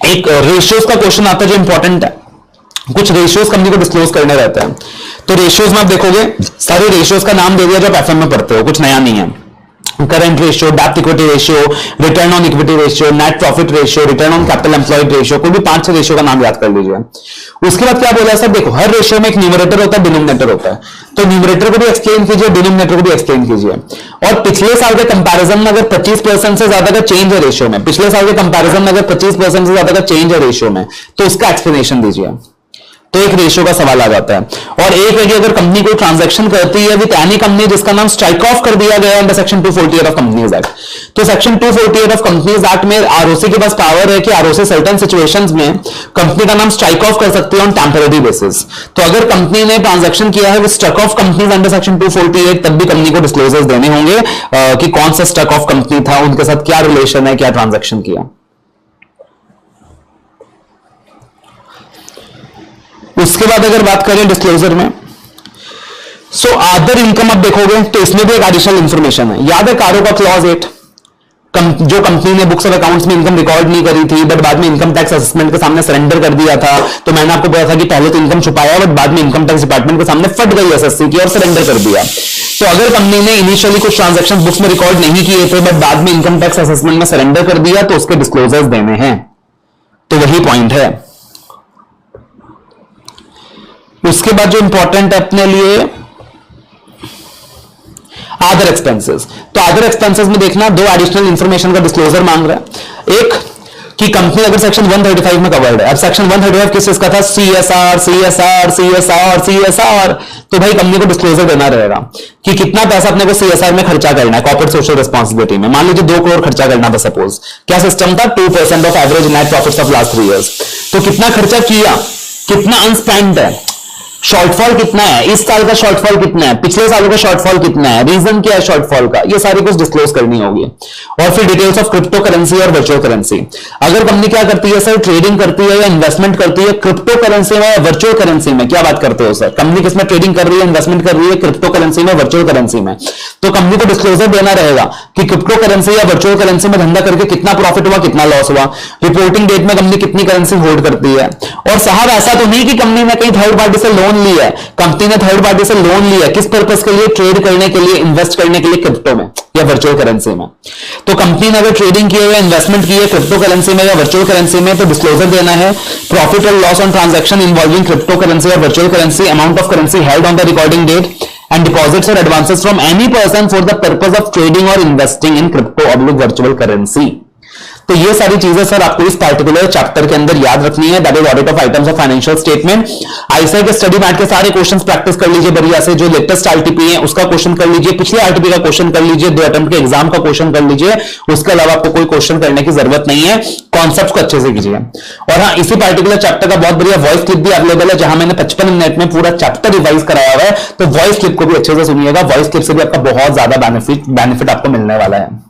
एक रेशियोज का क्वेश्चन आता है जो इंपॉर्टेंट है, कुछ रेशियोज कंपनी को डिस्क्लोज करने रहते हैं। तो रेशियोज में आप देखोगे सारे रेशियोज का नाम दे दिया जो आप एफएम में पढ़ते हो, कुछ नया नहीं है। Current ratio, depth equity ratio, return on equity ratio, net profit ratio, return on capital employed ratio, कोई भी 5-6 रेशियो का नाम याद कर लीजिए। उसके बाद क्या बोला है सर, देखो हर रेशियो में एक न्यूमरेटर होता है, डिनोमिनेटर होता है, तो न्यूमरेटर को भी एक्सप्लेन कीजिए, डिनोमिनेटर को भी एक्सप्लेन कीजिए। और पिछले साल के कंपैरिजन में अगर 25% से ज्यादा का चेंज है रेशियो में, पिछले साल के कंपैरिजन में अगर 25% से ज्यादा का चेंज है रेशियो में, तो उसका एक्सप्लेनेशन दीजिए। तो एक रेशियो का सवाल आ जाता है। और एक है कि अगर कंपनी कोई ट्रांजैक्शन करती है विद एनी कंपनी जिसका नाम स्ट्राइक ऑफ कर दिया गया under section 248 of companies act, तो सेक्शन 248 ऑफ कंपनीज एक्ट में आरओसी के पास पावर है कि आरओसी सर्टेन सिचुएशंस में कंपनी का नाम स्ट्राइक ऑफ कर सकती है ऑन टेम्पररी बेसिस। तो अगर कंपनी ने ट्रांजैक्शन किया है with strike off companies under section 248 तब भी कंपनी को डिस्क्लोजर्स देने होंगे कि कौन सा स्ट्राइक ऑफ कंपनी था, उनके साथ क्या रिलेशन है, क्या ट्रांजैक्शन किया। उसके बाद अगर बात करें डिस्क्लोजर में, सो अदर इनकम आप देखोगे तो इसमें भी एक एडिशनल इंफॉर्मेशन है। याद है कारो का क्लॉज 8, जो कंपनी ने बुक्स ऑफ अकाउंट्स में इनकम रिकॉर्ड नहीं करी थी बट बाद में इनकम टैक्स असेसमेंट के सामने सरेंडर कर दिया था, तो मैंने आपको बताया था कि पहले तो इनकम छुपाया बट बाद में इनकम टैक्स डिपार्टमेंट के सामने फट गई एसएससी की और सरेंडर कर दिया। तो अगर कंपनी ने इनिशियली कुछ ट्रांजैक्शन बुक्स में रिकॉर्ड नहीं किए थे बट बाद में इनकम टैक्स असेसमेंट में सरेंडर कर दिया तो उसके डिस्क्लोजर्स देने हैं। तो वही पॉइंट है। उसके बाद जो इंपॉर्टेंट है अपने लिए अदर एक्सपेंसेस, तो अदर एक्सपेंसेस में देखना दो एडिशनल इंफॉर्मेशन का डिस्क्लोजर मांग रहा है। एक कि कंपनी अगर सेक्शन 135 में कवर्ड है, अब सेक्शन 135 किस चीज का था, सीएसआर सीएसआर सीएसआर सीएसआर, तो भाई कंपनी को डिस्क्लोजर देना रहेगा कि कितना पैसा अपने को सीएसआर में खर्चा करना है कॉर्पोरेट सोशल रिस्पांसिबिलिटी में। मान लीजिए 2 करोड़ खर्चा करना था सपोज, क्या सिस्टम था 2% of average net profits of last 3 years, तो कितना खर्चा किया, कितना अनस्पेंड है, शॉर्टफॉल कितना है, इस साल का शॉर्टफॉल कितना है, पिछले सालों का शॉर्टफॉल कितना है, रीजन क्या है शॉर्टफॉल का, ये सारी कुछ डिस्क्लोज करनी होगी। और फिर डिटेल्स ऑफ क्रिप्टो करेंसी और वर्चुअल करेंसी। अगर कंपनी क्या करती है सर, ट्रेडिंग करती है या इन्वेस्टमेंट करती है क्रिप्टो करेंसी में या वर्चुअल करेंसी में, क्या बात करते हो सर, कंपनी किसमें ट्रेडिंग कर रही है, इन्वेस्टमेंट कर रही है, क्रिप्टो करेंसी में, वर्चुअल करेंसी में, तो कंपनी को डिस्क्लोजर देना रहेगा कि क्रिप्टो करेंसी या वर्चुअल करेंसी में धंधा करके कितना प्रॉफिट हुआ, कितना लॉस हुआ, रिपोर्टिंग डेट में कंपनी कितनी करेंसी होल्ड करती है। और साहब ऐसा तो नहीं कि कंपनी ने कहीं थर्ड पार्टी से लोन लिया है, कंपनी ने थर्ड पार्टी से लोन लिया किस पर्पस के लिए, ट्रेड करने के लिए, इन्वेस्ट करने के लिए क्रिप्टो में या वर्चुअल करेंसी में। तो कंपनी ने अगर ट्रेडिंग की है या इन्वेस्टमेंट की है क्रिप्टो करेंसी में या वर्चुअल करेंसी में तो डिस्क्लोजर देना है प्रॉफिट और loss on transaction involving crypto currency और virtual currency, amount of currency held on the recording date and deposits or advances from any person for the purpose of trading or investing in crypto or virtual currency। तो ये सारी चीजें sir आपको इस particular chapter के अंदर याद रखनी है, that is audit of items of financial statement. ICI के स्टडी मैट के सारे क्वेश्चंस प्रैक्टिस कर लीजिए बढ़िया से, जो लेटेस्ट आरटीपी है उसका क्वेश्चन कर लीजिए, पिछले आरटीपी का क्वेश्चन कर लीजिए, 2 अटेम्प्ट के एग्जाम का क्वेश्चन कर लीजिए, उसके अलावा आपको कोई क्वेश्चन करने की जरूरत नहीं है, कॉन्सेप्ट को अच्छे से कीजिए। और हाँ, इसी पार्टिकुलर चैप्टर का बहुत बढ़िया वॉइस क्लिप भी अवेलेबल है जहां मैंने 55 मिनट में पूरा चैप्टर रिवाइज कराया हुआ है, तो वॉइस क्लिप को भी अच्छे से सुनिएगा, वॉइस क्लिप से भी आपका बहुत ज्यादा बेनिफिट आपको मिलने वाला है।